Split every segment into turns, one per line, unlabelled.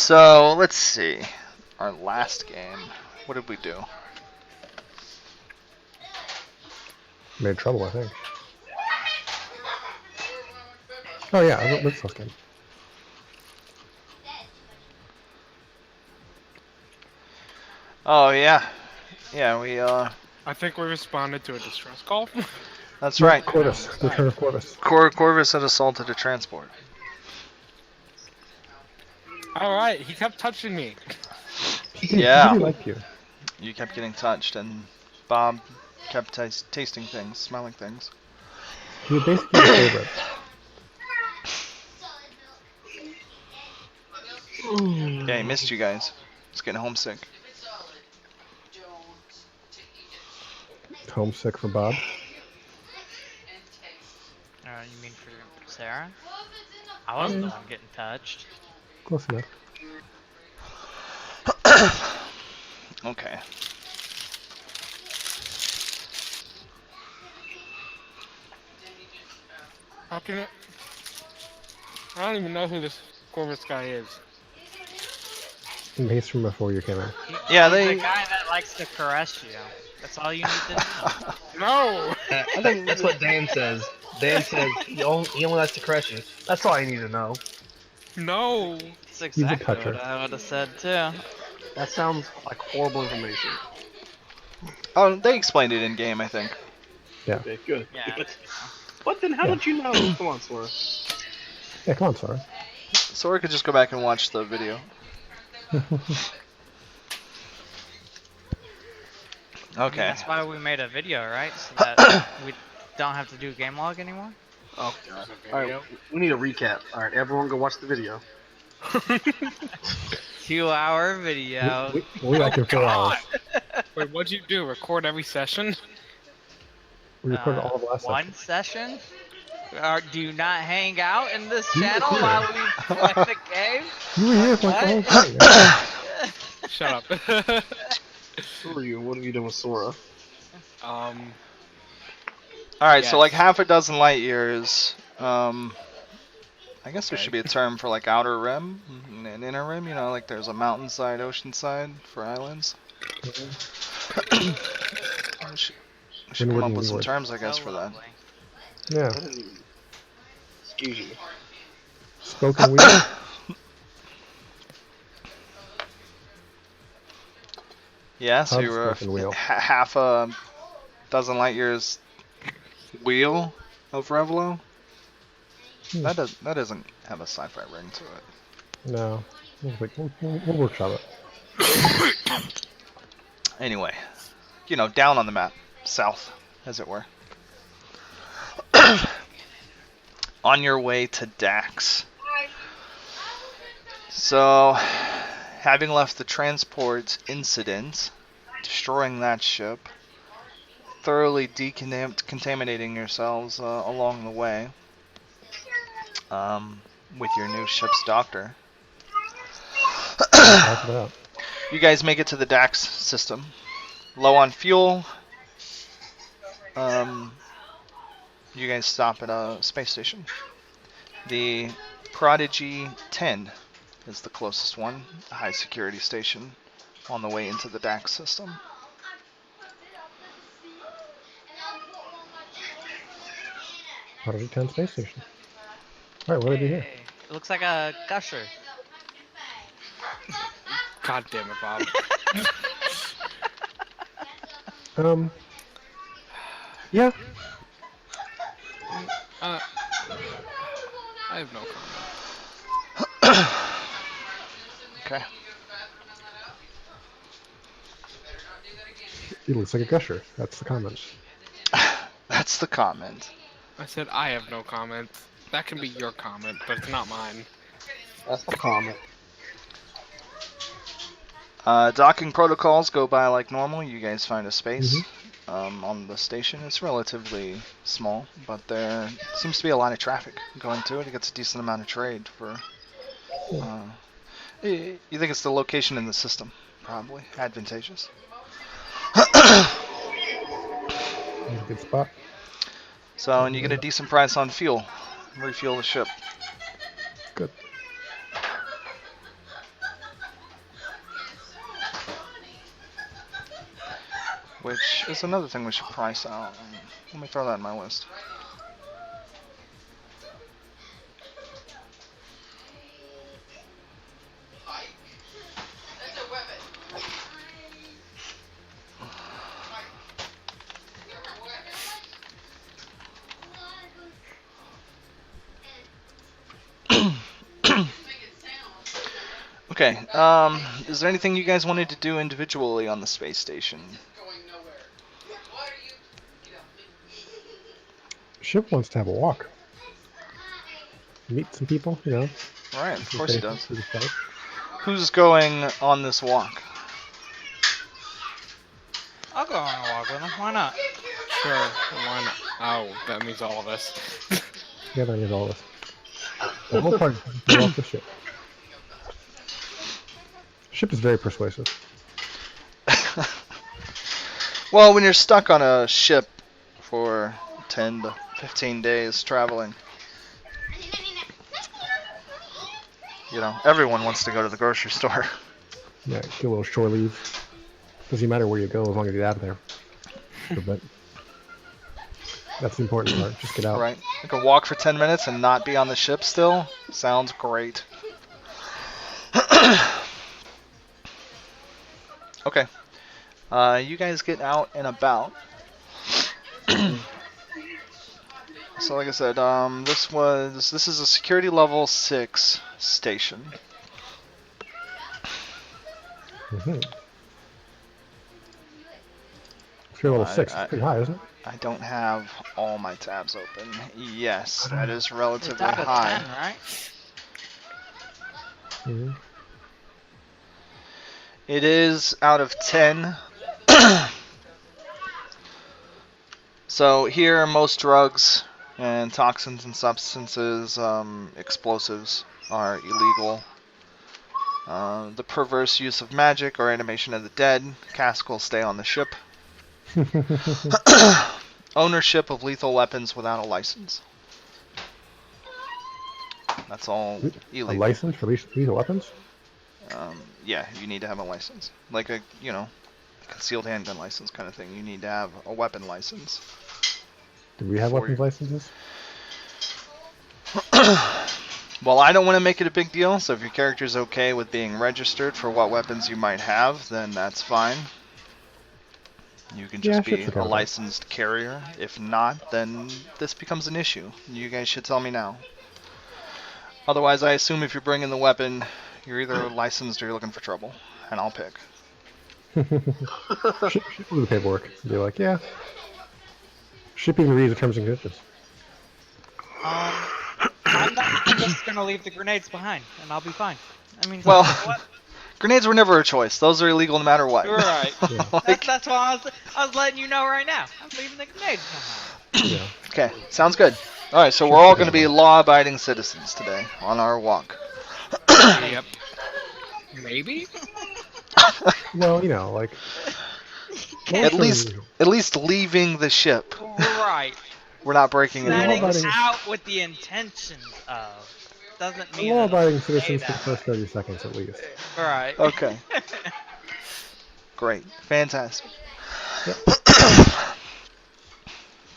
So let's see. Our last game. What did we do?
Made trouble, I think. Oh yeah, what's this game?
Oh yeah, yeah. We
I think we responded to a distress call.
That's right.
Corvus. Return of Corvus.
Corvus had assaulted a transport.
Alright, he kept touching me.
Yeah.
He liked you.
You kept getting touched, and Bob kept tasting things, smelling things.
He was basically your favorite.
Yeah, he missed you guys. He's getting homesick.
Homesick for Bob.
You mean for Sarah? I wasn't the one getting touched.
Close enough.
Okay.
How can it? I don't even know who this Corvus guy is.
He's from before you came in.
Yeah,
He's
they.
the guy that likes to caress you. That's all you need to know.
No!
I think that's what Dan says. Dan says he only likes to caress you. That's all I need to know.
No!
That's exactly
toucher.
what I would have said too.
That sounds like horrible information.
Oh, they explained it in game, I think.
Yeah.
Okay, good.
Yeah.
Good. What then? How
Yeah.
did you know? Come on, Sora.
Yeah, come on, Sora.
Sora could just go back and watch the video. Okay.
That's why we made a video, right? So that we don't have to do game log anymore.
Oh, God. Alright, we need a recap. Alright, everyone go watch the video.
2-hour video.
We like your 4 hours.
Wait, what'd you do? Record every session?
We recorded all of last
One
session.
session? Do you not hang out in this channel while we play the game?
You were here for like the whole thing.
Shut up.
Who are you? What have you done with Sora?
Alright,
Yes.
so like half a dozen light years. I guess there should be a term for like outer rim and inner rim. You know, like there's a mountainside, oceanside for islands. We should come up with some terms, I guess,
So
for that.
lovely.
Yeah.
Excuse you.
Spoken wheel.
Yeah, so
How's
you were
spoken wheel?
half a dozen light years wheel of Revelo. That doesn't have a sci-fi ring to it.
No. We'll workshop it.
Anyway, you know, down on the map, south, as it were. On your way to Dax. So, having left the transport incident, destroying that ship, thoroughly decontaminating yourselves along the way, with your new ship's doctor.
Talk it out.
You guys make it to the Dax system. Low on fuel. You guys stop at a space station. The Prodigy 10 is the closest one, a high security station on the way into the Dax system.
Prodigy 10 space station. Alright, what do we do here?
Hey, it looks like a gusher.
God damn it, Bob.
Yeah.
I have no comment.
Okay.
It looks like a gusher. That's the comment.
That's the comment.
I said I have no comment. That can be your comment, but it's not mine.
That's the comment.
Docking protocols go by like normal. You guys find a space on the station. It's relatively small, but there seems to be a lot of traffic going to it. It gets a decent amount of trade for... you think it's the location in the system, probably. Advantageous.
That's a good spot.
So, and you get a decent price on fuel. Refuel the ship.
Good.
which is another thing we should price out. Let me throw that in my list. Okay, is there anything you guys wanted to do individually on the space station?
Ship wants to have a walk. Meet some people, you know.
Alright, of course he does.
through the site.
Who's going on this walk?
I'll go on a walk with him. Why not?
Sure, why not? Oh, that means all of us.
Yeah, that is all this. The whole party go off the ship. Ship is very persuasive.
Well, when you're stuck on a ship for 10 to 15 days traveling, you know, everyone wants to go to the grocery store.
Yeah, get a little shore leave. Doesn't matter where you go as long as you get out of there. But that's the important part. Just get out.
Right. Like a walk for 10 minutes and not be on the ship still? Sounds great. Okay. You guys get out and about. So like I said, this is a security level 6 station.
Mm-hmm. If you're level 6, it's pretty high, isn't it?
I don't have all my tabs open. Yes, that is relatively
It's out of
high.
10, right?
Mm-hmm.
It is out of 10. So here, most drugs and toxins and substances, explosives, are illegal. The perverse use of magic or animation of the dead, cask will stay on the ship. Ownership of lethal weapons without a license. That's all illegal.
A license for lethal weapons?
Yeah, you need to have a license. Like a, you know, concealed handgun license kind of thing. You need to have a weapon license.
Do we have weapons licenses?
Well, I don't want to make it a big deal, so if your character's okay with being registered for what weapons you might have, then that's fine. You can just be a licensed carrier. If not, then this becomes an issue. You guys should tell me now. Otherwise, I assume if you're bringing the weapon, you're either licensed or you're looking for trouble, and I'll pick.
Ship with the paperwork. Be like, yeah. Shipping reads the terms and conditions.
I'm just gonna leave the grenades behind, and I'll be fine. I mean,
Well,
what?
Grenades were never a choice. Those are illegal no matter what.
You're right.
Yeah.
That's why I was letting you know right now. I'm leaving the grenades behind.
Yeah.
Okay, sounds good. Alright, so we're all going to be law-abiding citizens today on our walk.
Yep. Maybe?
Well, you know, like
At least leaving the ship.
Right.
We're not breaking any
Setting
laws.
out with the intentions of doesn't mean
law-abiding citizens for the first 30 seconds at least.
Right.
Okay. Great. Fantastic.
Yep.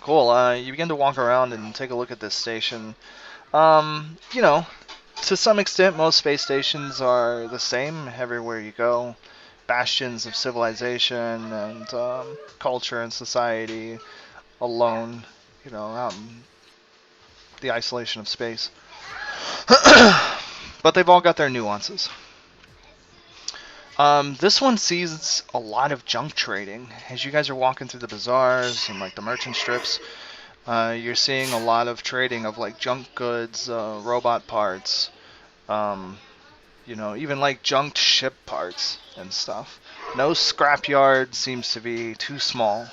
Cool. You begin to walk around and take a look at this station. You know, to some extent, most space stations are the same everywhere you go. Bastions of civilization and culture and society alone, you know, out in the isolation of space. But they've all got their nuances. This one sees a lot of junk trading. As you guys are walking through the bazaars and like the merchant strips, you're seeing a lot of trading of like junk goods, robot parts, you know, even like junked ship parts and stuff. No scrapyard seems to be too small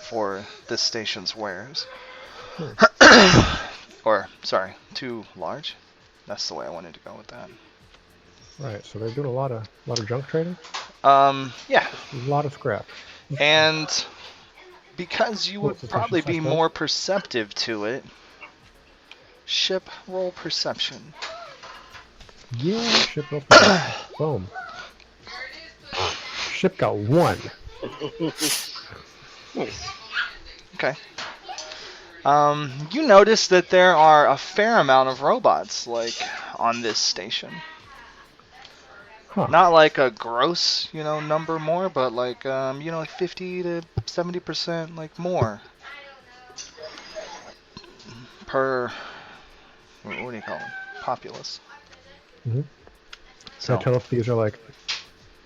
for this station's wares. Or, sorry, too large. That's the way I wanted to go with that.
Right, so they're doing a lot of junk trading?
Yeah.
A lot of scrap.
And because you would
What's the
probably be
suspect?
more perceptive to it, ship roll perception.
Yeah, ship roll. Boom. Ship got 1.
Nice.
Okay. You notice that there are a fair amount of robots, like, on this station.
Huh.
Not like a gross, number more, but like, like 50 to 70%, like, more per, what do you call them? Populace.
Mm-hmm. Can I
So,
tell if these are like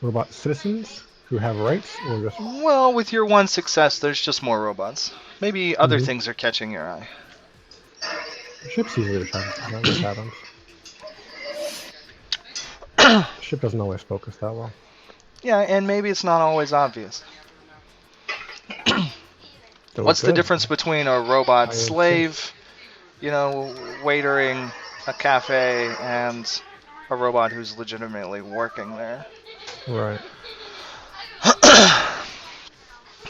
robot citizens who have rights, or just?
well, with your one success, there's just more robots. Maybe other things are catching your eye.
Ships usually just have them. Ship doesn't always focus that well.
Yeah, and maybe it's not always obvious.
They
What's
look
the
good.
difference between a robot
I am
slave, waitering a cafe, and a robot who's legitimately working there?
Right.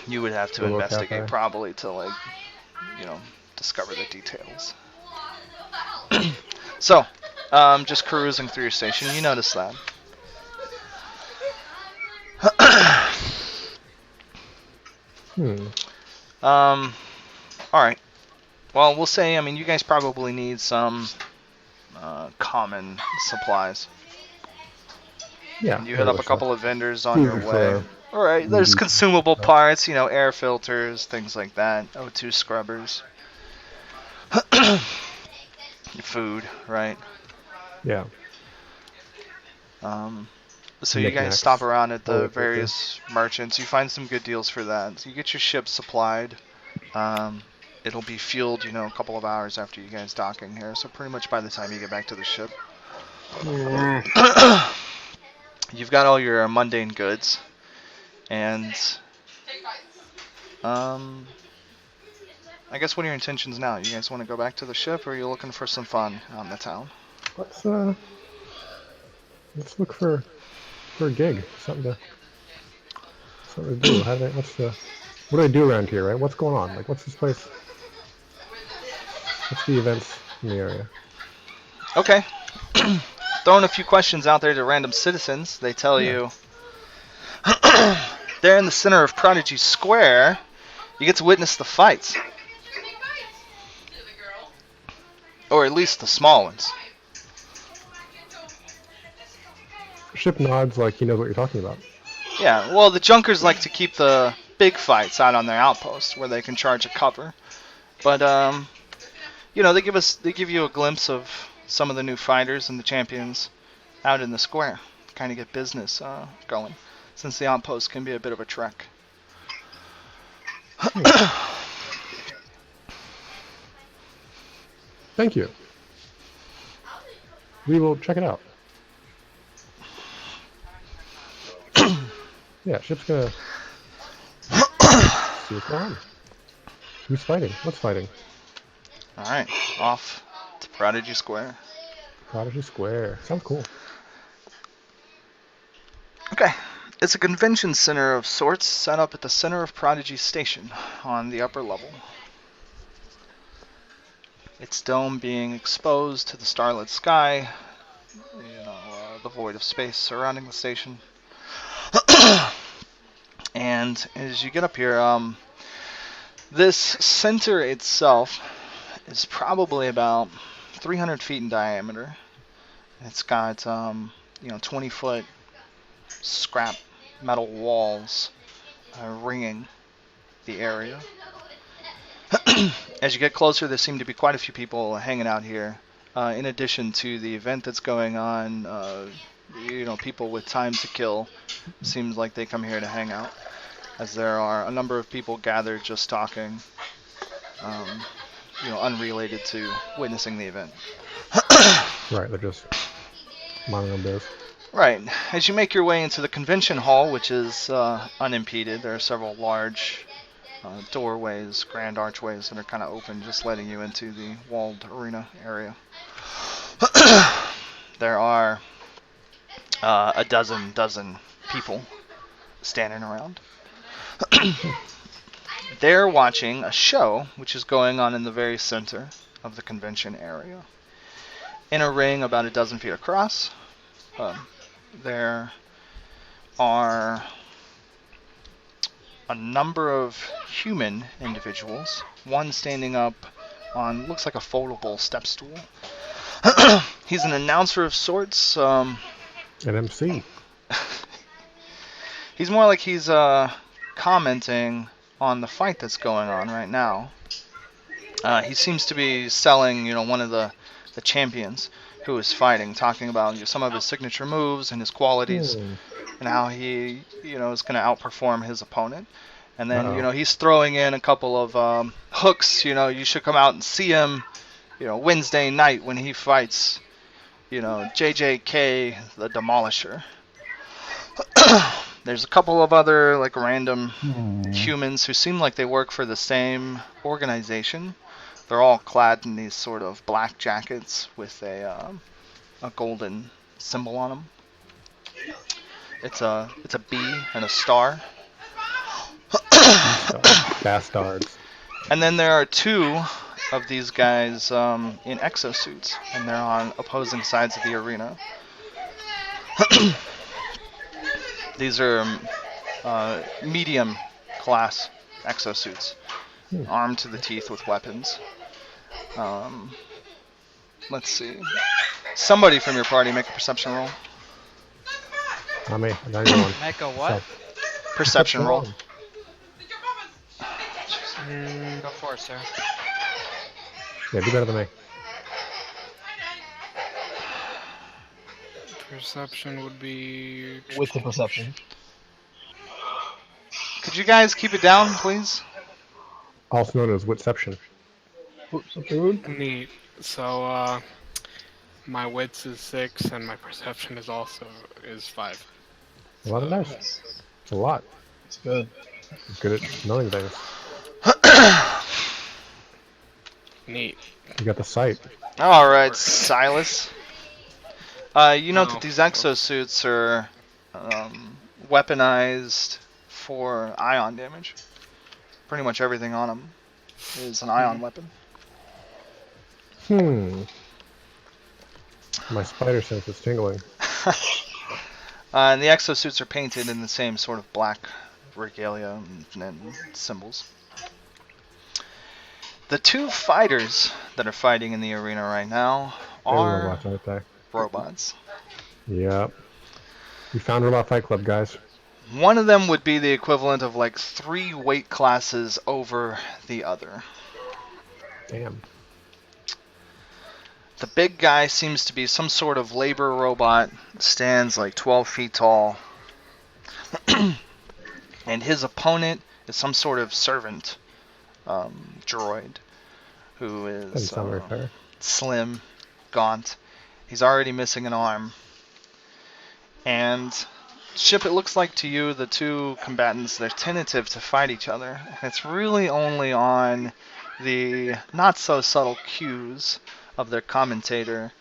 You would have to
Little
investigate
cafe.
probably to, like, discover the details. So, just cruising through your station, you notice that. Alright. Well, we'll say, you guys probably need some common supplies.
Yeah.
You hit up a couple of vendors on your
Food
way.
for
Alright, there's
meat
consumable
stuff.
parts, air filters, things like that. O2 scrubbers. Food, right?
Yeah.
So you guys
Knickknacks,
stop around at the
toilet paper.
various merchants. You find some good deals for that. So you get your ship supplied. It'll be fueled, a couple of hours after you guys docking here. So pretty much by the time you get back to the ship, you've got all your mundane goods. And I guess what are your intentions now? You guys want to go back to the ship, or are you looking for some fun out in the town?
Let's look for a gig, something to do. What do I do around here, right? What's going on? Like, what's this place? What's the events in the area?
Okay. Throwing a few questions out there to random citizens. They tell you they're in the center of Prodigy Square. You get to witness the fights. Or at least the small ones.
Ship nods like he knows what you're talking about.
Yeah, well, the Junkers like to keep the big fights out on their outpost where they can charge a cover. But, they give you a glimpse of some of the new fighters and the champions out in the square. Kind of get business going, since the outpost can be a bit of a trek.
Thank you. We will check it out. Yeah, ship's gonna see what's going on. Who's fighting? What's fighting?
Alright, off to Prodigy Square.
Prodigy Square. Sounds cool.
Okay, it's a convention center of sorts set up at the center of Prodigy Station on the upper level. Its dome being exposed to the starlit sky, the void of space surrounding the station. And as you get up here, this center itself is probably about 300 feet in diameter. It's got 20-foot scrap metal walls ringing the area. As you get closer, there seem to be quite a few people hanging out here. In addition to the event that's going on, people with time to kill. Seems like they come here to hang out, as there are a number of people gathered just talking, unrelated to witnessing the event.
Right, they're just minding their biz.
Right. As you make your way into the convention hall, which is unimpeded, there are several large doorways, grand archways that are kind of open, just letting you into the walled arena area. There are a dozen people standing around. They're watching a show which is going on in the very center of the convention area. In a ring about a dozen feet across, there are a number of human individuals. One standing up on looks like a foldable step stool. He's an announcer of sorts.
An MC.
He's more like he's commenting on the fight that's going on right now. He seems to be selling, one of the champions who is fighting, talking about some of his signature moves and his qualities, and how he, is going to outperform his opponent. And then, he's throwing in a couple of hooks. You should come out and see him, Wednesday night when he fights, JJK the Demolisher. There's a couple of other like random humans who seem like they work for the same organization. They're all clad in these sort of black jackets with a golden symbol on them. It's a bee and a star.
Bastards.
And then there are two of these guys in exosuits, and they're on opposing sides of the arena. These are medium class exosuits, armed to the teeth with weapons. Let's see. Somebody from your party make a perception roll.
Not me. I got one.
Make a what?
Perception roll.
Go for it, sir.
Yeah, do better than me.
Perception would be...
With the perception.
Could you guys keep it down, please?
Also known as Witception.
Neat. So, my wits is 6, and my perception is 5.
A lot of dice. It's a lot.
It's good.
It's good at knowing things.
Neat.
You got the sight.
Alright, Silas. You know that these exosuits are weaponized for ion damage. Pretty much everything on them is an ion weapon.
My spider sense is tingling.
And the exosuits are painted in the same sort of black regalia and symbols. The two fighters that are fighting in the arena right now are
robots right there.
robots.
Yep. We found Robot Fight Club, guys.
One of them would be the equivalent of like 3 weight classes over the other.
Damn.
The big guy seems to be some sort of labor robot, stands like 12 feet tall. And his opponent is some sort of servant droid who
Doesn't
is
sound very fair.
slim, gaunt. He's already missing an arm. And Ship, it looks like to you the two combatants, they're tentative to fight each other. It's really only on the not so subtle cues of their commentator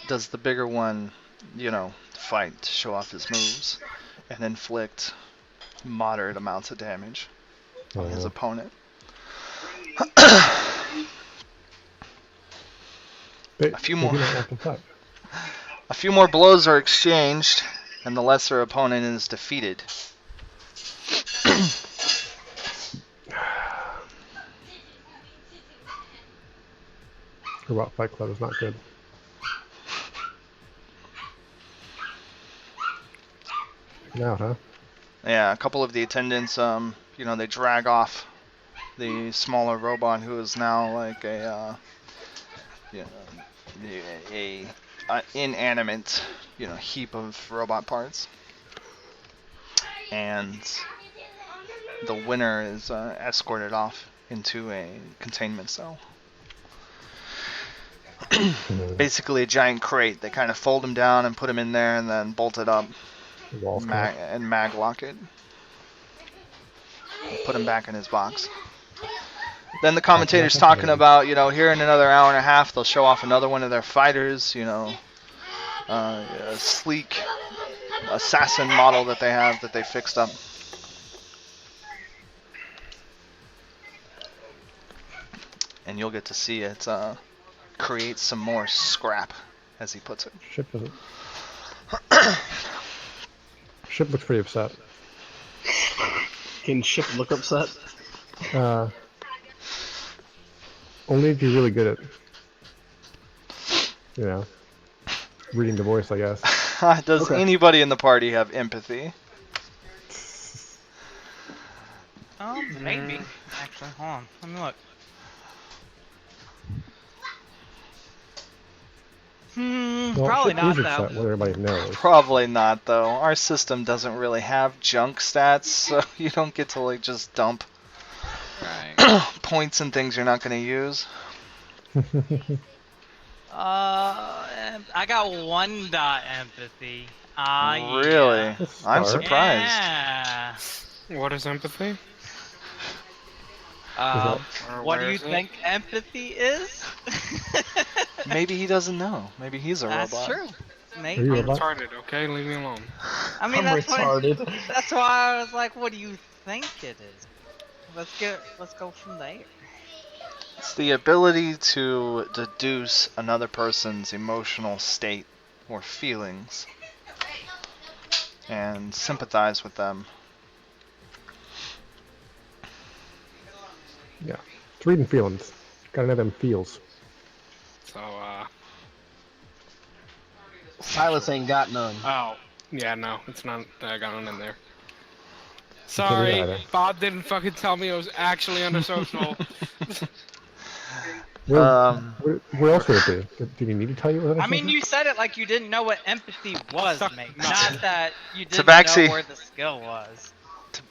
does the bigger one, fight to show off his moves and inflict moderate amounts of damage on his opponent. A few more blows are exchanged, and the lesser opponent is defeated.
Robot Fight Club is not good. Now, huh?
Yeah, a couple of the attendants, they drag off the smaller robot who is now like a inanimate, heap of robot parts. And the winner is escorted off into a containment cell. Basically a giant crate. They kind of fold him down and put him in there and then bolt it up and mag lock it. Put him back in his box. Then the commentator's talking about, here in another hour and a half they'll show off another one of their fighters, a sleek assassin model that they have that they fixed up. And you'll get to see it create some more scrap, as he puts it.
Ship doesn't. Ship looks pretty upset.
Can Ship look upset?
Only if you're really good at, reading the voice, I guess.
Does
Okay.
anybody in the party have empathy?
Oh, maybe. Actually, hold on. Let me look.
Well,
Probably
Ship
not
is
though.
upset, what everybody knows.
Probably not, though. Our system doesn't really have junk stats, so you don't get to like just dump
Right.
points and things you're not going to use.
I got 1 dot empathy.
Really?
Yeah.
That's
I'm
smart.
surprised.
Yeah.
What is empathy?
Um,
Or
what do
where
you
is it?
think empathy is?
Maybe he doesn't know. Maybe he's a
That's
robot.
true.
Are
Maybe.
you a
I'm
robot?
retarded, okay? Leave me alone.
I mean,
I'm
that's
retarded.
that's why I was like, what do you think it is? Let's go from there.
It's the ability to deduce another person's emotional state or feelings and sympathize with them.
Yeah. It's reading feelings. Gotta know them feels.
So,
Silas ain't got none.
oh. Yeah, no, it's not. I got none in there.
can't read
Sorry,
either.
Bob didn't fucking tell me I was actually under social.
Where,
Um,
where else would it be? Did he need to tell you what
I mean, you said it like you didn't know what empathy was,
Suck
mate.
my-
Not that you didn't
Tabaxi.
know where the skill was.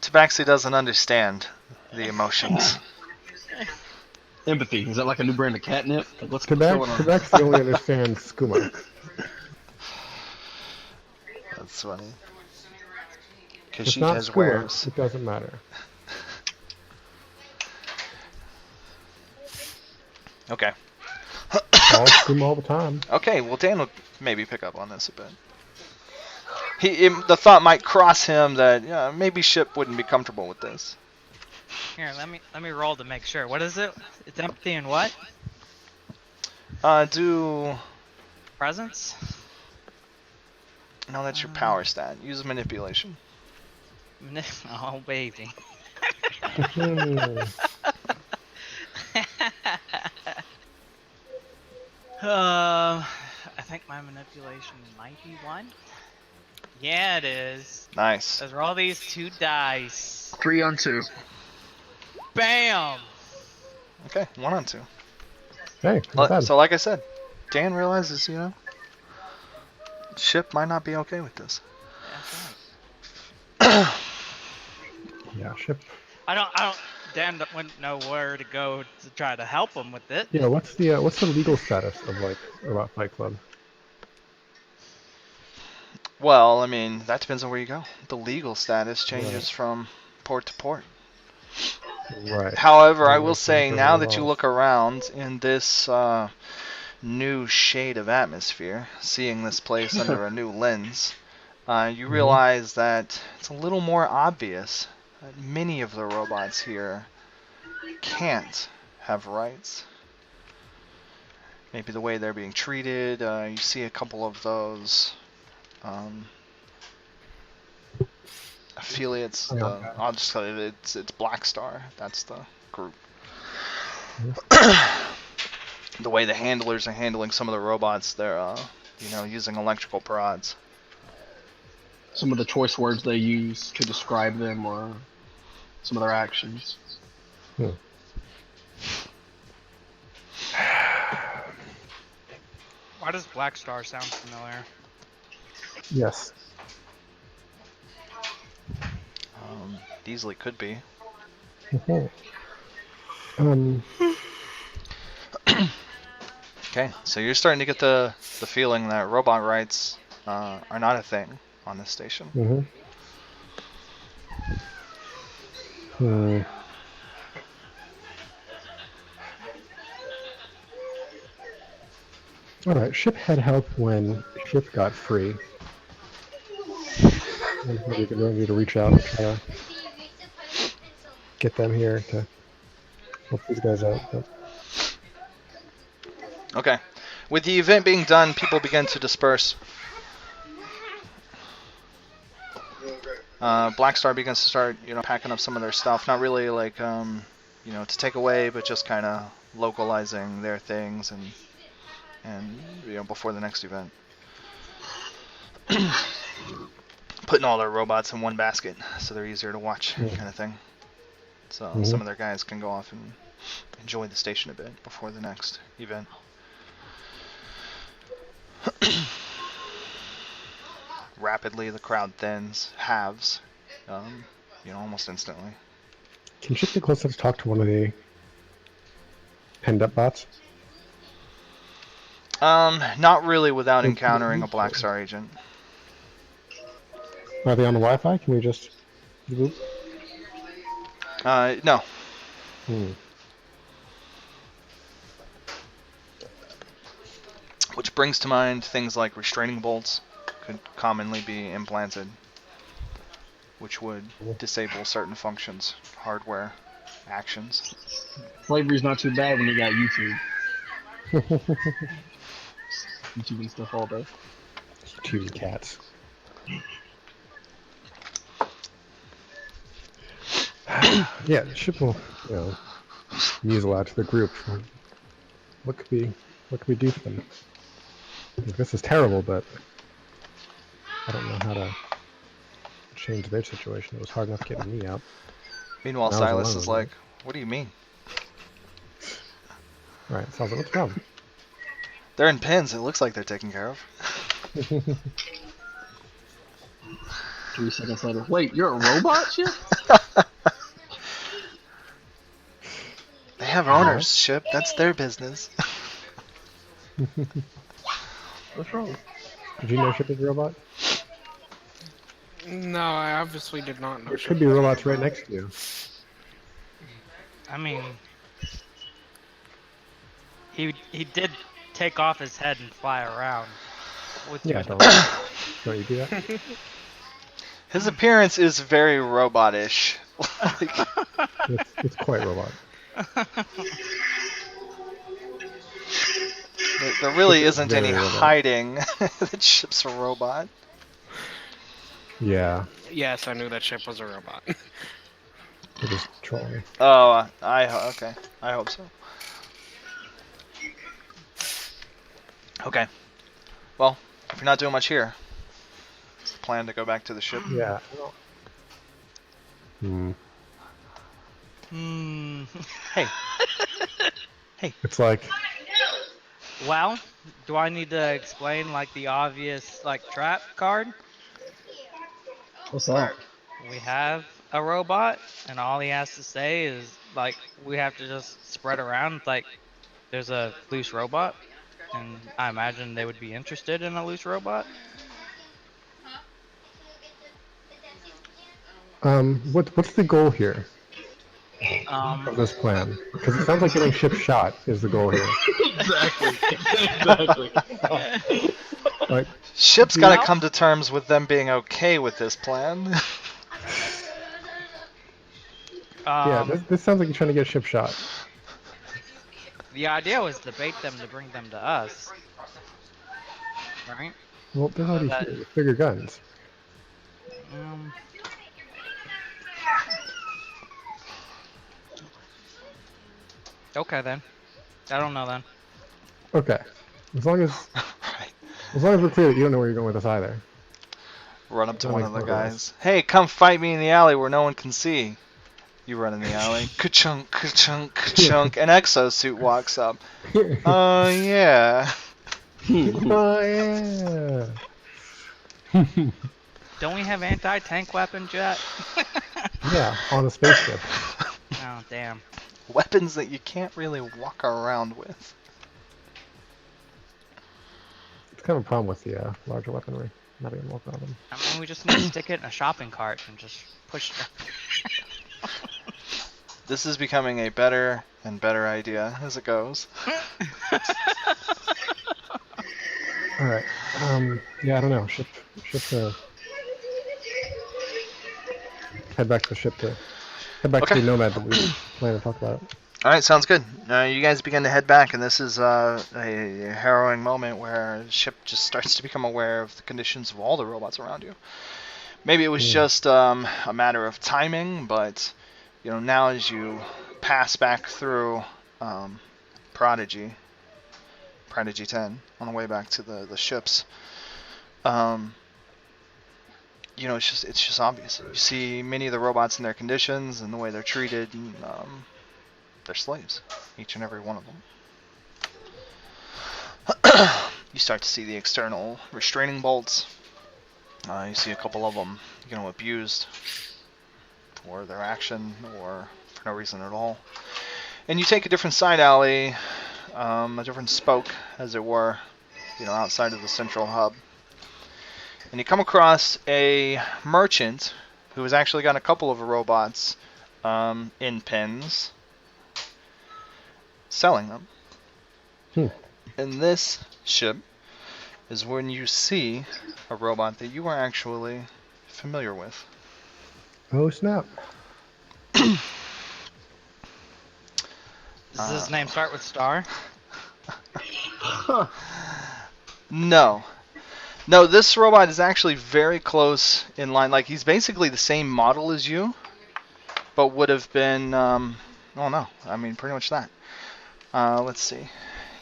Tabaxi doesn't understand the emotions.
Empathy. Is that like a new brand of catnip? Like, what's going on?
Tabaxi only understands skooma.
That's funny. Because
It's
she
not
has
skooma.
wares.
It doesn't matter.
Okay.
All skooma all the time.
Okay, well Dan will maybe pick up on this a bit. The thought might cross him that maybe Ship wouldn't be comfortable with this.
Here, let me roll to make sure. What is it? It's empathy and what?
Do...
Presence?
No, that's your power stat. Use manipulation.
Oh, baby. I think my manipulation might be 1. Yeah, it is.
Nice.
Let's roll these 2 dice.
3 on 2.
Bam!
Okay, 1 on 2.
Hey, not bad.
So like I said, Dan realizes, Ship might not be okay with this.
That's right.
Yeah, Ship.
Dan wouldn't know where to go to try to help him with it.
Yeah, what's the legal status of like Robot Fight Club?
Well, I mean, that depends on where you go. The legal status changes from port to port.
Right.
However, I
Yeah,
will say,
things are
now
really
that you
off.
look around in this new shade of atmosphere, seeing this place under a new lens, you realize that it's a little more obvious that many of the robots here can't have rights. Maybe the way they're being treated, you see a couple of those affiliates. I'll just tell you, it's Blackstar. That's the group. The way the handlers are handling some of the robots, they're using electrical prods.
Some of the choice words they use to describe them or some of their actions.
Why does Blackstar sound familiar?
Yes.
Easily could be. Okay, so you're starting to get the feeling that robot rights are not a thing on this station.
Alright, Ship had help when Ship got free. Maybe we need to reach out and try to get them here to help these guys out. But...
Okay. With the event being done, people begin to disperse. Blackstar begins to start, packing up some of their stuff. Not really like, to take away, but just kind of localizing their things and before the next event. Putting all their robots in one basket so they're easier to watch, kind of thing. So some of their guys can go off and enjoy the station a bit before the next event. Rapidly, the crowd thins, halves, almost instantly.
Can Ship get close enough to talk to one of the penned up bots?
Not really without encountering a Blackstar agent.
Are they on the Wi-Fi? Can we just... Boop?
No. Which brings to mind things like restraining bolts could commonly be implanted, which would disable certain functions, hardware, actions.
Slavery's not too bad when you got YouTube. YouTube and stuff all day.
YouTube cats. Yeah, Ship will, muse aloud to the group. What could we do for them? This is terrible, but I don't know how to change their situation. It was hard enough getting me out.
Meanwhile, Silas is like, "What do you mean?"
Right, so I was like, what's the problem?
They're in pins. It looks like they're taken care of.
3 seconds later, wait, you're a robot, Ship?
They have ownership. That's their business.
What's wrong?
Did you know Ship is a robot?
No, I obviously did not know.
There could be robots right next to you.
I mean, he did take off his head and fly around. With
Yeah,
you.
don't you do that?
His appearance is very robot-ish.
It's quite robot.
There really isn't any
Very robot.
hiding that Ship's a robot.
Yeah,
Yes, I knew that Ship was a robot.
they're just trolling.
Oh, okay. I hope so. Okay. Well, if you're not doing much here, it's the plan to go back to the ship.
Yeah.
Hey. Hey.
It's like,
Well, do I need to explain like the obvious trap card?
What's that?
We have a robot, and all he has to say is we have to just spread around there's a loose robot, and I imagine they would be interested in a loose robot.
what's the goal here
Um,
of this plan? Because it sounds like getting Ship shot is the goal here.
Exactly.
Like,
Ship's got to
Well-
come to terms with them being okay with this plan.
yeah, this sounds like you're trying to get Ship shot.
the idea was to bait them to bring them to us, right?
Well, they're already
That-
here with bigger guns.
Okay then. I don't know then.
Okay, as long as
Right.
we're clear that you don't know where you're going with this either.
Run up to
That
one
makes
of the
more
guys. Hey, come fight me in the alley where no one can see. You run in the alley. Ka-chunk, ka-chunk, ka-chunk. An exosuit walks up. Oh, yeah.
Oh yeah.
Don't we have anti-tank weapons yet?
Yeah, on a spaceship.
Oh damn.
Weapons that you can't really walk around with.
It's kind of a problem with the larger weaponry. Not even walk around them.
I mean, we just need to stick it in a shopping cart and just push it.
This is becoming a better and better idea as it goes.
All right. Yeah, I don't know. Ship to head back to the ship to head back to
Okay.
the Nomad that we plan to talk about.
Alright, sounds good. You guys begin to head back, and this is a harrowing moment where the ship just starts to become aware of the conditions of all the robots around you. Maybe it was
Yeah.
just a matter of timing, but now as you pass back through Prodigy 10 on the way back to the ships, it's just obvious. You see many of the robots in their conditions and the way they're treated, and they're slaves, each and every one of them. You start to see the external restraining bolts. You see a couple of them, abused for their action or for no reason at all. And you take a different side alley, a different spoke, as it were, outside of the central hub. And you come across a merchant who has actually got a couple of robots in pens, selling them. And this ship is when you see a robot that you are actually familiar with.
Oh, snap.
Does his name start with Star?
No. No, this robot is actually very close in line. Like, he's basically the same model as you, but would have been, oh no, I mean, pretty much that. Let's see.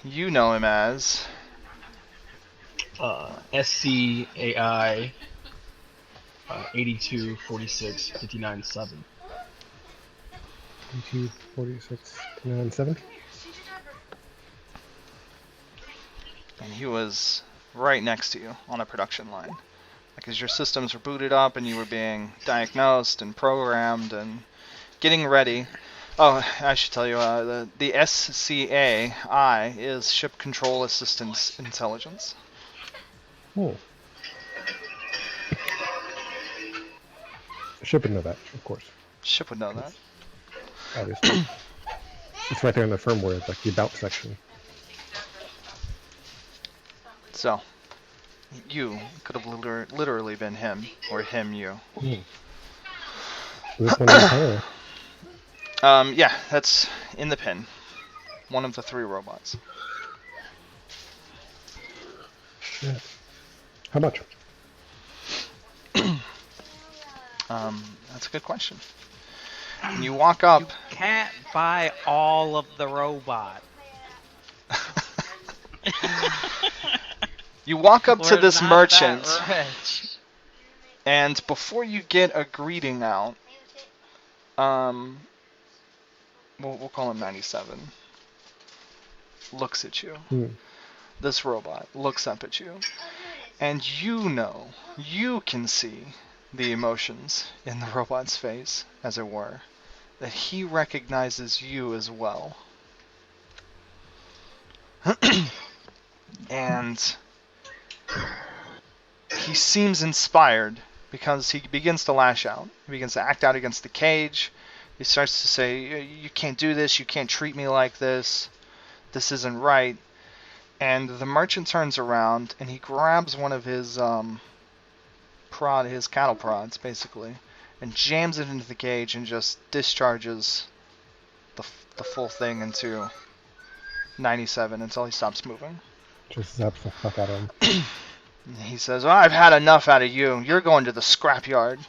You know him as...
SCAI 82 46 59 7.
82, 46, 59, 7.
And he was right next to you on a production line. Like, as your systems were booted up and you were being diagnosed and programmed and getting ready. Oh, I should tell you, the SCAI is Ship Control Assistance Intelligence.
Oh. The ship would know that, of course.
Ship would know that.
Obviously. It's right there in the firmware, like the about section.
So, you could have literally been him, or him you.
Is this one in the panel?
Yeah, that's in the pin. One of the 3 robots.
Shit. How much?
That's a good question. When you walk up...
Can't buy all of the robot.
You walk up to
We're
this
not
merchant,
that rich.
and before you get a greeting out, we'll call him 97, looks at you. This robot looks up at you, and you can see the emotions in the robot's face, as it were, that he recognizes you as well. And he seems inspired because he begins to lash out. He begins to act out against the cage. He starts to say, you can't do this, you can't treat me like this, this isn't right. And the merchant turns around and he grabs one of his his cattle prods, basically, and jams it into the cage and just discharges the full thing into 97 until he stops moving.
Just zaps the fuck out of him.
He says, well, I've had enough out of you. You're going to the scrapyard.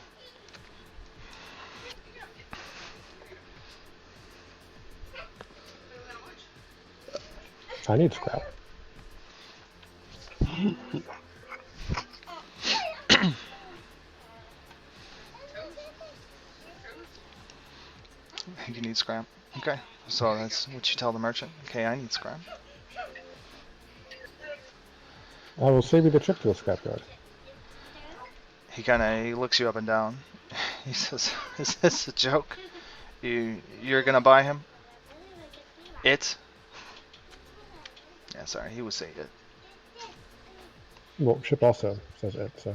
I need scrap.
You need scrap. Okay. So that's what you tell the merchant. Okay, I need scrap.
I will save you the trip to the scrapyard.
He looks you up and down. He says, is this a joke? You're gonna buy him? It? Yeah, sorry, he would say it.
Well, ship also says it, so.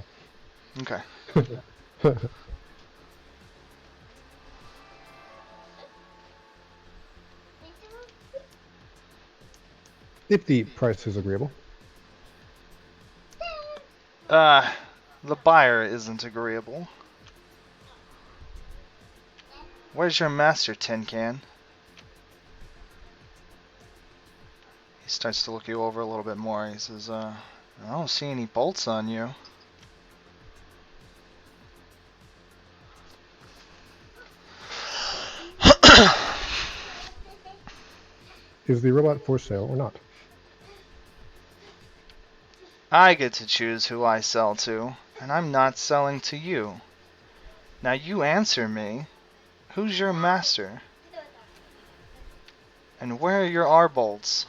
Okay.
If the price is agreeable.
The buyer isn't agreeable. Where's your master, Tin Can? He starts to look you over a little bit more. He says, I don't see any bolts on you.
Is the robot for sale or not?
I get to choose who I sell to, and I'm not selling to you. Now you answer me. Who's your master? And where are your arbolts?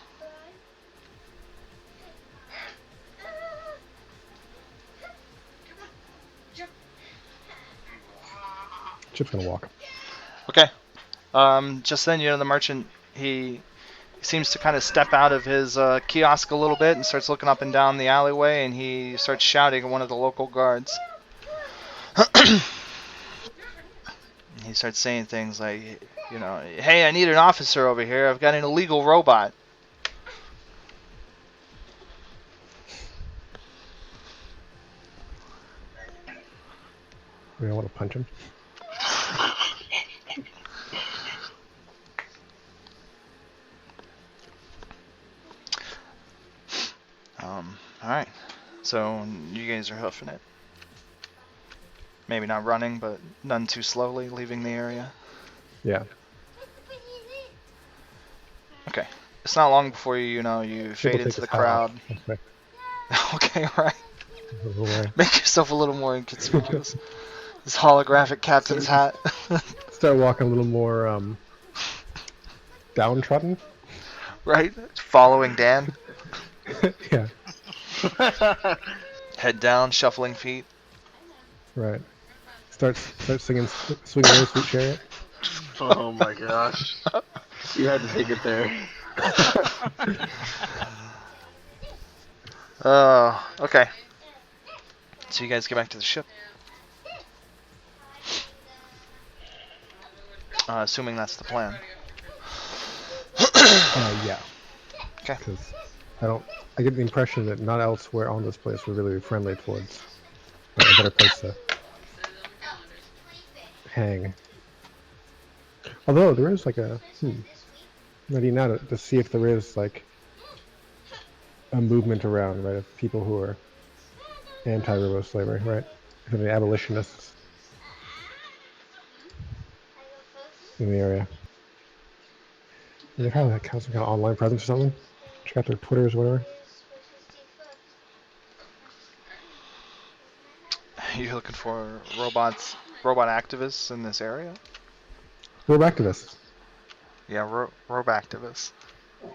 Chip's gonna walk.
Okay. Just then, the merchant, he seems to kind of step out of his kiosk a little bit and starts looking up and down the alleyway, and he starts shouting at one of the local guards. He starts saying things like, hey, I need an officer over here. I've got an illegal robot.
We don't want to punch him.
Alright. So, you guys are hoofing it. Maybe not running, but none too slowly leaving the area.
Yeah.
Okay. It's not long before you fade into the crowd.
Okay.
Okay, alright.
Away.
Make yourself a little more inconspicuous. This holographic captain's hat.
Start walking a little more downtrodden.
Right? Following Dan.
Yeah.
Head down, shuffling feet.
Right. Start singing "Swing Low, Sweet Chariot."
Oh my gosh. You had to take it there.
Okay. So you guys get back to the ship. Assuming that's the plan.
Yeah.
Okay.
Because I get the impression that not elsewhere on this place we're really friendly towards a better place to hang. Although there is like a ready now to see if there is like a movement around, right, of people who are anti-robo slavery, right? If any abolitionists in the area. They probably have some kind of online presence or something. Check out their Twitters or whatever.
You looking for robot activists in this area?
We're activists.
Yeah, robo activists.
I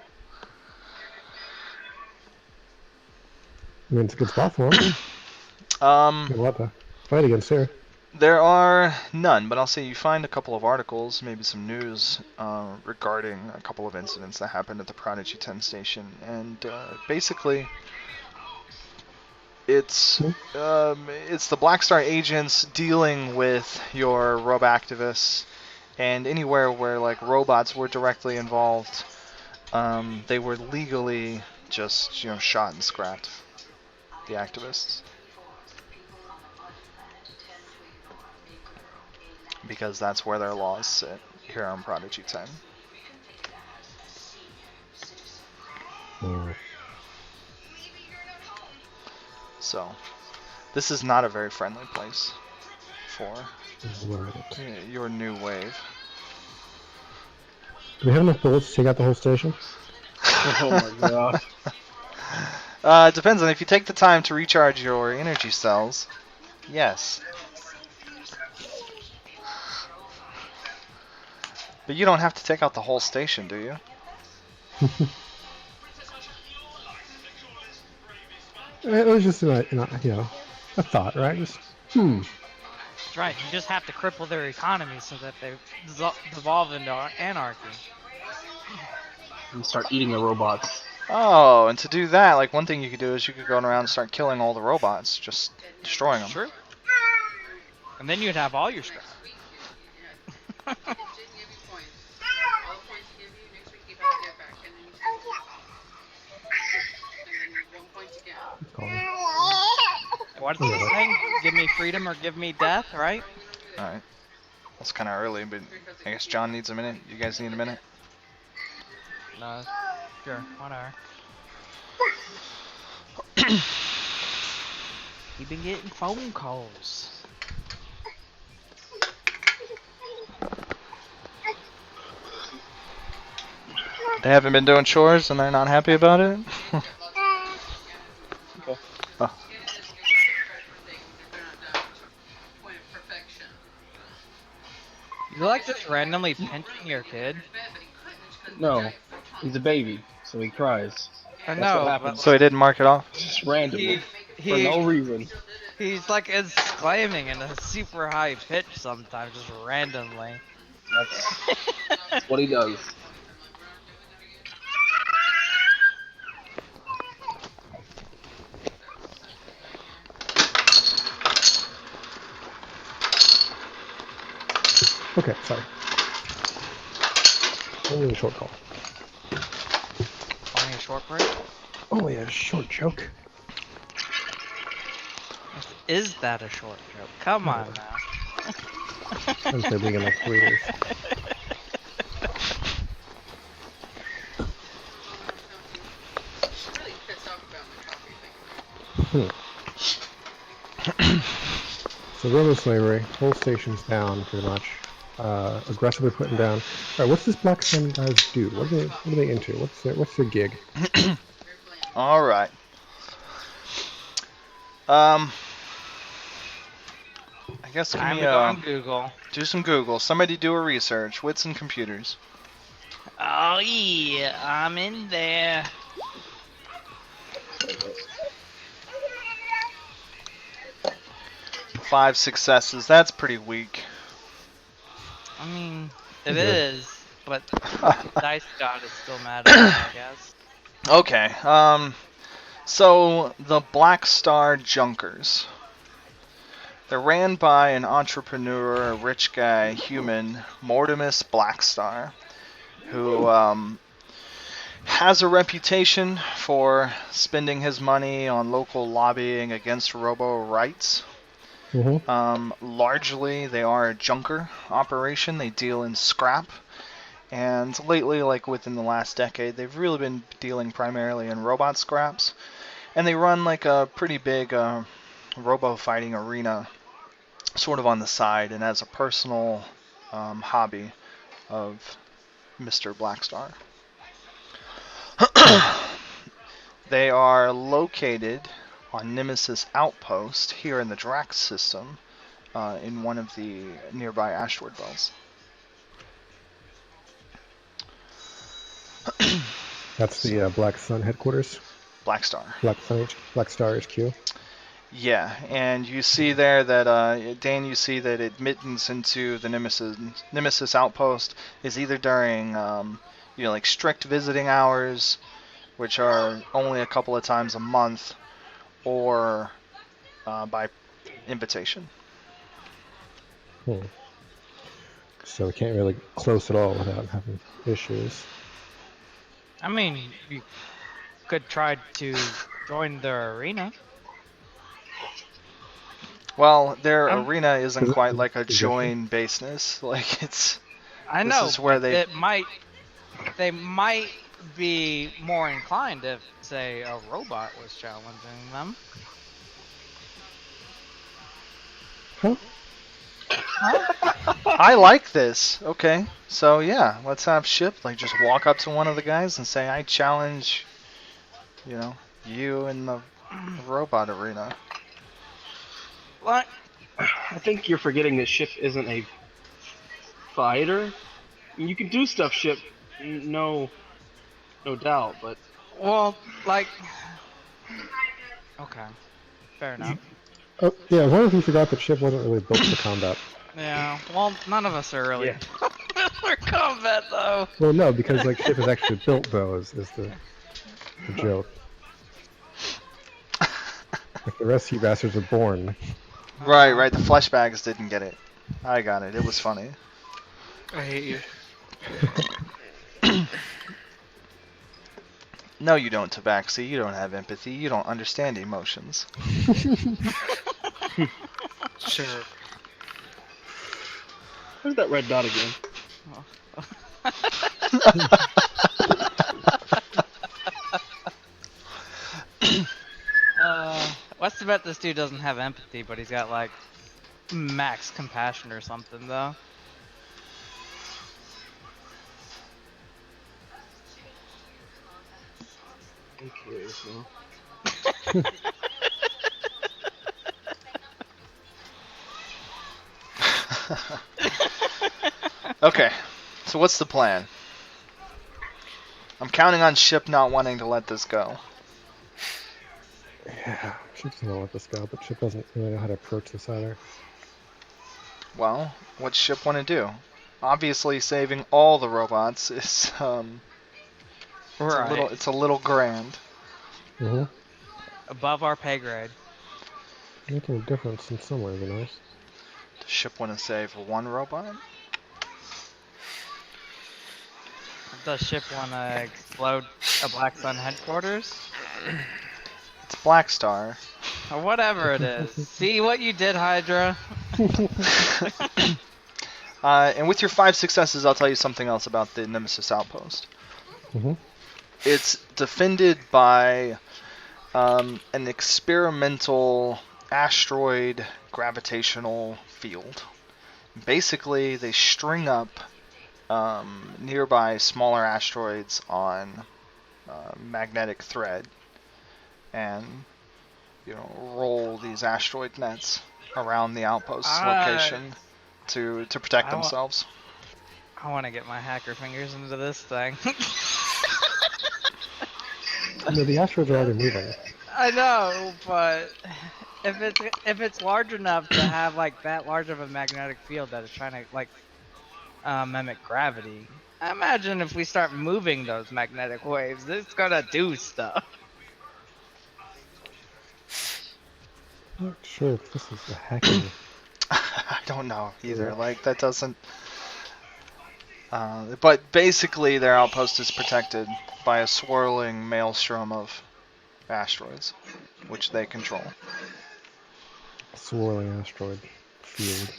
mean, it's a good spot for them. Got a lot to fight against here.
There are none, but I'll say you find a couple of articles, maybe some news regarding a couple of incidents that happened at the Prodigy 10 station, and basically, it's the Blackstar agents dealing with your robo activists, and anywhere where like robots were directly involved, they were legally just shot and scrapped. The activists. Because that's where their laws sit here on Prodigy 10. So, this is not a very friendly place for your new wave.
Do we have enough bullets to take out the whole station?
Oh my god.
It depends on if you take the time to recharge your energy cells. Yes. But you don't have to take out the whole station, do you?
It was just a thought, right? Just
That's right. You just have to cripple their economy so that they devolve into anarchy.
And start eating the robots.
Oh, and to do that, like one thing you could do is you could go around and start killing all the robots, just destroying them.
True. And then you'd have all your stuff. What's this thing? Give me freedom or give me death, right?
Alright. That's kind of early, but I guess John needs a minute. You guys need a minute?
No. Sure, whatever. You've been getting phone calls.
They haven't been doing chores and they're not happy about it?
Okay.
Oh.
You like just randomly pinching your kid?
No, he's a baby, so he cries.
I
That's what
know, but
happens.
So he didn't mark it off?
Just randomly.
he
For
he
no reason.
he's like exclaiming in a super high pitch sometimes, just randomly.
That's what he does.
Okay, sorry. Only a short call.
Only a short break?
Only a short joke.
Is that a short joke? Come on now.
I haven't played League in like 3 years. So robo slavery, whole station's down pretty much. Aggressively putting down. Alright, what's this black sun guys do? What are they into? What's their gig?
Alright. I guess
Time
we
to go on Google.
do some Google. Somebody do a research. Wits and computers.
Oh yeah, I'm in there.
Five successes. That's pretty weak.
I mean, it
Okay.
is, but Dice God is still mad at me, I guess.
Okay. So the Black Star Junkers. They're ran by an entrepreneur, a rich guy, human, Mortimus Blackstar, who has a reputation for spending his money on local lobbying against robo rights. Largely, they are a junker operation. They deal in scrap. And lately, like within the last decade, they've really been dealing primarily in robot scraps. And they run like a pretty big robo fighting arena sort of on the side and as a personal hobby of Mr. Blackstar. They are located on Nemesis Outpost here in the Drax system in one of the nearby asteroid belts.
That's the Black Sun headquarters.
Blackstar.
Black Star HQ.
Yeah, and you see there that, Dan, you see that admittance into the Nemesis Outpost is either during, like strict visiting hours, which are only a couple of times a month, or by invitation.
So we can't really close at all without having issues.
I mean, you could try to join their arena.
Well, their
Um,
arena isn't
is it-
quite like a
is it-
join baseness. Like it's.
I
This
know,
is where
but
they-
they might be more inclined if, say, a robot was challenging them.
Huh?
I like this. Okay, so yeah, let's have Ship like just walk up to one of the guys and say, "I challenge, you in the robot arena."
What?
I think you're forgetting that Ship isn't a fighter. You can do stuff, Ship. No doubt, but
Well, like. Okay, fair enough.
Oh, yeah, I was wondering if you forgot that ship wasn't really built for combat.
Yeah, well, none of us are really
Yeah.
for combat, though.
Well, no, because like ship is actually built though is the joke. Like the rest of you bastards are born.
Right. The flesh bags didn't get it. I got it. It was funny.
I hate you.
No, you don't, Tabaxi. You don't have empathy. You don't understand emotions.
Sure.
where's that red dot again?
What's the bet this dude doesn't have empathy, but he's got like max compassion or something, though.
I'm curious now.
Okay, so what's the plan? I'm counting on Ship not wanting to let this go.
Yeah, Chip doesn't want to let this go, but Chip doesn't really know how to approach this either.
Well, what's Ship want to do? Obviously, saving all the robots is
Right.
it's a little grand.
Mm-hmm.
Above our pay grade.
Making a difference in some ways, nice.
Does Ship want to save one robot?
Does Ship want to explode a Black Sun headquarters?
It's Blackstar.
Or whatever it is. See what you did, Hydra?
And with your 5 successes, I'll tell you something else about the Nemesis Outpost.
Mm-hmm.
It's defended by an experimental asteroid gravitational field. Basically, they string up nearby smaller asteroids on magnetic thread and roll these asteroid nets around the outpost's location to protect themselves.
I want to get my hacker fingers into this thing.
No, the asteroids are already moving.
I know, but if it's large enough to have like that large of a magnetic field that is trying to like mimic gravity, I imagine if we start moving those magnetic waves, it's gonna do stuff.
I'm not sure if this is a hacking.
I don't know either.
Yeah.
Like, that doesn't... but basically, their outpost is protected by a swirling maelstrom of asteroids, which they control.
Swirling asteroid field.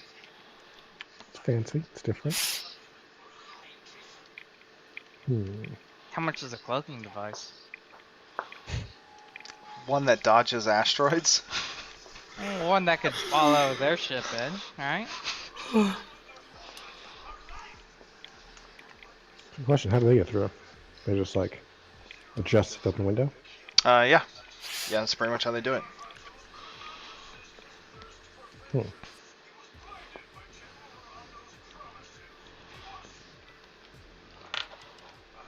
It's fancy. It's different.
How much is a cloaking device?
One that dodges asteroids.
One that could follow their ship in, right?
Good question. How do they get through? They just like adjust the open window?
Yeah, that's pretty much how they do it.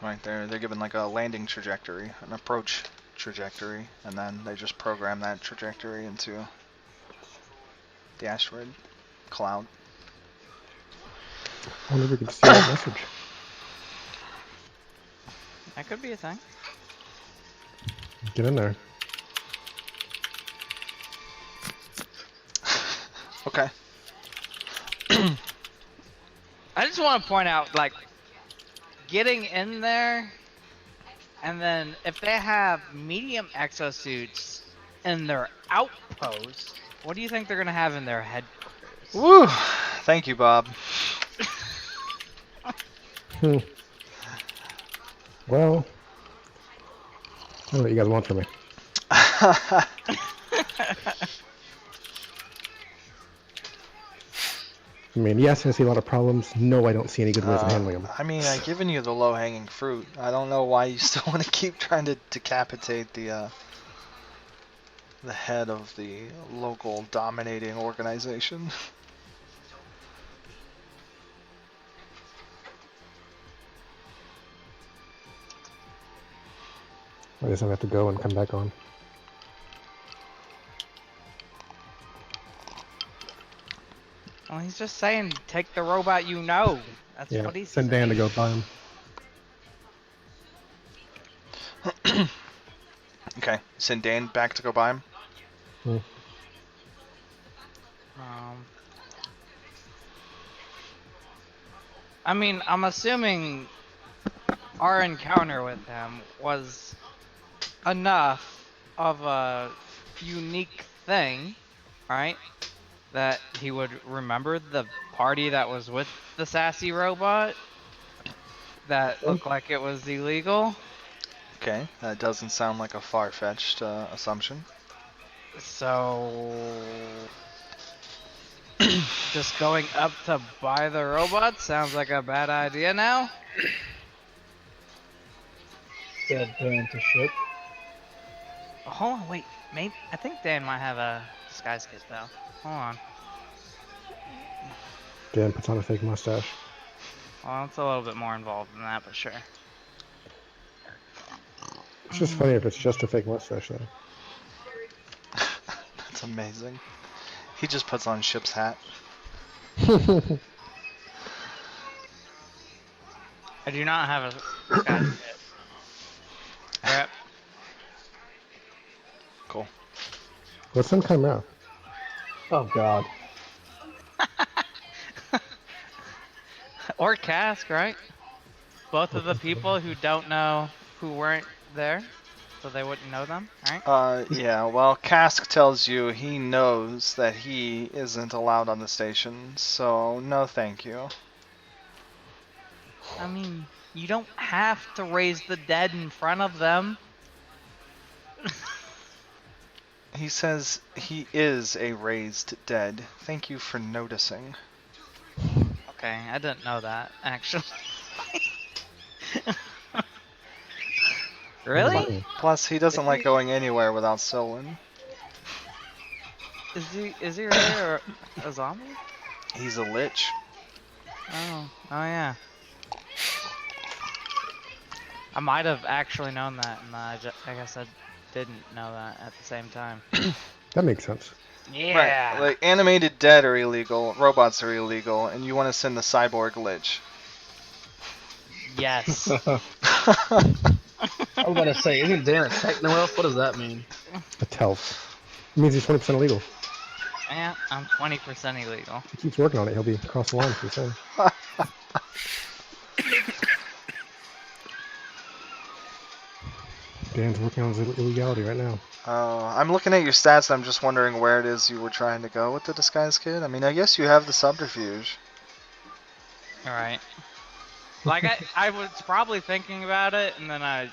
Right, they're given like a landing trajectory, an approach trajectory, and then they just program that trajectory into the asteroid cloud.
I wonder if we can see that message.
That could be a thing.
Get in there.
Okay.
I just want to point out, like, getting in there, and then if they have medium exosuits in their outpost, what do you think they're gonna have in their headquarters?
Woo! Thank you, Bob.
Well, I don't know what you guys want from me. I mean, yes, I see a lot of problems. No, I don't see any good ways of handling them.
I mean, I've given you the low-hanging fruit. I don't know why you still want to keep trying to decapitate the head of the local dominating organization.
I guess I have to go and come back on.
Well, he's just saying, take the robot you know. That's
Yeah,
what he's
send
saying.
Dan to go buy him.
Okay, send Dan back to go buy him.
I mean, I'm assuming our encounter with him was enough of a unique thing, right? That he would remember the party that was with the sassy robot that looked like it was illegal.
Okay, that doesn't sound like a far-fetched assumption.
So just going up to buy the robot sounds like a bad idea now?
Said Dan to Ship.
Hold on, wait. Maybe I think Dan might have a disguise kit though. Hold on.
Dan puts on a fake mustache.
Well, it's a little bit more involved than that, but sure.
It's just funny if it's just a fake mustache, though.
That's amazing. He just puts on Ship's hat.
I do not have a disguise kit. Rep.
Cool.
What's some chimera?
Oh God.
Or Cask, right? Both of the people who don't know who weren't there, so they wouldn't know them, right?
Yeah, well, Cask tells you he knows that he isn't allowed on the station, so no thank you.
I mean, you don't have to raise the dead in front of them.
He says he is a raised dead. Thank you for noticing.
Okay, I didn't know that, actually. Really?
Plus, he doesn't like going anywhere without Solon.
Is he really a zombie?
He's a lich.
Oh yeah. I might have actually known that, and I guess I didn't know that at the same time.
That makes sense.
Yeah.
Right, like animated dead are illegal, robots are illegal, and you want to send the cyborg lich.
Yes.
I was about to say, isn't Dan a techno-elf? What does that mean?
A telf. It means he's 20% illegal.
Yeah, I'm 20% illegal.
He keeps working on it. He'll be across the line pretty soon. Dan's working on his illegality right now.
I'm looking at your stats and I'm just wondering where it is you were trying to go with the disguise kit. I mean, I guess you have the subterfuge.
Alright. Like, I was probably thinking about it, and then I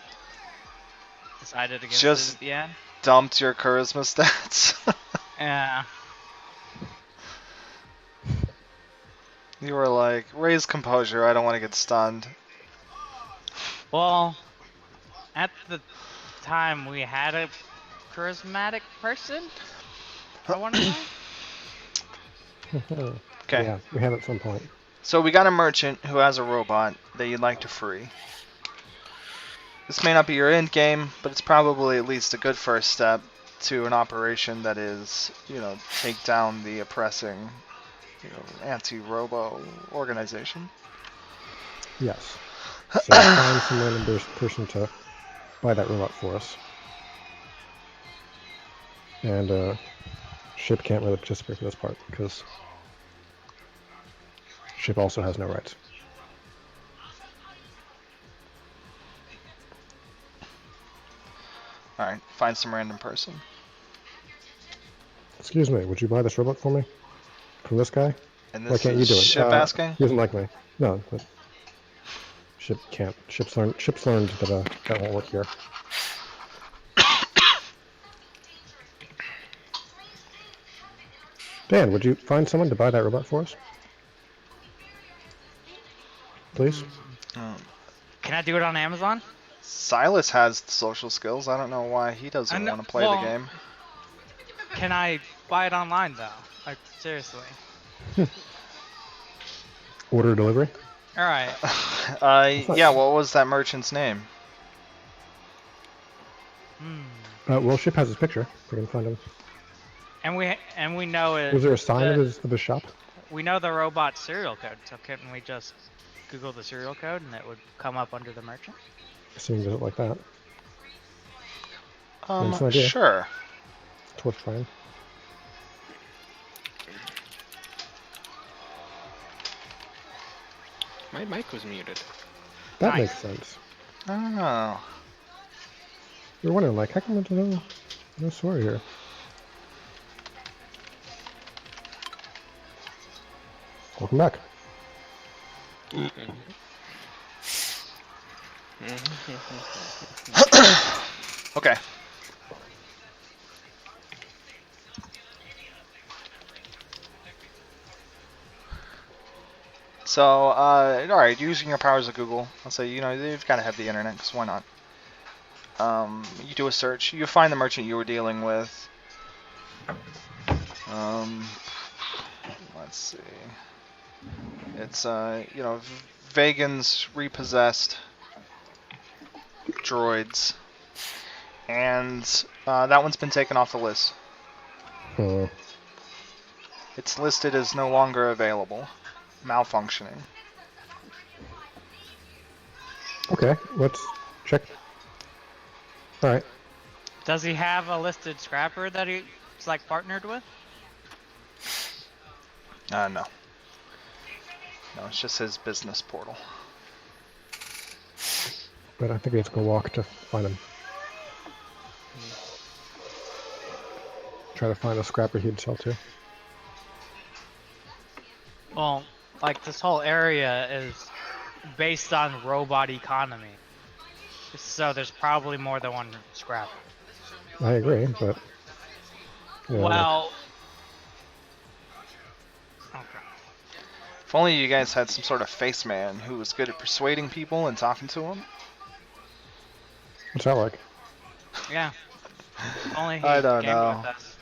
decided against
Just
it at the end.
dumped your charisma stats.
Yeah.
You were like, raise composure, I don't want to get stunned.
Well, at the time we had a charismatic person, I want to say.
Okay.
Yeah, we have at some point.
So we got a merchant who has a robot that you'd like to free. This may not be your end game, but it's probably at least a good first step to an operation that is, take down the oppressing, anti-robo organization.
Yes. So find some random person to buy that robot for us. And Ship can't really participate for this part because Ship also has no rights.
Alright, find some random person.
Excuse me, would you buy this robot for me? From this guy?
And
Why
this
can't you
is
do it?
Ship asking?
He doesn't like me. No, but Ship can't. Ship's learned that that won't work here. Dan, would you find someone to buy that robot for us? Please?
Can I do it on Amazon?
Silas has social skills. I don't know why he doesn't want to play the game.
Can I buy it online though? Like, seriously.
Order delivery?
Alright.
Yeah, what was that merchant's name?
Well, Ship has his picture. We can find him.
And we know it.
Was there a sign of his shop?
We know the robot serial code, so couldn't we just Google the serial code and it would come up under the merchant?
Assuming does it like that. That's an idea.
Sure.
It's worth trying.
My mic was muted.
That
Nice.
makes sense.
Oh.
You're wondering, like, how come there's no story here? Welcome back.
Okay. So, alright, using your powers of Google, I'll say, you've got to have the internet, because why not? You do a search. You find the merchant you were dealing with. Let's see. It's Vegans repossessed droids, and that one's been taken off the list.
Oh.
It's listed as no longer available, malfunctioning.
Okay, let's check. Alright.
Does he have a listed scrapper that he's like partnered with?
No. No, it's just his business portal.
But I think we have to go walk to find him. Try to find a scrapper he'd sell to.
Well, like this whole area is based on robot economy. So there's probably more than one scrapper.
I agree, but... Yeah,
Well... Okay.
If only you guys had some sort of face man who was good at persuading people and talking to them.
what's that like?
Yeah. Only he
I don't
came
know.
with us.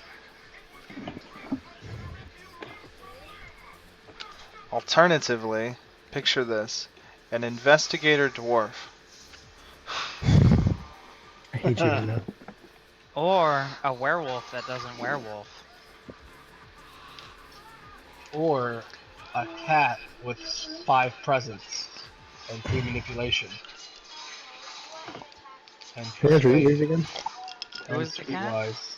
Alternatively, picture this. An investigator dwarf.
I hate you, Nina.
Or a werewolf that doesn't werewolf.
Or a cat with 5 presents and 3 manipulation. And
Hey Andrew, you need it again?
Who is the cat?
Streetwise.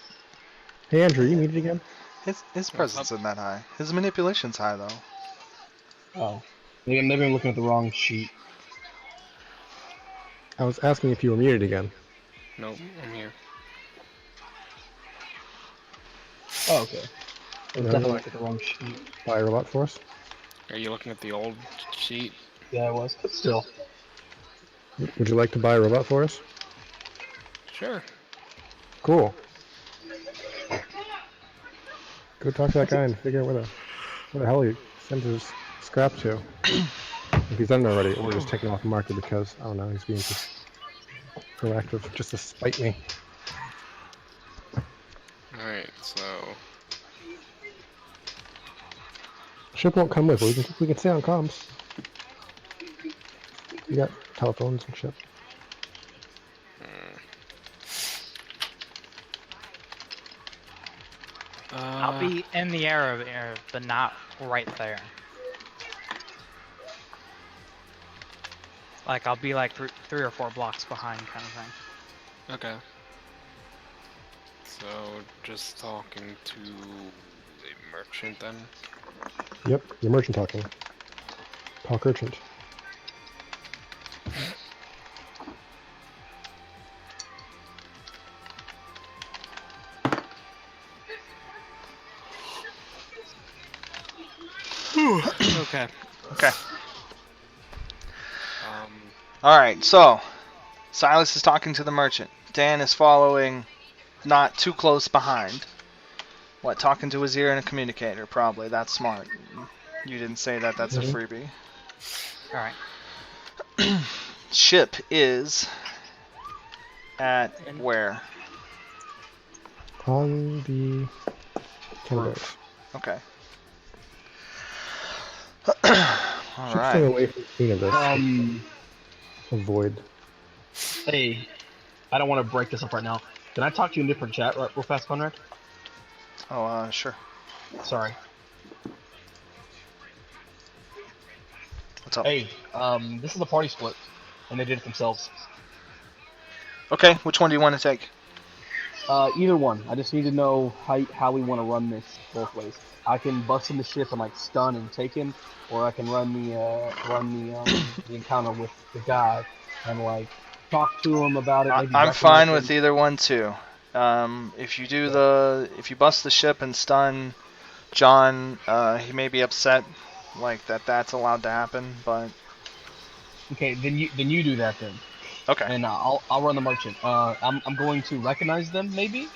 Hey Andrew, you need it again?
His presence isn't that high. His manipulation's high though.
Oh. Maybe I'm looking at the wrong sheet.
I was asking if you were muted again.
Nope, I'm here.
Oh, okay. I was
No,
definitely
no.
looking at the wrong sheet.
Buy a robot for us?
Are you looking at the old sheet?
Yeah, I was. But still.
Would you like to buy a robot for us?
Sure.
Cool. Go talk to that guy and figure out where the hell he sends his scrap to. If he's done it already, or just taking it off the market because, I don't know, he's being just proactive just to spite me.
Alright, so...
Ship won't come with, but we can stay on comms. We got telephones and shit.
I'll be in the area, but not right there. Like, I'll be like 3 or 4 blocks behind kind of thing.
Okay. So, just talking to the merchant then?
Yep, your merchant talking. Talk urgent.
Okay.
Okay. Alright, so Silas is talking to the merchant. Dan is following, not too close behind. What, talking to his ear in a communicator, probably. That's smart. You didn't say that, that's a freebie.
Alright.
Ship is at where?
On the candidates.
Okay.
Should stay
Alright.
away from any of this. Avoid.
Hey, I don't want to break this up right now. Can I talk to you in a different chat real fast, Conrad?
Oh, sure.
Sorry.
What's up?
Hey, this is a party split, and they did it themselves.
Okay, which one do you want to take?
Either one. I just need to know how we want to run this both ways. I can bust in the ship and like stun and take him, or I can run the encounter with the guy and like talk to him about it. Maybe
I'm fine
recognize
with
him.
either one too. If you bust the ship and stun John, he may be upset, like that's allowed to happen, but
Okay, then you do that then,
okay.
and I'll run the merchant. I'm going to recognize them maybe.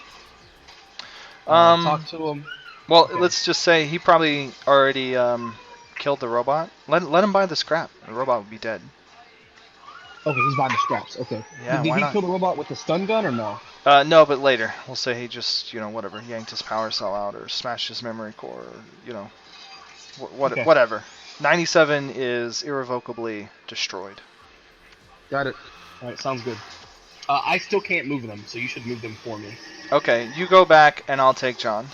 Talk to him.
Well,
okay.
let's just say he probably already killed the robot. Let him buy the scrap. The robot would be dead.
Okay, he's behind the straps. Okay.
Yeah,
Did
why
he
not?
kill the robot with the stun gun or no?
No, but later. We'll say he just, whatever, yanked his power cell out or smashed his memory core, or,
Okay.
whatever. 97 is irrevocably destroyed.
Got it. All right, sounds good. I still can't move them, so you should move them for me.
Okay, you go back, and I'll take John.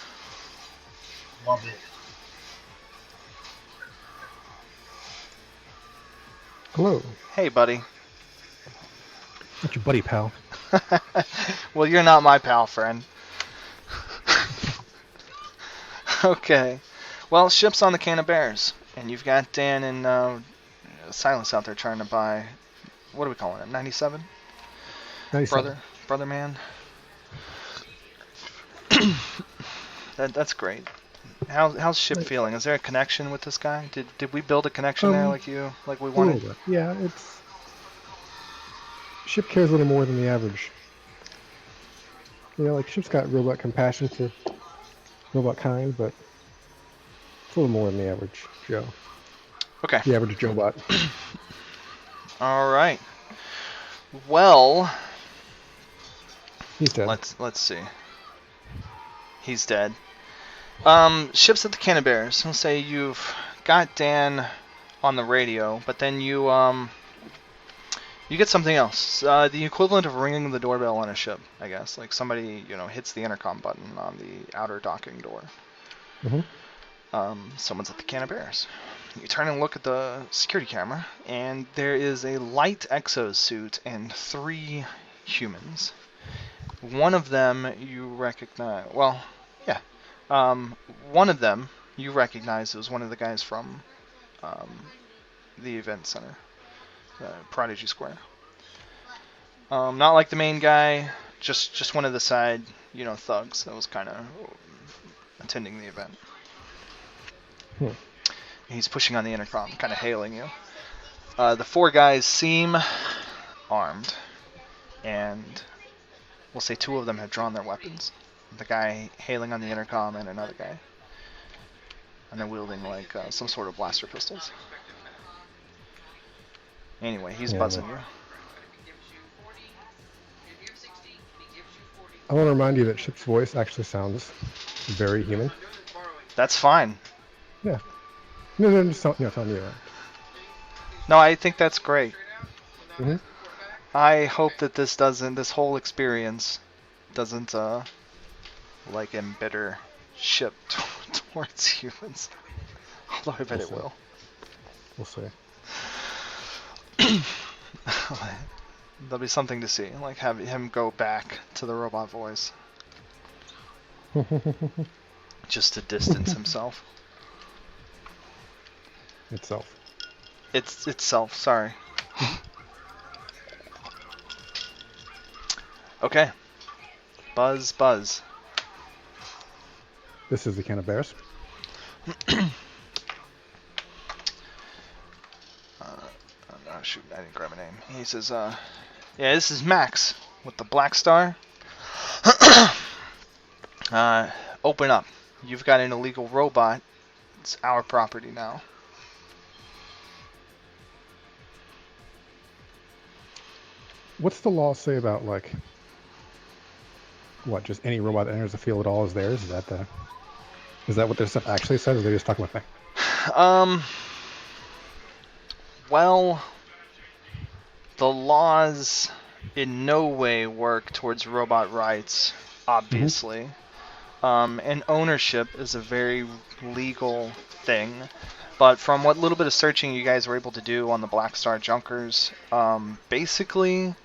Love it.
Hello.
Hey, buddy.
What's your buddy, pal?
Well, you're not my pal, friend. Okay. Well, ship's on the Can of Bears, and you've got Dan and Silence out there trying to buy. What are we calling it? 97?
97.
Brother man. That's great. How's ship feeling? Is there a connection with this guy? Did we build a connection there like we
A
wanted?
little bit. Yeah, it's... Ship cares a little more than the average. Like, Ship's got robot compassion for robot kind, but it's a little more than the average Joe.
Okay.
The average Joe bot.
All right. Well,
He's dead.
let's see. He's dead. Ship's at the Can of Bears. Let's say you've got Dan on the radio, but then you get something else. The equivalent of ringing the doorbell on a ship, I guess. Like somebody, hits the intercom button on the outer docking door.
Mm-hmm.
Someone's at the Can of Bears. You turn and look at the security camera, and there is a light exosuit and 3 humans. One of them you recognize. Well, yeah. One of them you recognize as one of the guys from the event center, Prodigy Square. Not like the main guy, just one of the side, thugs that was kind of attending the event. He's pushing on the intercom, kind of hailing you. The 4 guys seem armed, and we'll say 2 of them have drawn their weapons. The guy hailing on the intercom and another guy. And they're wielding like some sort of blaster pistols. Anyway, he's buzzing you.
I want to remind you that Ship's voice actually sounds very human.
That's fine.
Yeah. No, just telling you that.
No, I think that's great.
Mm-hmm.
I hope that this whole experience doesn't embitter Ship towards humans. Although I bet it will.
We'll see.
There'll be something to see, like have him go back to the robot voice. Just to distance himself.
Itself.
It's itself, sorry. Okay. Buzz.
This is the Can of Bears.
Oh shoot, I didn't grab a name. He says, yeah, this is Max with the Black Star. Open up. You've got an illegal robot. It's our property now.
What's the law say about, like, what, just any robot that enters the field at all is theirs? Is that what their stuff actually says, or are they just talking about that?
Well, the laws in no way work towards robot rights, obviously. And ownership is a very legal thing. But from what little bit of searching you guys were able to do on the Black Star Junkers, basically,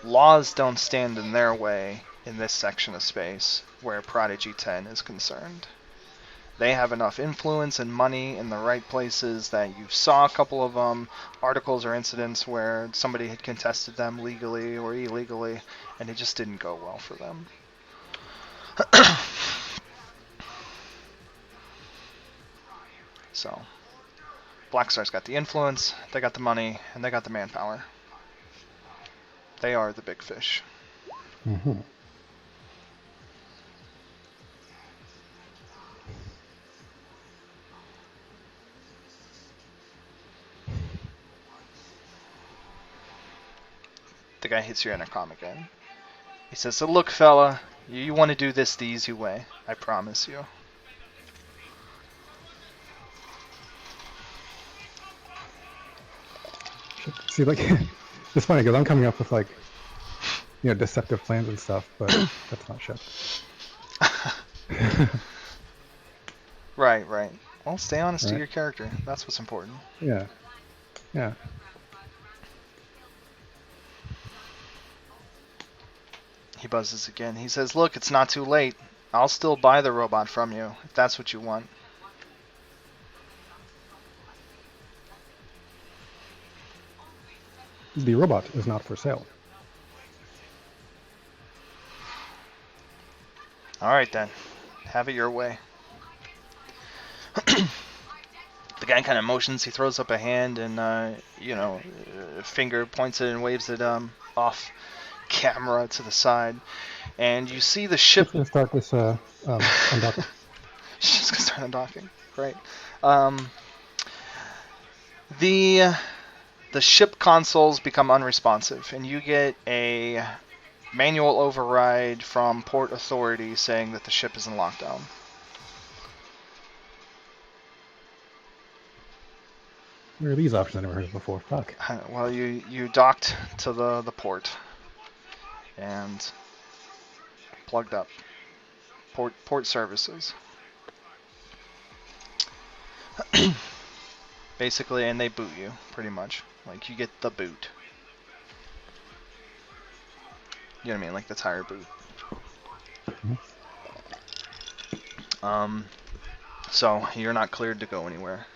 laws don't stand in their way in this section of space where Prodigy 10 is concerned. They have enough influence and money in the right places that you saw a couple of articles or incidents where somebody had contested them legally or illegally, and it just didn't go well for them. So, Black Star's got the influence, they got the money, and they got the manpower. They are the big fish.
Mm-hmm.
guy hits your intercom again. He says, so look, fella, you want to do this the easy way. I promise you.
See, like, it's funny because I'm coming up with, like, deceptive plans and stuff, but that's not shit.
Right. Well, stay honest to
Right.
your character. That's what's important.
Yeah. Yeah.
He buzzes again. He says, look, it's not too late. I'll still buy the robot from you, if that's what you want.
The robot is not for sale.
Alright then. Have it your way. The guy kind of motions. He throws up a hand and, a finger points it and waves it off camera to the side. And you see the ship...
Just gonna start this undocking.
She's gonna start undocking. Great. The ship consoles become unresponsive, and you get a manual override from Port Authority saying that the ship is in lockdown.
Where are these options I never heard of before? Fuck.
Well, you docked to the port and plugged up. Port services. Basically, and they boot you, pretty much. Like, you get the boot. You know what I mean? Like the tire boot. So, you're not cleared to go anywhere.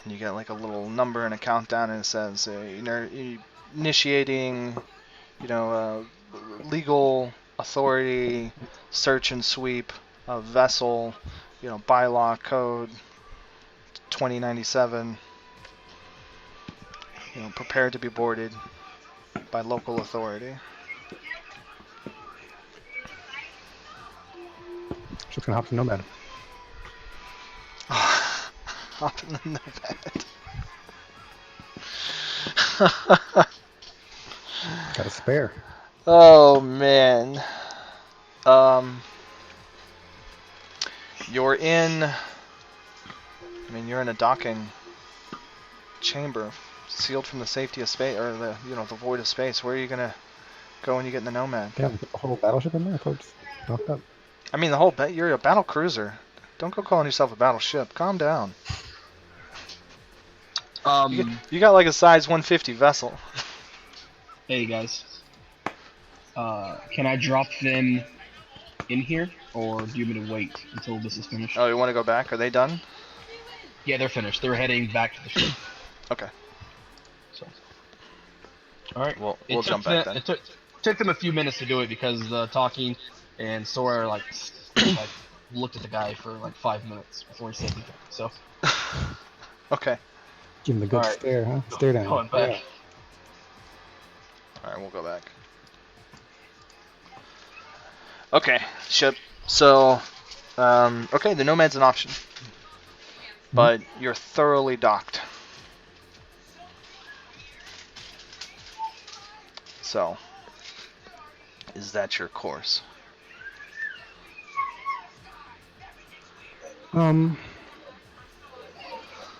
And you get like a little number and a countdown, and it says, initiating, legal authority, search and sweep, a vessel, bylaw code 2097, prepared to be boarded by local authority.
Just gonna hop to Nomad.
Hop in the Nomad.
Got a spare.
Oh man. You're in a docking chamber, sealed from the safety of space, or the void of space. Where are you gonna go when you get in the Nomad?
Yeah, put the whole battleship in there. I thought it was knocked up.
I mean, you're a battle cruiser. Don't go calling yourself a battleship. Calm down. You got like a size 150 vessel.
Hey guys. Can I drop them in here, or do you want me to wait until this is finished?
Oh, you want to go back? Are they done?
Yeah, they're finished. They're heading back to the ship.
Okay.
So. All right.
We'll jump back then.
It took them a few minutes to do it because the talking and Sora like looked at the guy for like 5 minutes before he said anything. So.
Okay.
Give him the good stare, huh? Stare down.
Going back.
Yeah.
Alright, we'll go back. Okay, ship. So, okay, the Nomad's an option. But you're thoroughly docked. So, is that your course?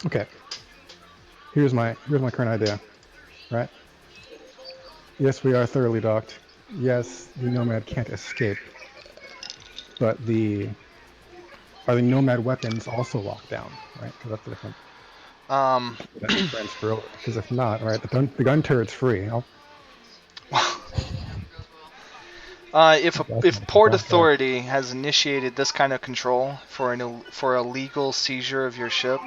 Okay. Here's my current idea, right? Yes, we are thoroughly docked. Yes, the Nomad can't escape. But are the Nomad weapons also locked down, right? Because that's a different. Transfer over. Because if not, right, the gun turret's free.
If Port Authority has initiated this kind of control for a legal seizure of your ship,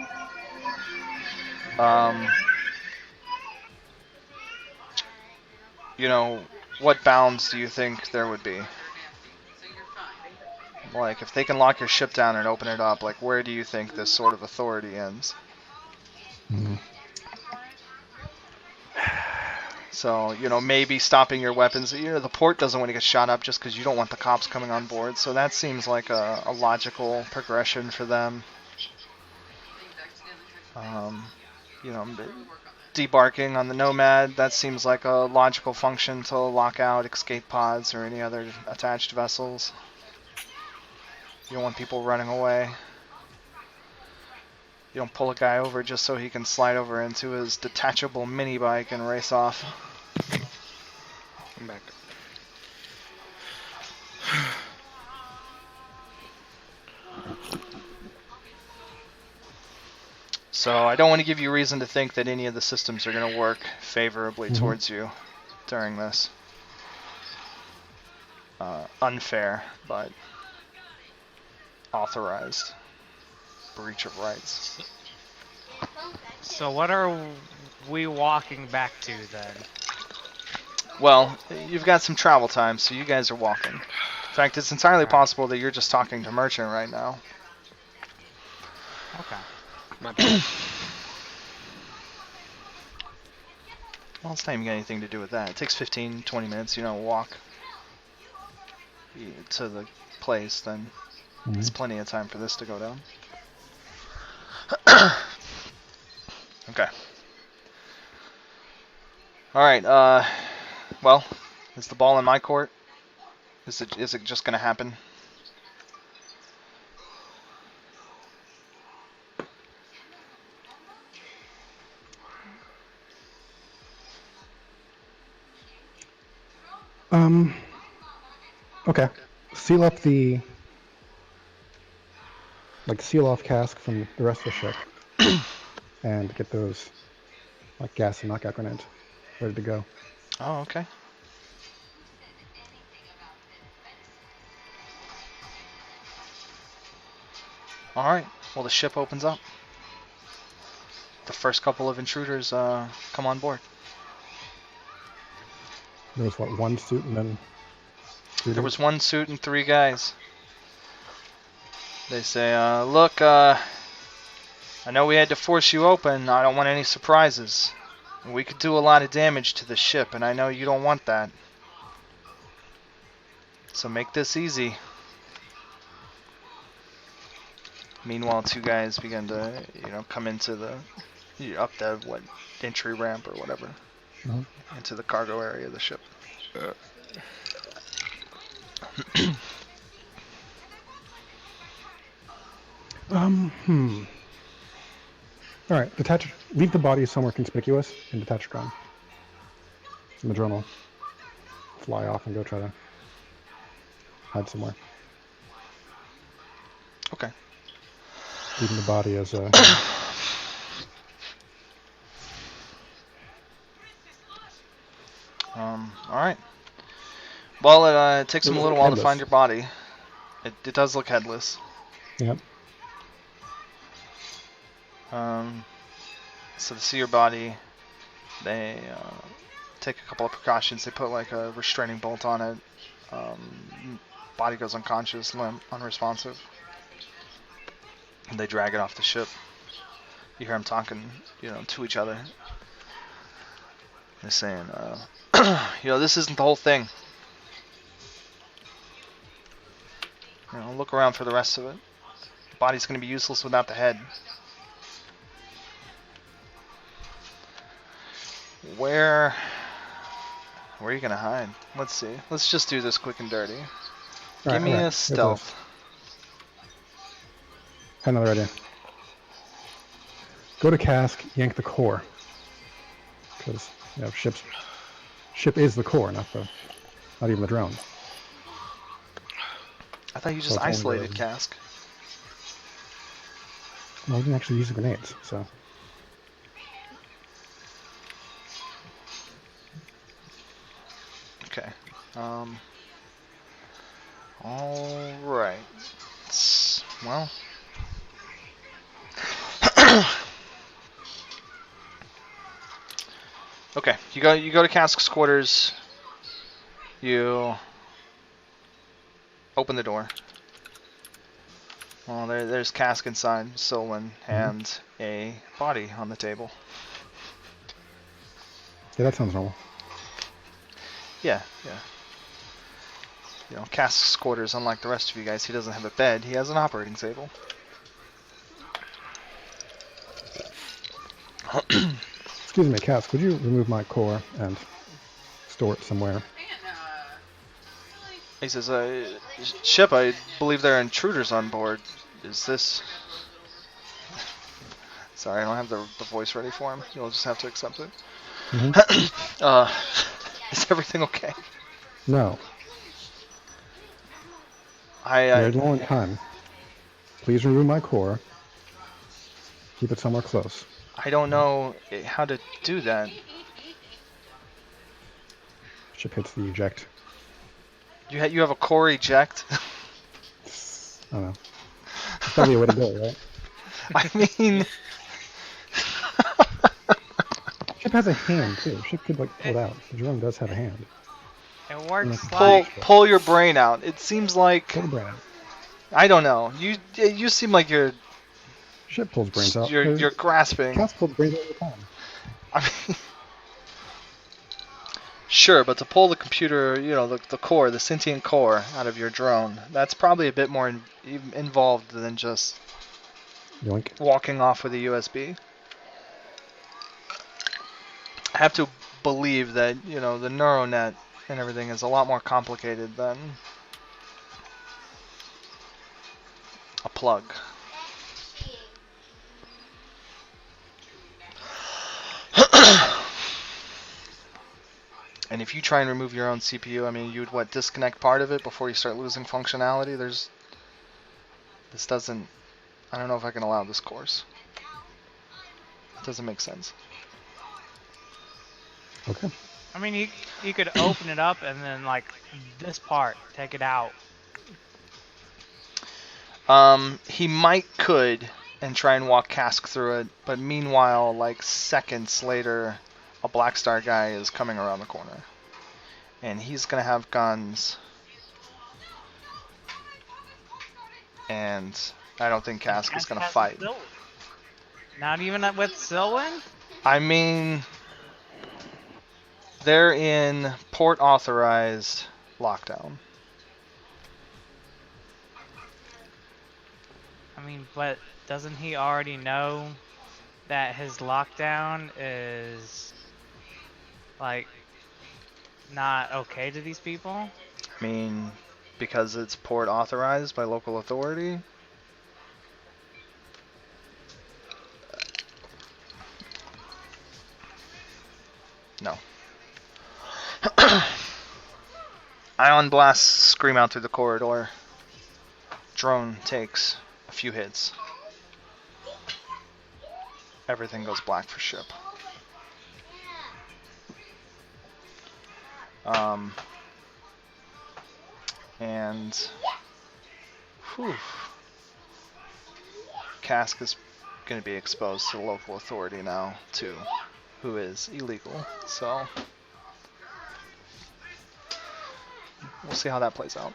what bounds do you think there would be? Like, if they can lock your ship down and open it up, like, where do you think this sort of authority ends? So, maybe stopping your weapons. The port doesn't want to get shot up just because you don't want the cops coming on board. So that seems like a logical progression for them. debarking on the Nomad. That seems like a logical function to lock out escape pods or any other attached vessels. You don't want people running away. You don't pull a guy over just so he can slide over into his detachable mini bike and race off.
I'm back.
So I don't want to give you reason to think that any of the systems are going to work favorably towards you during this. Unfair, but authorized breach of rights.
So what are we walking back to then?
Well, you've got some travel time, so you guys are walking. In fact, it's entirely possible that you're just talking to Merchant right now.
Okay.
My bad.
Well, it's not even got anything to do with that. It takes 15, 20 minutes, walk to the place, then it's plenty of time for this to go down. Okay. Alright, well, is the ball in my court? Is it just gonna happen?
Okay. Seal up the... seal off cask from the rest of the ship. And get those, gas and knockout grenades ready to go.
Oh, okay. Alright, well the ship opens up. The first couple of intruders come on board.
There was, one suit and then...
There was one suit and 3 guys. They say, look, I know we had to force you open. I don't want any surprises. We could do a lot of damage to the ship, and I know you don't want that. So make this easy. Meanwhile, 2 guys begin to, come into up the, entry ramp or whatever. Into the cargo area of the ship.
Alright, leave the body somewhere conspicuous and detach your gun. And the drone will fly off and go try to hide somewhere.
Okay.
Leaving the body as a...
Alright. Well, it takes them a little while to
Headless.
find your body. It does look headless.
Yep.
So to see your body, they take a couple of precautions. They put a restraining bolt on it. Body goes unconscious, limp, unresponsive. And they drag it off the ship. You hear them talking, to each other. They're saying, this isn't the whole thing. Look around for the rest of it. The body's going to be useless without the head. Where are you going to hide? Let's see. Let's just do this quick and dirty. Give me a stealth.
Had another idea. Go to cask, yank the core. Because, ship is the core, not even the drone.
I thought you just isolated cask.
Well, we didn't actually use the grenades, so...
Okay. Alright. Well... Okay, you go to Cask's quarters. You open the door. Well, there's Cask inside, Solon, and a body on the table.
Yeah, that sounds normal.
Yeah. Cask's quarters, unlike the rest of you guys, he doesn't have a bed. He has an operating table.
Excuse me, Cass, would you remove my core and store it somewhere?
He says, "Ship, I believe there are intruders on board. Is this?" Sorry, I don't have the voice ready for him. You'll just have to accept it. Is everything okay?
No. We're low on time. Please remove my core. Keep it somewhere close.
I don't know how to do that.
Ship hits the eject.
You have a core eject?
I don't know. There's probably a way to go, right?
I mean...
Ship has a hand, too. Ship could, like, pull it out. The drone does have a hand.
It works
Pull your brain out. It seems like...
Pull the brain out.
I don't know. You seem like you're...
Ship pulls brains out.
You're grasping.
Cass pulls brains out all the time.
I mean... Sure, but to pull the computer, the core, the sentient core out of your drone, that's probably a bit more involved than just
Yoink.
walking off with a USB. I have to believe that, the neural net and everything is a lot more complicated than a plug. And if you try and remove your own CPU, I mean, you'd disconnect part of it before you start losing functionality? This doesn't... I don't know if I can allow this course. It doesn't make sense.
Okay.
I mean, you could open it up and then, like, this part, take it out.
He could and try and walk Cask through it, but meanwhile, like, seconds later... a Blackstar guy is coming around the corner. And he's going to have guns. And I don't think Cask is going to fight.
Not even with Silwyn?
I mean, they're in port authorized lockdown.
I mean, but doesn't he already know that his lockdown is, like, not okay to these people?
I mean, because it's port authorized by local authority? No. Ion blasts scream out through the corridor. Drone takes a few hits. Everything goes black for ship. And whew, Cask is going to be exposed to the local authority now too, who is illegal. So we'll see how that plays out.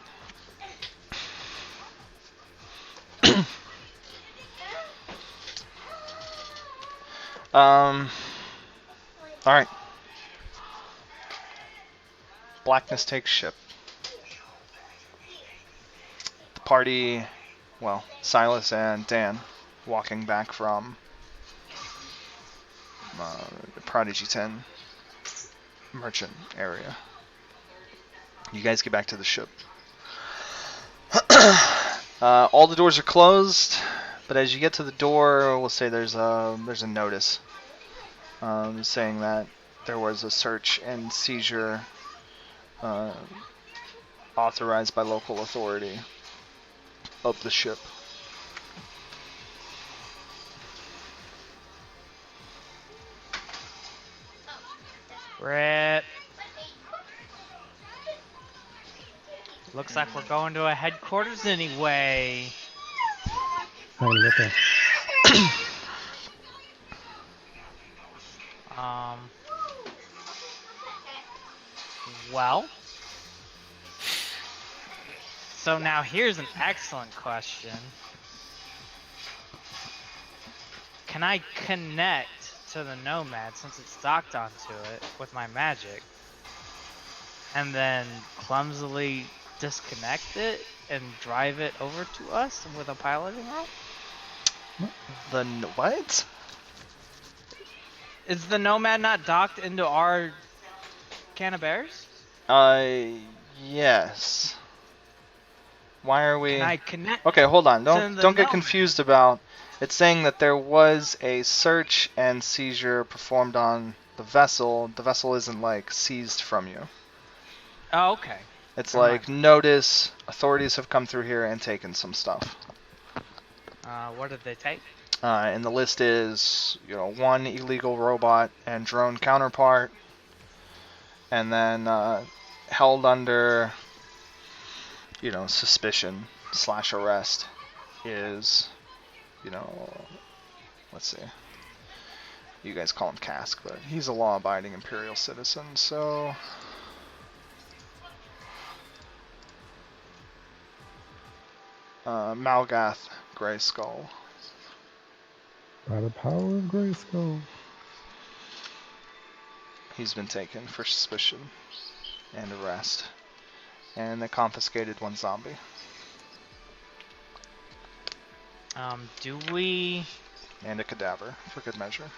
Alright. Blackness takes ship. The party, well, Silas and Dan, walking back from the Prodigy 10 merchant area. You guys get back to the ship. All the doors are closed, but as you get to the door, we'll say there's a notice saying that there was a search and seizure authorized by local authority of the ship.
Brett. Looks like we're going to a headquarters anyway.
How do you get there?
Well. So now here's an excellent question. Can I connect to the Nomad since it's docked onto it with my magic? And then clumsily disconnect it and drive it over to us with a piloting rope?
The what?
Is the Nomad not docked into our can of bears?
Yes. Why are we?
Can I connect
Okay, hold on.
to the
Don't get
Nomad?
confused about. It's saying that there was a search and seizure performed on the vessel. The vessel isn't like seized from you.
Oh, okay.
It's
Never
like notice authorities have come through here and taken some stuff.
What did they take?
And the list is, 1 illegal robot and drone counterpart, and then held under, suspicion / arrest is, let's see. You guys call him Cask, but he's a law-abiding Imperial citizen, so... Malgath Greyskull.
By the power of Grayskull.
He's been taken for suspicion and arrest. And they confiscated 1 zombie.
Do we...
And a cadaver, for good measure.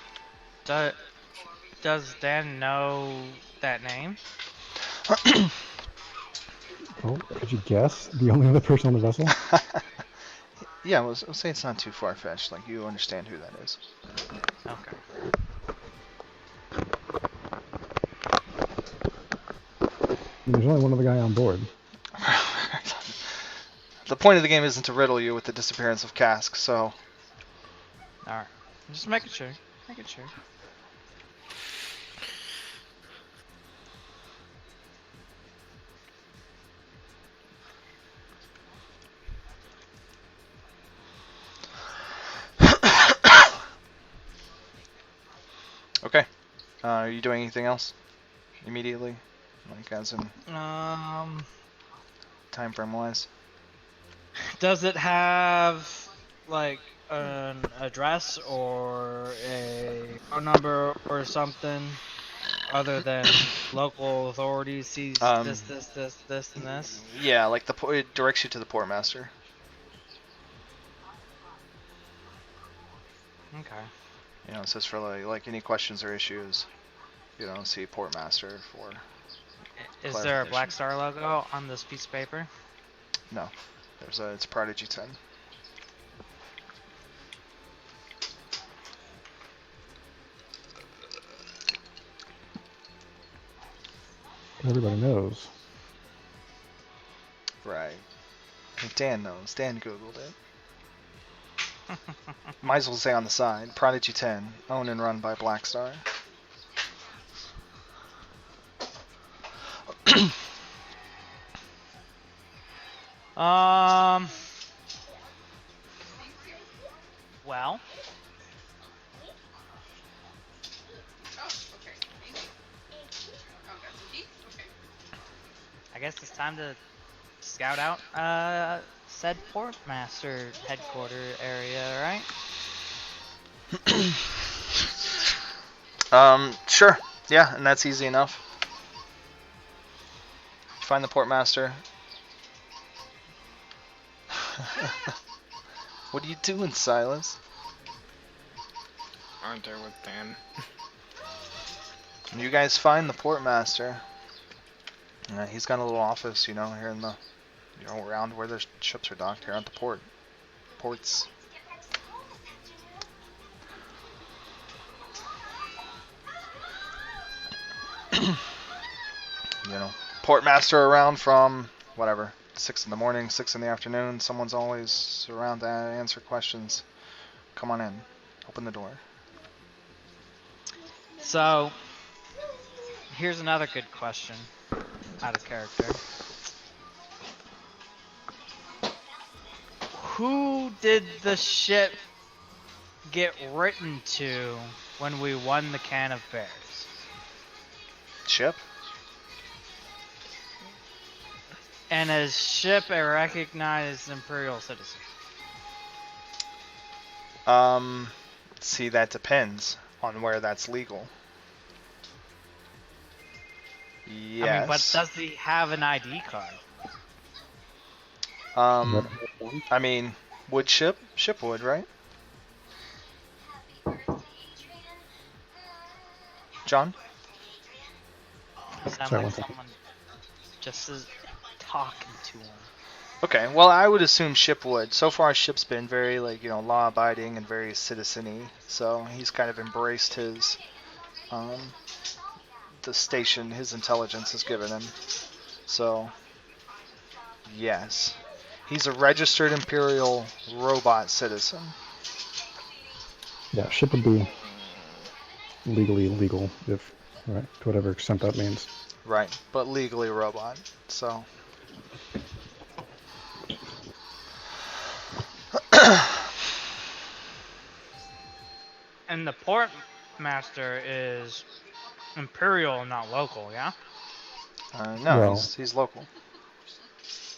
Does Dan know that name?
Oh, could you guess? The only other person on the vessel?
Yeah, I'll say it's not too far-fetched. Like, you understand who that is.
Okay.
There's only one other guy on board.
The point of the game isn't to riddle you with the disappearance of Cask, so...
Alright. Just making sure. Making sure.
Okay. Are you doing anything else? Immediately? Like, as in time frame wise?
Does it have, like, an address or a phone number or something other than local authorities sees this, and this?
Yeah, like it directs you to the portmaster.
Okay.
It says for like any questions or issues, see portmaster for.
Is there a Black Star logo on this piece of paper?
No, it's Prodigy 10.
Everybody knows.
Right. Dan knows. Dan Googled it. Might as well say on the side, Prodigy 10, owned and run by Black Star.
Well. I guess it's time to scout out said portmaster headquarter area, right?
Sure. Yeah, and that's easy enough. Find the portmaster. What are you doing, Silas?
Aren't there with Dan?
You guys find the portmaster. He's got a little office, here in the, around where the ships are docked, here at the ports. Portmaster around from, whatever, 6 in the morning, 6 in the afternoon. Someone's always around to answer questions. Come on in. Open the door.
So, here's another good question, out of character. Who did the ship get written to when we won the can of bears?
Ship?
And is ship a recognized Imperial citizen?
See, that depends on where that's legal. Yes.
I mean, but does he have an ID card?
I mean, wood ship? Ship wood, right? John?
Sound
Sorry,
like
one second.
someone just is talking to him.
Okay, well, I would assume Ship would. So far, Ship's been very, like, law-abiding and very citizen-y, so he's kind of embraced his, the station his intelligence has given him. So, yes. He's a registered Imperial robot citizen.
Yeah, ship would be legally legal, if, right, to whatever extent that means.
Right, but legally a robot, so...
And the port master is imperial, not local, yeah?
No,
Well-
he's local.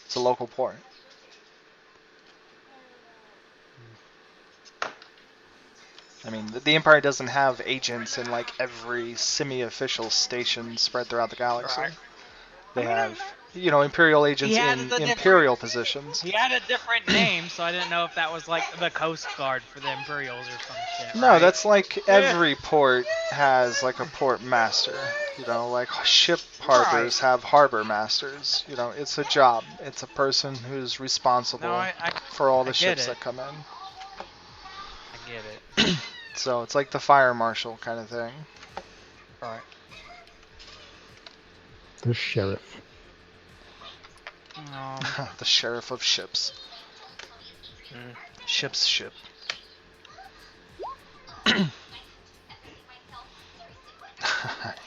It's a local port. I mean, the Empire doesn't have agents in, like, every semi-official station spread throughout the galaxy.
Right.
They
I mean,
have, Imperial agents
had
in
the different-
Imperial positions.
He had a different name, so I didn't know if that was like the Coast Guard for the Imperials or some shit.
No,
right?
that's like every port has, like, a port master. Like, ship harbors have harbor masters. It's a job. It's a person who's responsible
No, I
for all the
I get
ships
it.
that come in.
I get it.
So it's like the fire marshal kind of thing.
Right.
The sheriff.
The sheriff of ships. Ship's ship.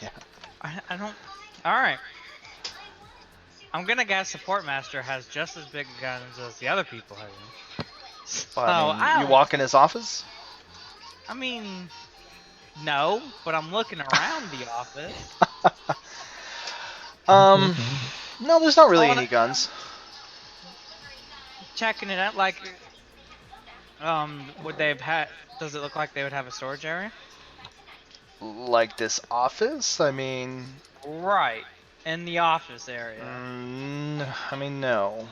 Yeah.
I don't. Alright. I'm gonna guess the port master has just as big guns as the other people have.
Well, I mean,
I
you
don't-
walk in his office?
I mean, no, but I'm looking around the office.
No, there's not really
I wanna-
any guns.
Checking it out, like, would they have had? Does it look like they would have a storage area?
Like this office? I mean,
Right, in the office area.
I mean, no.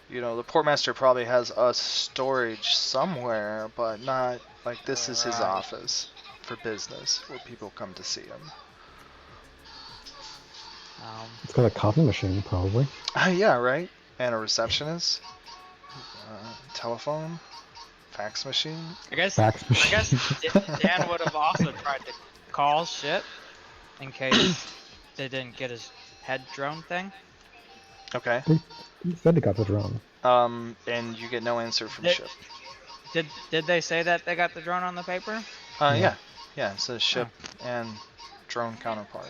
The portmaster probably has a storage somewhere, but not like this is his
Right.
office for business, where people come to see him.
It's got a coffee machine, probably.
Yeah, right. And a receptionist, telephone, fax machine.
I guess.
Fax
I guess
machine.
Dan would have also tried to call ship in case they didn't get his head drone thing.
Okay.
He said he got the drone.
And you get no answer from
They-
ship.
Did they say that they got the drone on the paper?
Yeah. Yeah, it says ship and drone counterpart.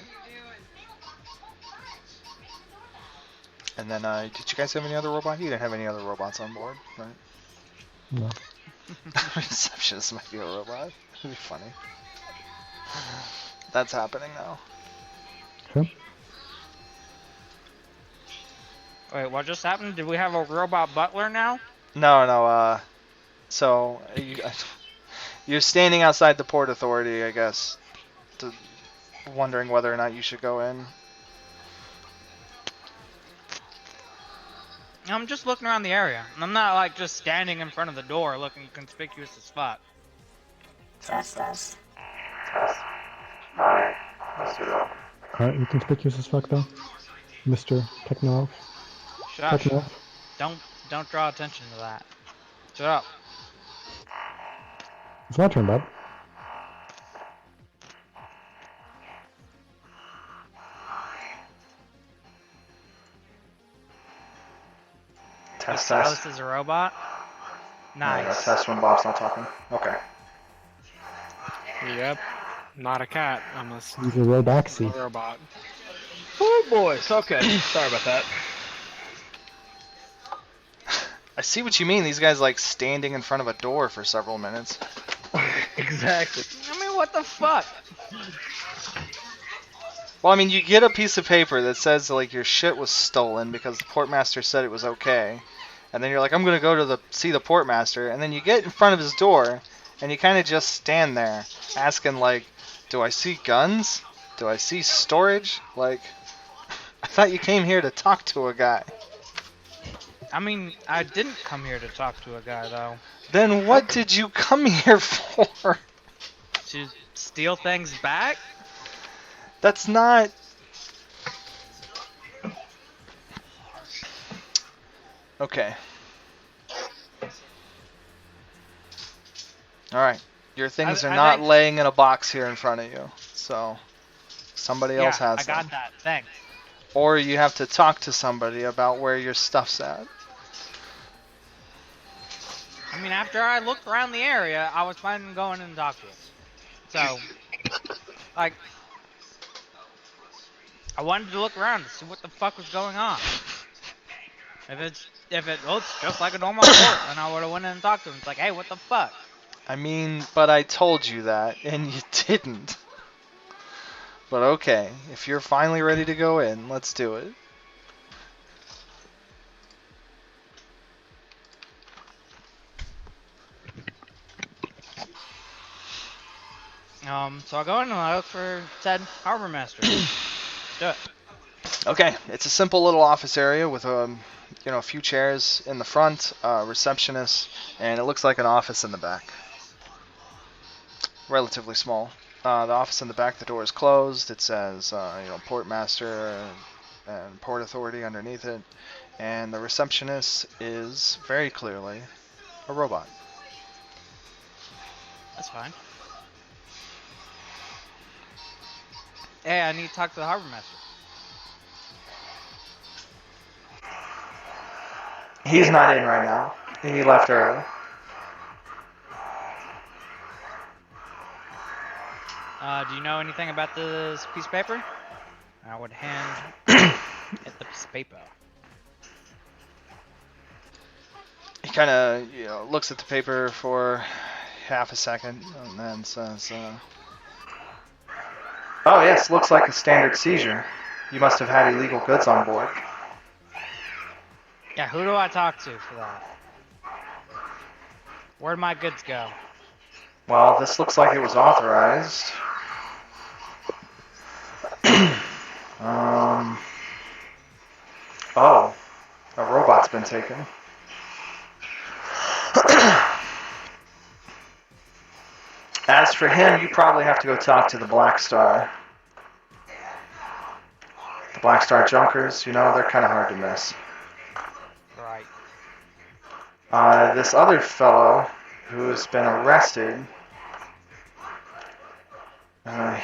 And then, did you guys have any other robot? You didn't have any other robots on board, right?
No.
Receptionist might be a robot. That'd be funny. That's happening now.
Okay.
Wait, what just happened? Did we have a robot butler now?
No, so, you're standing outside the Port Authority, I guess, wondering whether or not you should go in.
I'm just looking around the area. I'm not like just standing in front of the door looking conspicuous as fuck.
Aren't you conspicuous as fuck, though? Mr. Techno Elf?
Shut up.
Techno Elf?
Don't draw attention to that. Shut up.
It's my turn, bud.
Test,
Silas is a robot? Nice.
Test when Bob's not talking. Okay.
Yep. Not a cat. I'm a
He's a Robaxi.
robot.
Oh boys. Okay. Sorry about that.
I see what you mean. These guys like standing in front of a door for several minutes.
Exactly.
I mean, what the fuck?
Well, I mean, you get a piece of paper that says like your shit was stolen because the portmaster said it was okay, and then you're like, I'm gonna go to see the portmaster, and then you get in front of his door, and you kind of just stand there asking like, do I see guns? Do I see storage? Like, I thought you came here to talk to a guy.
I mean, I didn't come here to talk to a guy though.
Then what did you come here for?
To steal things back?
That's not... Okay. Alright. Your things are
I
not
think...
laying in a box here in front of you. So, somebody else
Yeah,
has
I got
them.
that. Thanks.
Or you have to talk to somebody about where your stuff's at.
I mean, after I looked around the area, I was planning on going in and talk to him. So, like, I wanted to look around to see what the fuck was going on. If it looks just like a normal fort, then I would have went in and talked to him. It's like, hey, what the fuck?
I mean, but I told you that, and you didn't. But okay, if you're finally ready to go in, let's do it.
So I go in and I look for said harbor master. Let's do it.
Okay, it's a simple little office area with a few chairs in the front, receptionist, and it looks like an office in the back. Relatively small. The office in the back, the door is closed. It says, port master and port authority underneath it, and the receptionist is very clearly a robot.
That's fine. Hey, I need to talk to the harbor master.
He's not in right now. He left early.
Do you know anything about this piece of paper? I would hand it the piece of paper.
He kind of looks at the paper for half a second and then says, "Oh yes, looks like a standard seizure. You must have had illegal goods on board."
Yeah, who do I talk to for that? Where'd my goods go?
Well, this looks like it was authorized. Oh, a robot's been taken. As for him, you probably have to go talk to the Blackstar. The Blackstar Junkers, they're kind of hard to miss.
Right.
This other fellow who's been arrested,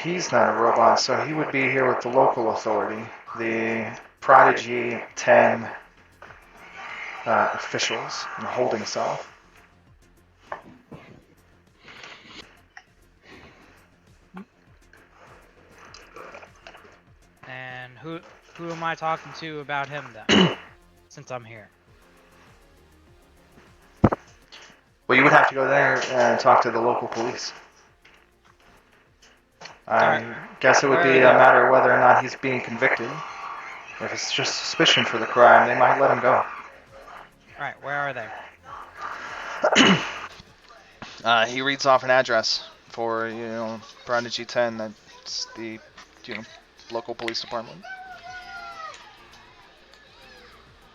he's not a robot, so he would be here with the local authority, the Prodigy 10 officials in the holding cell.
And who am I talking to about him then? Since I'm here.
Well, you would have to go there and talk to the local police. I guess it would be a matter of whether or not he's being convicted. If it's just suspicion for the crime, they might let him go.
Alright, where are they?
He reads off an address for, Prodigy 10. That's the, local police department.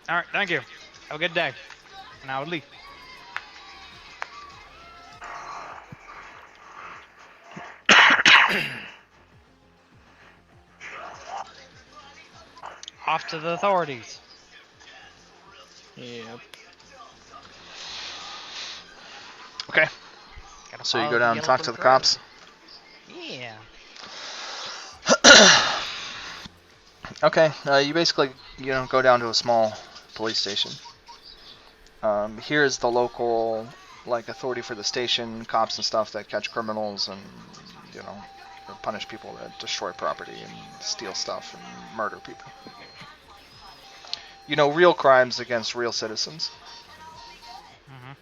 Alright, thank you. Have a good day. And I would leave. Off to the authorities.
Yep.
Okay.
Gotta
So you
follow
go down and
yellow
talk to the
brick
cops?
road. Yeah.
Okay, you basically, go down to a small police station. Here's the local, authority for the station, cops and stuff that catch criminals and, punish people that destroy property and steal stuff and murder people. Real crimes against real citizens.
Mm-hmm.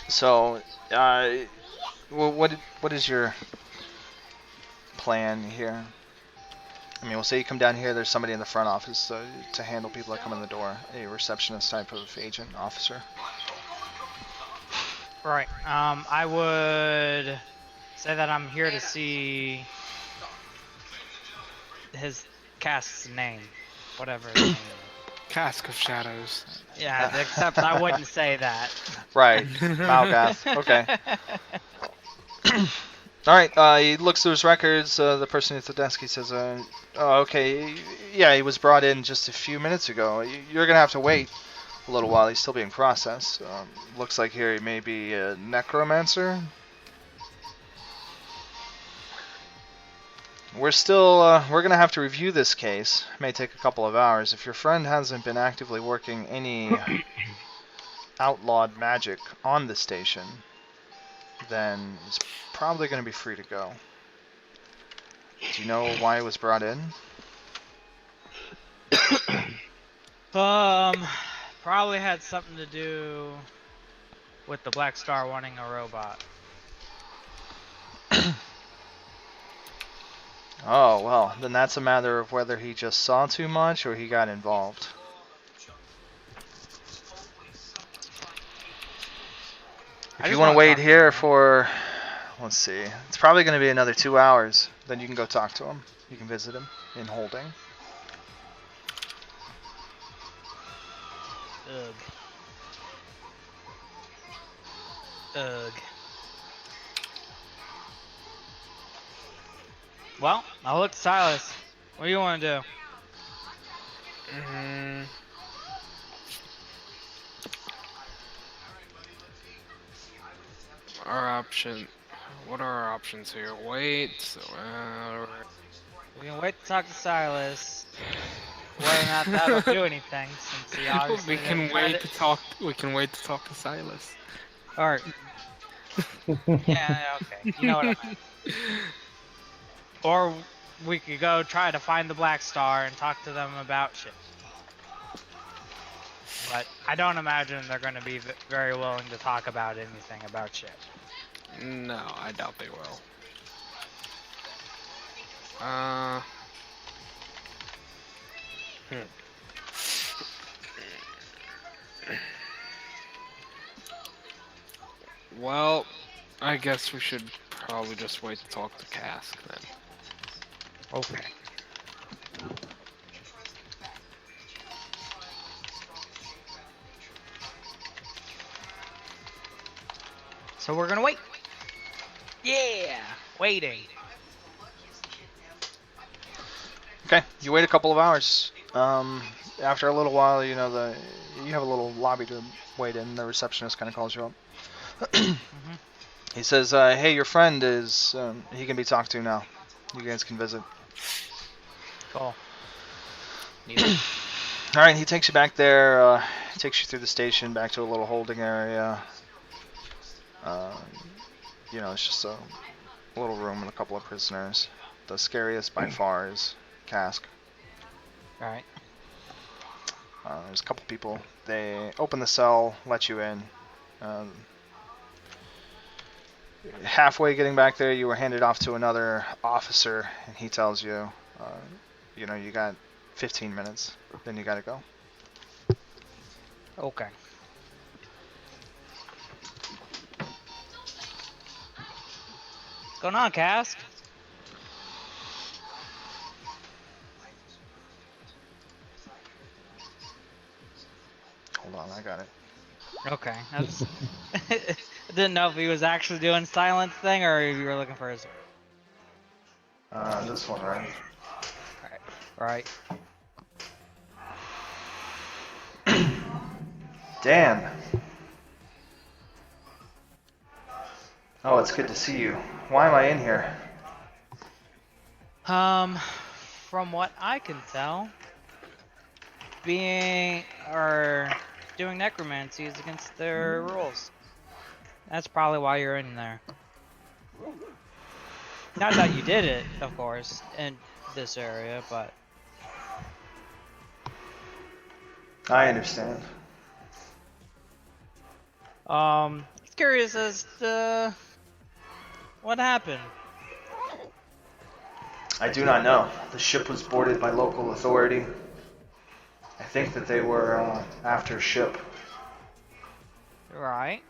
So, what is your plan here? I mean, we'll say you come down here, there's somebody in the front office to handle people that come in the door, a receptionist type of agent, officer.
Right. I would say that I'm here to see his cast's name, whatever his name is.
Cask of Shadows.
Yeah, except I wouldn't say that.
Right. Malgath. Okay. Alright, he looks through his records, the person at the desk, he says, oh, okay, yeah, he was brought in just a few minutes ago. You're gonna have to wait a little while, he's still being processed. Looks like here he may be a necromancer. We're gonna have to review this case. It may take a couple of hours. If your friend hasn't been actively working any outlawed magic on the station, then he's probably going to be free to go. Do you know why he was brought in?
Probably had something to do with the Black Star wanting a robot.
Oh, well, then that's a matter of whether he just saw too much or he got involved. If you want to wait here for, let's see, it's probably going to be another 2 hours. Then you can go talk to him. You can visit him in holding.
Ugh. Ugh. Well, I'll look at Silas. What do you want to do?
What are our options here? Wait.
We can wait to talk to Silas. Whether or not that'll do anything, since he obviously
we can wait to talk. We can wait to talk to Silas.
Or yeah, okay. You know what I meant. Or we could go try to find the Black Star and talk to them about shit. But I don't imagine they're going to be very willing to talk about anything about shit.
No, I doubt they will. Well, I guess we should probably just wait to talk to Cask then.
Okay. So we're gonna wait. Yeah, waiting.
Okay, you wait a couple of hours. After a little while, you know, you have a little lobby to wait in. The receptionist kind of calls you up. He says, hey, your friend is, he can be talked to now. You guys can visit.
Cool.
Alright, he takes you back there, takes you through the station, back to a little holding area. You know, it's just a little room with a couple of prisoners. The scariest by far is Cask.
Alright.
There's a couple people. They open the cell, let you in. Halfway getting back there, you were handed off to another officer, and he tells you, you know, you got 15 minutes, then you gotta go.
Okay. What's going on, Cask?
Hold on, I got it.
Okay, that's. I didn't know if he was actually doing silence thing or if you were looking for his.
This one, right?
Right.
Dan. Oh, it's good to see you. Why am I in here?
From what I can tell, doing necromancy is against their rules. That's probably why you're in there. Not that you did it, of course, in this area, but...
I understand.
Curious as to... what happened?
I do not know. The ship was boarded by local authority. I think that they were after ship.
Right.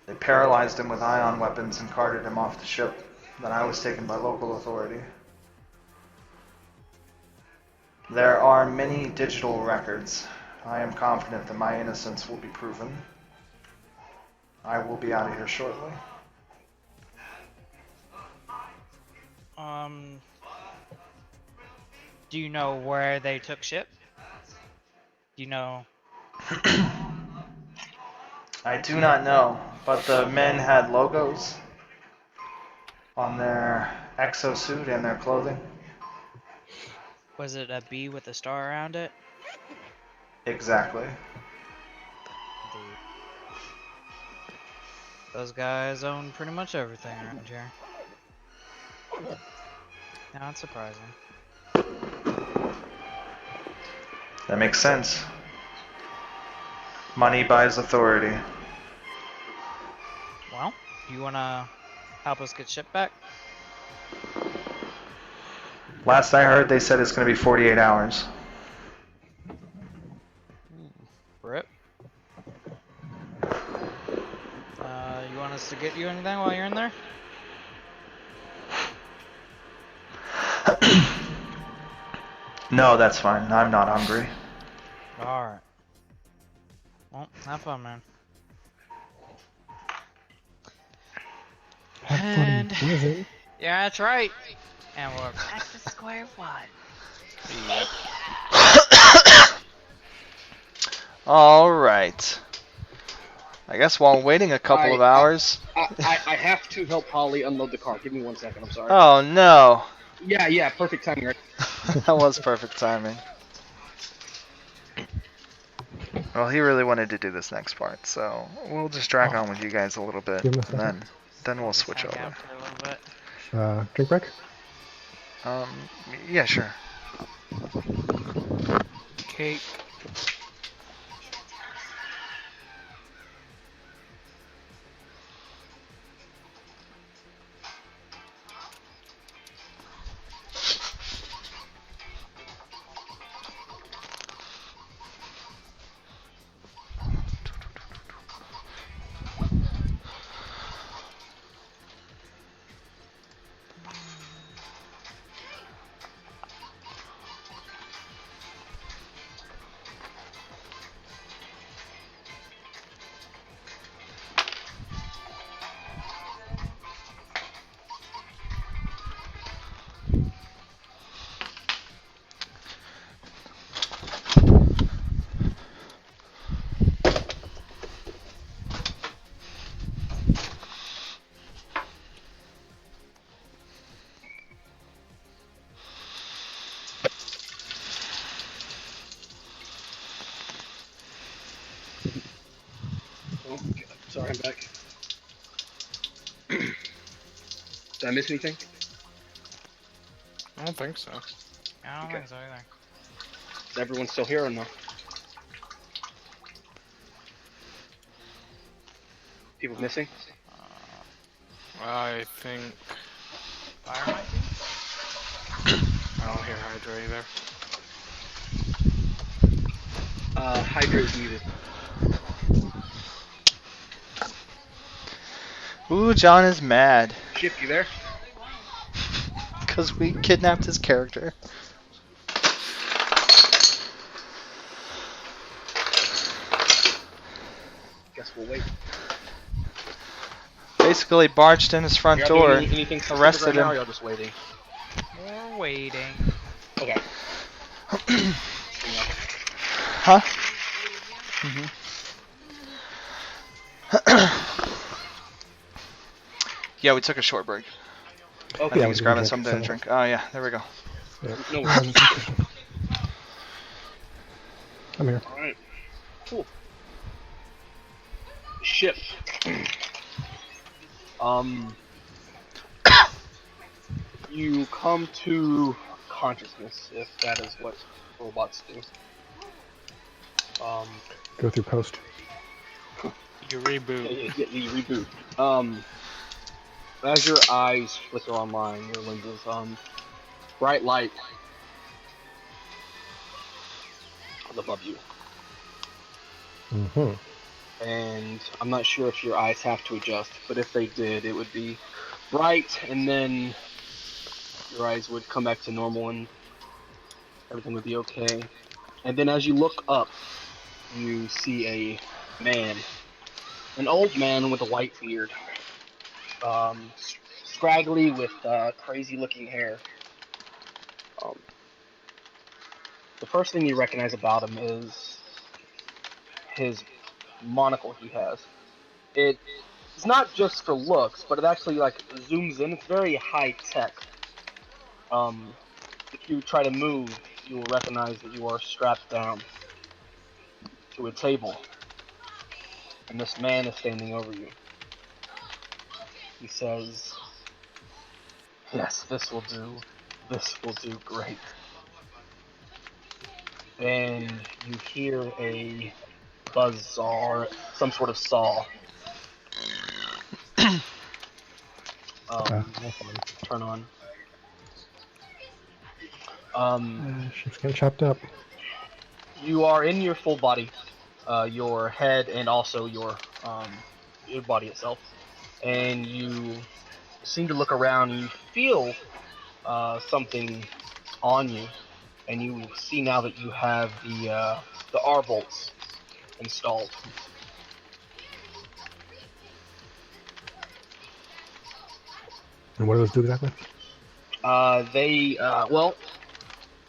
They paralyzed him with ion weapons and carted him off the ship. Then I was taken by local authority. There are many digital records. I am confident that my innocence will be proven. I will be out of here shortly.
Do you know where they took ship? Do you know?
I do not know, but the men had logos on their exosuit and their clothing.
Was it a bee with a star around it?
Exactly.
Indeed. Those guys own pretty much everything around here. Not surprising.
That makes sense. Money buys authority.
Well, do you wanna help us get ship back?
Last I heard, they said it's going to be 48 hours.
Rip. You want us to get you anything while you're in there?
No, that's fine. I'm not hungry.
Alright. Well, have fun, man.
Have fun in
And-
prison.
Yeah, that's right. And we're back to square one.
Yep.
All right. I guess while waiting a couple of hours.
I have to help Holly unload the car. Give me 1 second. I'm sorry.
Oh no.
Yeah. Perfect timing, right?
That was perfect timing. Well, he really wanted to do this next part, so we'll just drag on with you guys a little bit,
Give him a
and
second.
then we'll
Just
switch
hang
over.
out for a little bit.
Drink break?
Yeah, sure.
Cake.
Oh, God. Sorry, I'm back. Did I miss anything?
I don't think so.
I don't
Okay.
think so either.
Is everyone still here or no? People missing?
I think
Fire might be?
I don't hear Hydra either.
Hydra is muted.
Ooh, John is mad
Shift, you there?
because we kidnapped his character.
Guess we'll wait.
Basically barged in his front
Y'all
door,
doing anything specific
arrested
right now, or
him.
y'all just waiting?
We're waiting.
Okay.
Huh? Yeah, we took a short break. I
Okay.
think
Yeah,
he's
we
grabbing
can
something to
drink.
drink. Oh yeah, there we go.
No worries.
I'm here.
Alright. Cool. Ship. You come to consciousness, if that is what robots do.
Go through post.
You reboot.
You reboot. As your eyes flicker online, your lenses, bright light above you.
Mm-hmm.
And I'm not sure if your eyes have to adjust, but if they did, it would be bright, and then your eyes would come back to normal, and everything would be okay. And then as you look up, you see a man, an old man with a white beard, scraggly with crazy-looking hair. The first thing you recognize about him is his monocle he has. It's not just for looks, but it actually like zooms in. It's very high tech. If you try to move, you will recognize that you are strapped down to a table, and this man is standing over you. He says, "Yes, this will do. This will do great." Then you hear a buzzsaw, some sort of saw. Turn on.
Shit's getting chopped up.
You are in your full body, your head and also your body itself, and you seem to look around and you feel something on you, and you see now that you have the R bolts installed.
And what do those do exactly?
Well,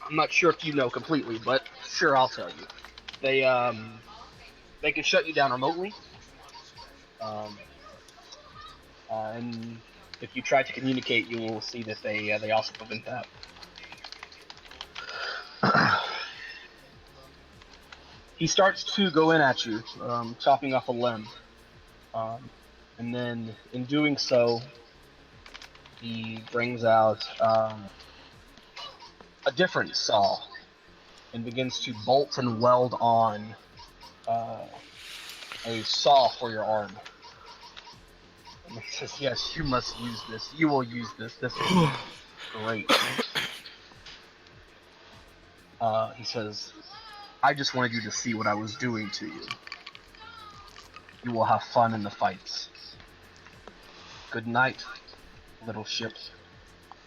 I'm not sure if you know completely, but sure, I'll tell you. They can shut you down remotely, and if you try to communicate, you will see that they also prevent that. He starts to go in at you, chopping off a limb, and then in doing so, he brings out a different saw and begins to bolt and weld on a saw for your arm. And he says, "Yes, you must use this. You will use this. This will be great." He says, "I just wanted you to see what I was doing to you. You will have fun in the fights. Good night, little ship."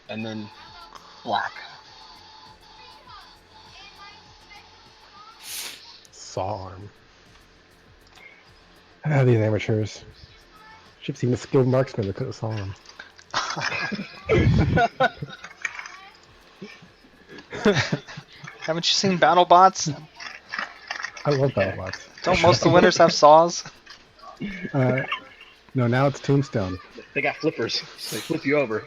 And then black.
Saw arm. These amateurs. Ship's even a skilled marksman that could have saw arm.
Haven't you seen BattleBots?
I love BattleBots.
Don't most of the winners have saws?
No, now it's Tombstone.
They got flippers. They flip you over.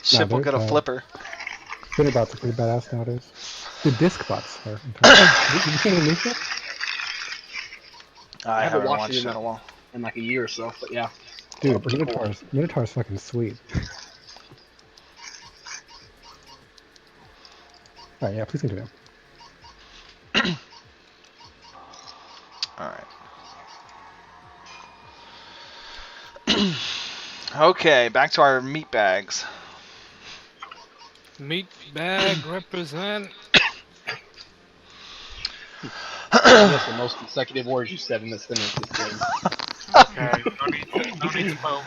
Ship will get a flipper.
Spinnerbots are pretty badass nowadays. The disc bots are. Did you see any new shit?
I haven't watched
it
it in a while.
in like a year or so, but yeah.
Dude, Minotaur's fucking sweet. Alright, yeah, please continue.
Alright. Okay, back to our meat bags.
Meat bag represent.
That's the most consecutive words you said in this sentence this game.
Okay, no need to poke.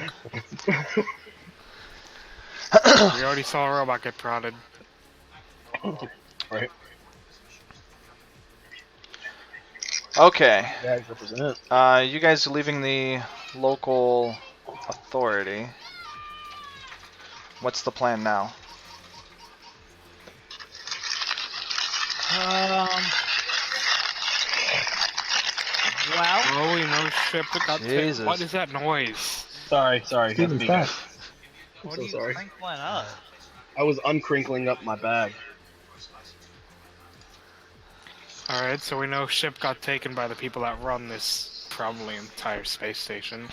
We already saw a robot get prodded.
Right.
Okay.
Bags represent.
You guys are leaving the local authority. What's the plan now?
Well,
Oh, you know, ship that got
Jesus.
What is that noise?
Sorry.
Steven's back.
I'm
what
so
are you
sorry.
crinkling up?
I was uncrinkling up my bag.
Alright, so we know ship got taken by the people that run this probably entire space station.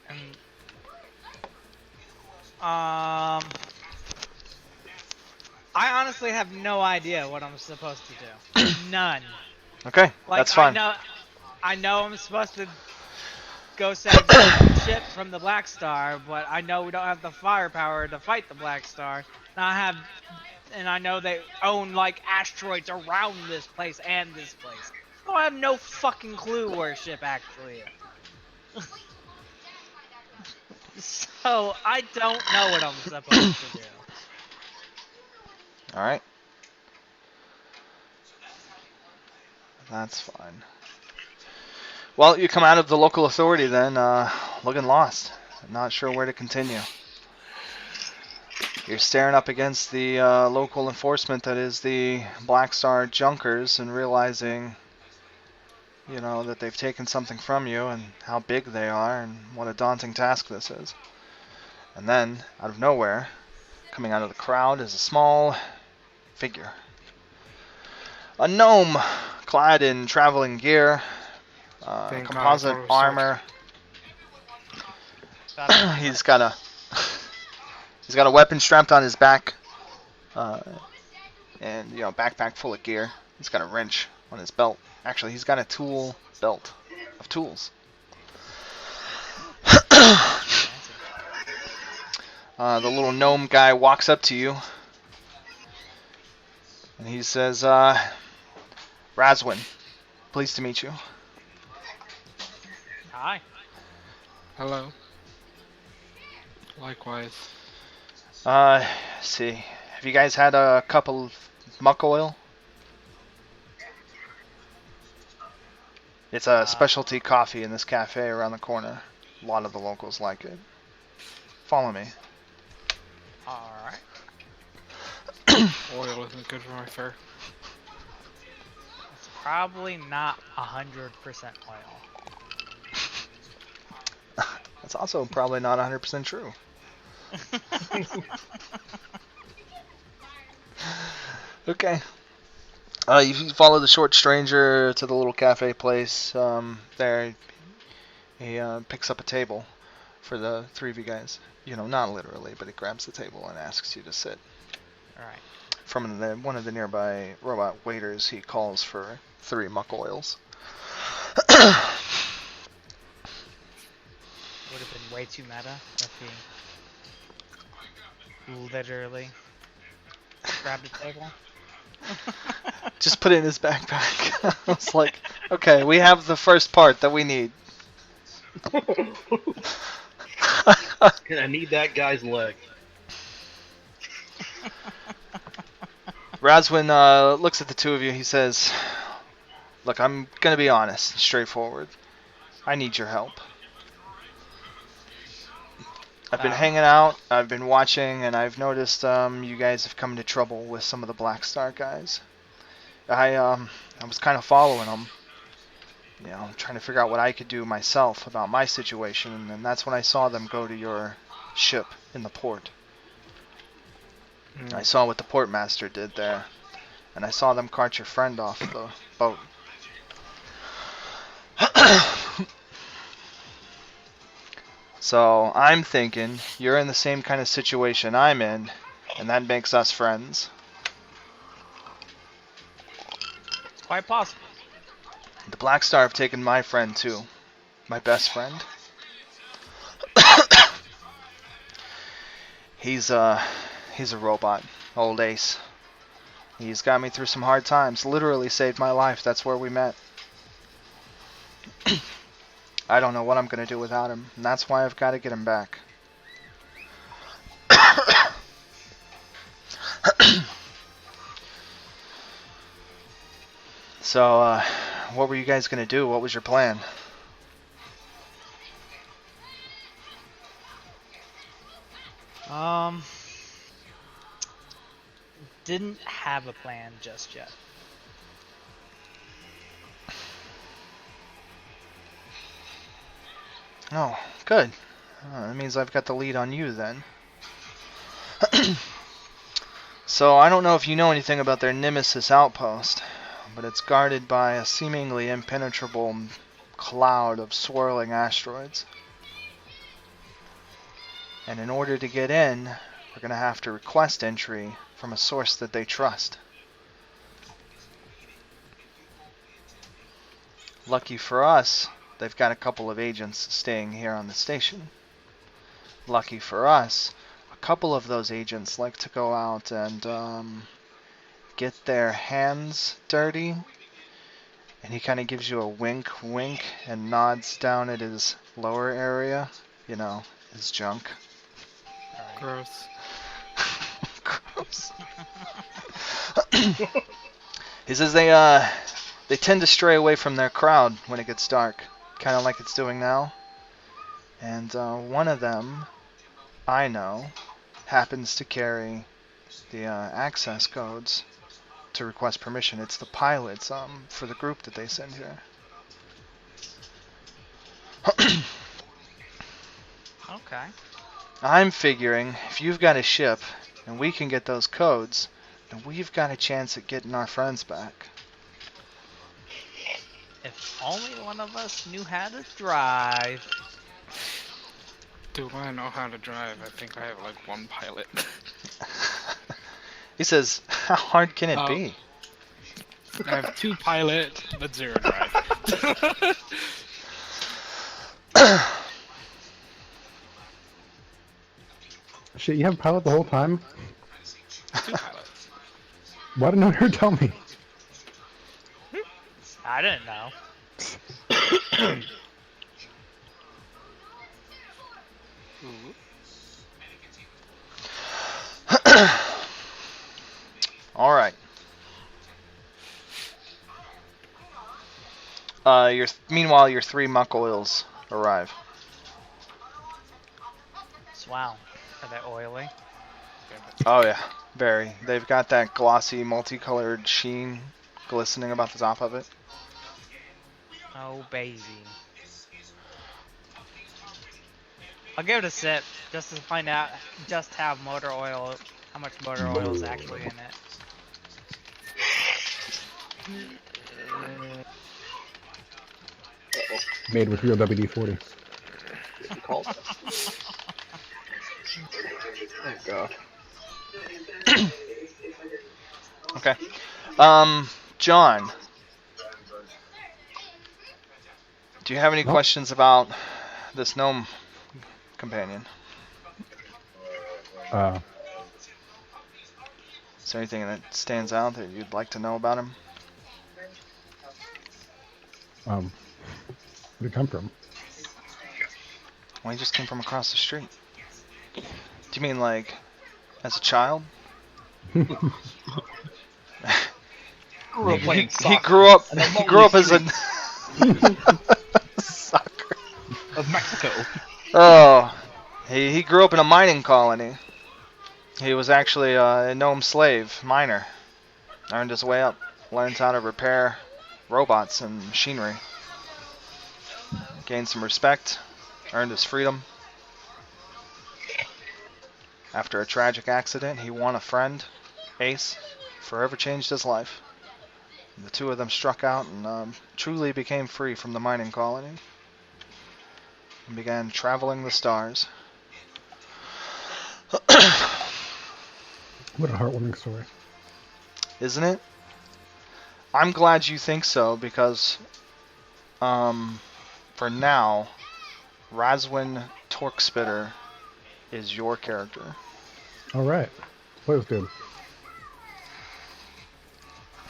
And, I honestly have no idea what I'm supposed to do. None.
Okay,
Like,
that's fine.
I know I'm supposed to go save the ship from the Black Star, but I know we don't have the firepower to fight the Black Star. And I know they own like asteroids around this place and this place. So I have no fucking clue where ship actually is. So I don't know what I'm supposed to do.
Alright. That's fine. Well, you come out of the local authority then, looking lost. Not sure where to continue. You're staring up against the local enforcement that is the Blackstar Junkers and realizing, you know, that they've taken something from you and how big they are and what a daunting task this is. And then, out of nowhere, coming out of the crowd is a small figure. A gnome, clad in traveling gear,
Thank God, I
composite
thought it was
armor.
That's
He's got a weapon strapped on his back, and you know, backpack full of gear. He's got a wrench on his belt. Actually, he's got a tool belt of tools. The little gnome guy walks up to you, and he says, Razwin, pleased to meet you.
Hi.
Hello. Likewise.
See, have you guys had a cup of muck oil? It's a specialty coffee in this cafe around the corner. A lot of the locals like it. Follow me.
Alright.
Oil isn't good for my fur.
It's probably not 100% oil.
That's also probably not 100% true. Okay. You follow the short stranger to the little cafe place. There, he picks up a table for the three of you guys. You know, not literally, but he grabs the table and asks you to sit.
Alright.
From one of the nearby robot waiters, he calls for 3 muck oils.
Would have been way too meta if he literally grabbed a table.
Just put it in his backpack. I was like, okay, we have the first part that we need.
And I need that guy's leg.
Razwin looks at the two of you. He says, look, I'm going to be honest and straightforward. I need your help. I've been hanging out, I've been watching, and I've noticed you guys have come into trouble with some of the Blackstar guys. I was kind of following them, you know, trying to figure out what I could do myself about my situation, and that's when I saw them go to your ship in the port. I saw what the port master did there, and I saw them cart your friend off the boat. So I'm thinking you're in the same kind of situation I'm in, and that makes us friends.
Quite possible.
The Blackstar have taken my friend too, my best friend. He's a robot, old Ace. He's got me through some hard times, literally saved my life. That's where we met. I don't know what I'm going to do without him, and that's why I've got to get him back. So, what were you guys going to do? What was your plan?
Didn't have a plan just yet.
Oh, good. That means I've got the lead on you then. So, I don't know if you know anything about their Nemesis outpost, but it's guarded by a seemingly impenetrable cloud of swirling asteroids. And in order to get in, we're going to have to request entry from a source that they trust. Lucky for us, they've got a couple of agents staying here on the station. Lucky for us, a couple of those agents like to go out and get their hands dirty. And he kind of gives you a wink and nods down at his lower area, you know, his junk.
Gross.
Gross. He says they tend to stray away from their crowd when it gets dark, kind of like it's doing now. And one of them, I know, happens to carry the access codes to request permission. It's the pilots for the group that they send here.
Okay.
I'm figuring if you've got a ship and we can get those codes, then we've got a chance at getting our friends back.
If only one of us knew how to drive.
Do I know how to drive? I think I have like one pilot.
He says, how hard can it be?
I have 2 pilot, but 0 drive.
Shit, you have a pilot the whole time?
2 pilots.
Why didn't you tell me?
I didn't know.
All right. Meanwhile, your 3 muck oils arrive.
Wow. Are they oily?
Oh yeah, very. They've got that glossy, multicolored sheen glistening about the top of it.
Oh, baby. I'll give it a sip just to find out just how much motor oil is actually in it.
Made with real WD-40.
Oh god.
Okay. John, do you have any questions about this gnome companion?
Uh,
Is there anything that stands out that you'd like to know about him?
where'd it come from?
Well, he just came from across the street. Do you mean like as a child? He grew up as a soccer
Of Mexico.
Oh, he grew up in a mining colony. He was actually a gnome slave, miner. Earned his way up, learned how to repair robots and machinery. Gained some respect, earned his freedom. After a tragic accident, he won a friend, Ace, forever changed his life. The 2 of them struck out and truly became free from the mining colony and began traveling the stars.
What a heartwarming story.
Isn't it? I'm glad you think so because, for now, Razwin Torkspitter is your character.
Alright. Play was good.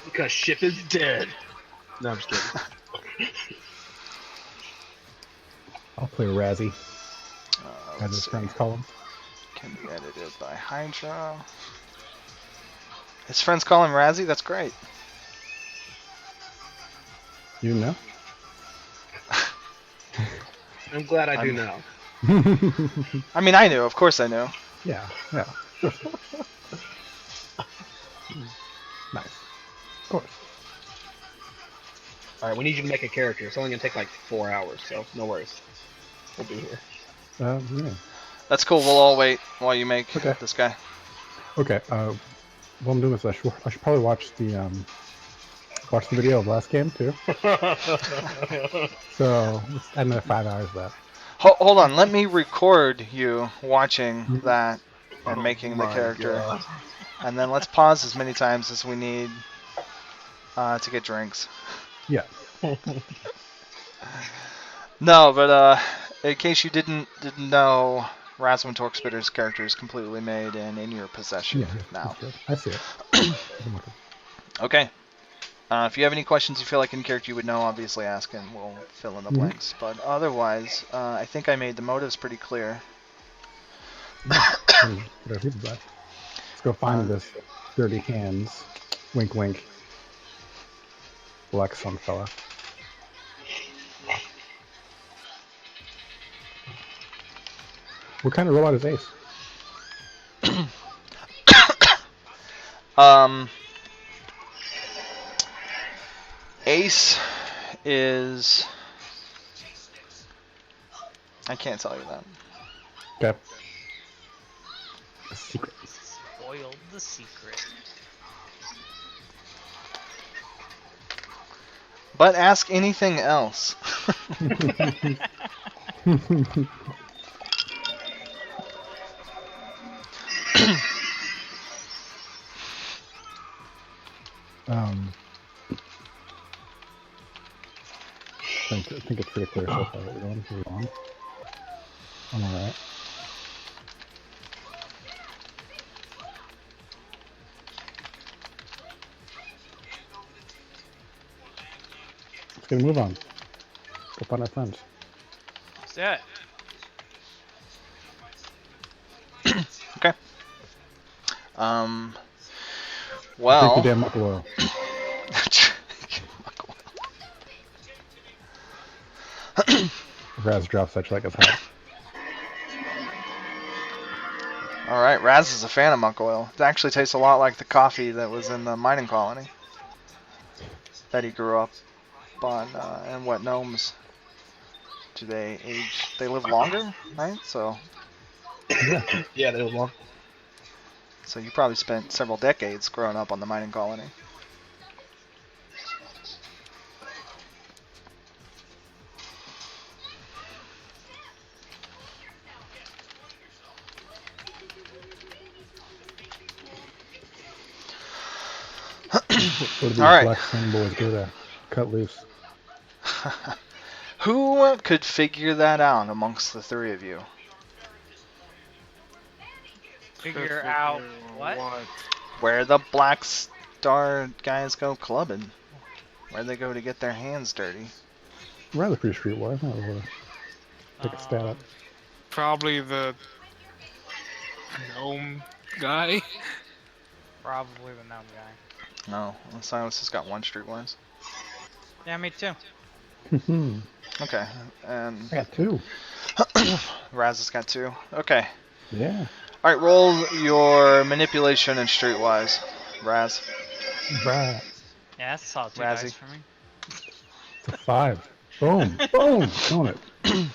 Because ship is dead. No, I'm just kidding.
I'll play Razzie, as
Let's
his
see.
friends call him.
Can be edited by Hydra. His friends call him Razzie? That's great.
You didn't know?
I'm glad I do now.
I mean, I knew. Of course I knew.
Yeah. Nice. Of course.
Alright, we need you to make a character. It's only gonna take like 4 hours, so no worries. We'll be here.
Yeah.
That's cool. We'll all wait while you make this guy.
Okay, while I'm doing this, I should probably watch the video of last game, too. So, let's add another 5 hours of that.
Hold on. Let me record you watching that and making the character.
God.
And then let's pause as many times as we need to get drinks.
Yeah.
No, but in case you didn't know, Razwin Torkspitter's character is completely made and in your possession
Yeah,
now.
that's good. I see it.
Okay. If you have any questions you feel like in character you would know, obviously ask and we'll fill in the blanks. But otherwise, I think I made the motives pretty clear.
and get our people back. Let's go find this dirty hands. Wink, wink. Black sun fella. What kind of robot is Ace?
Ace is... I can't tell you that.
Okay. A secret.
Spoiled the secret.
But ask anything else.
I think it's pretty clear so far what we're going. We're on. I'm alright. Let's get a move on. Go find our friends.
Let's do it.
Okay.
Drink
Well...
the damn muck oil. Raz drops such like his hat.
Alright, Raz is a fan of monk oil. It actually tastes a lot like the coffee that was in the mining colony that he grew up on. And what gnomes do they age? They live longer, right? So
Yeah, they were long.
so you probably spent several decades growing up on the mining colony.
What do these
Alright.
black sun boys do to cut loose?
Who could figure that out amongst the three of you?
Figure out what?
Where the Black Star guys go clubbing? Where they go to get their hands dirty?
Rather pretty streetwise. I want to take a stab at.
Probably the gnome guy.
Probably the gnome guy.
No, Silas has got one streetwise.
Yeah, me too.
Okay, and
I got two.
Raz has got two. Okay.
Yeah.
Alright, roll your manipulation and streetwise, Raz.
Right.
Yeah, that's a solid 2
Razzie.
dice for me.
It's a 5. Boom. Boom. Killing it.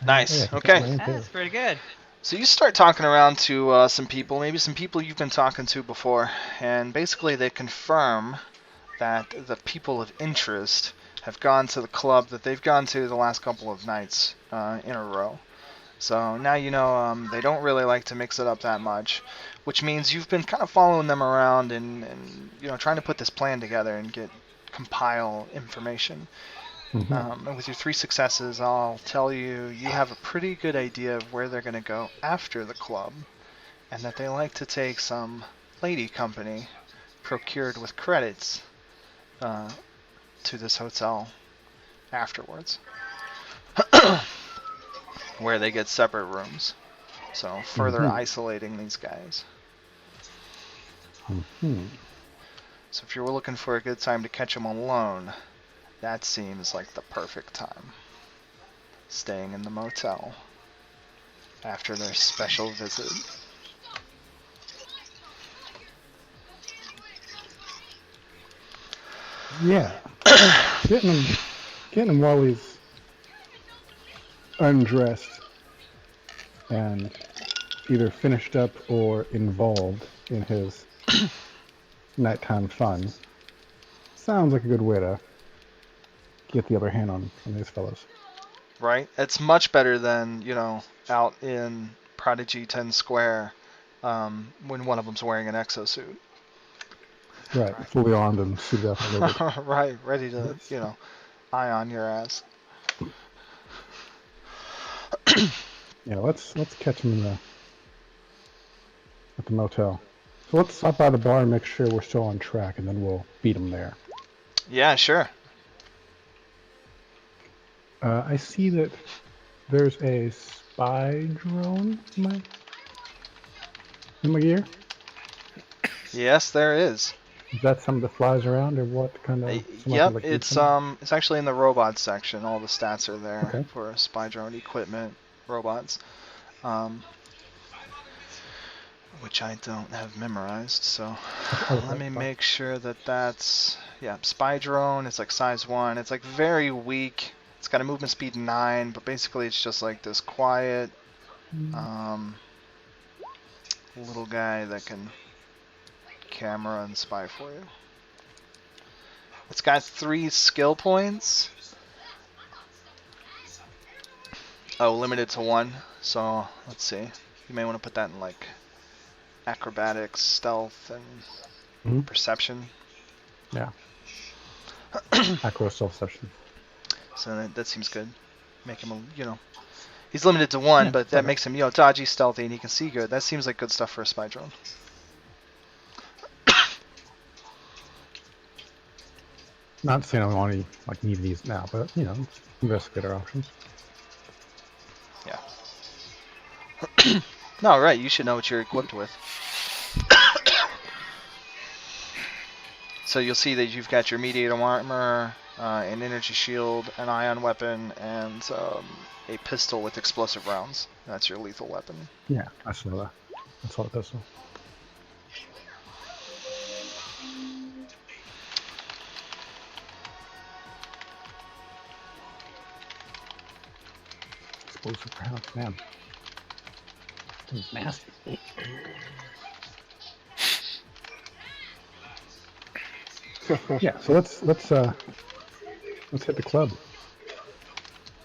Nice,
Yeah, I can
okay.
cut my
That's pretty good.
So you start talking around to some people, maybe some people you've been talking to before, and basically they confirm that the people of interest have gone to the club that they've gone to the last couple of nights in a row. So now you know they don't really like to mix it up that much, which means you've been kind of following them around and you know trying to put this plan together and compile information. And with your 3 successes, I'll tell you you have a pretty good idea of where they're going to go after the club, and that they like to take some lady company procured with credits to this hotel afterwards, where they get separate rooms, so further isolating these guys. So if you were looking for a good time to catch them alone, that seems like the perfect time. Staying in the motel after their special visit.
Yeah. Getting him while he's undressed and either finished up or involved in his nighttime fun sounds like a good way to get the other hand on these fellows.
Right? It's much better than, you know, out in Prodigy 10 Square when one of them's wearing an exosuit.
Right, fully armed and suited up and loaded.
Right, ready to, you know, eye on your ass.
Yeah, let's catch him at the motel. So let's stop by the bar and make sure we're still on track, and then we'll beat him there.
Yeah, sure.
I see that There's a spy drone in my gear.
Yes, there is.
Is that something that flies around, or what kind of?
Yep, it's actually in the robots section. All the stats are there
Okay.
for spy drone equipment, robots, which I don't have memorized. So let me make sure that that's spy drone. It's like size 1. It's like very weak. It's got a movement speed 9, but basically it's just like this quiet little guy that can camera and spy for you. It's got 3 skill points. Oh, limited to 1. So let's see. You may want to put that in like acrobatics, stealth, and perception.
Yeah. Acro self-perception.
So that seems good. Make him he's limited to 1, but that makes him dodgy, stealthy, and he can see good. That seems like good stuff for a spy drone.
Not saying I want to need these now, but investigate our options.
Yeah. No, right. You should know what you're equipped with. So you'll see that you've got your mediator armor, an energy shield, an ion weapon, and a pistol with explosive rounds. That's your lethal weapon.
Yeah, I saw that. I saw the pistol. Explosive rounds, man. It's nasty. Yeah, so let's hit the club.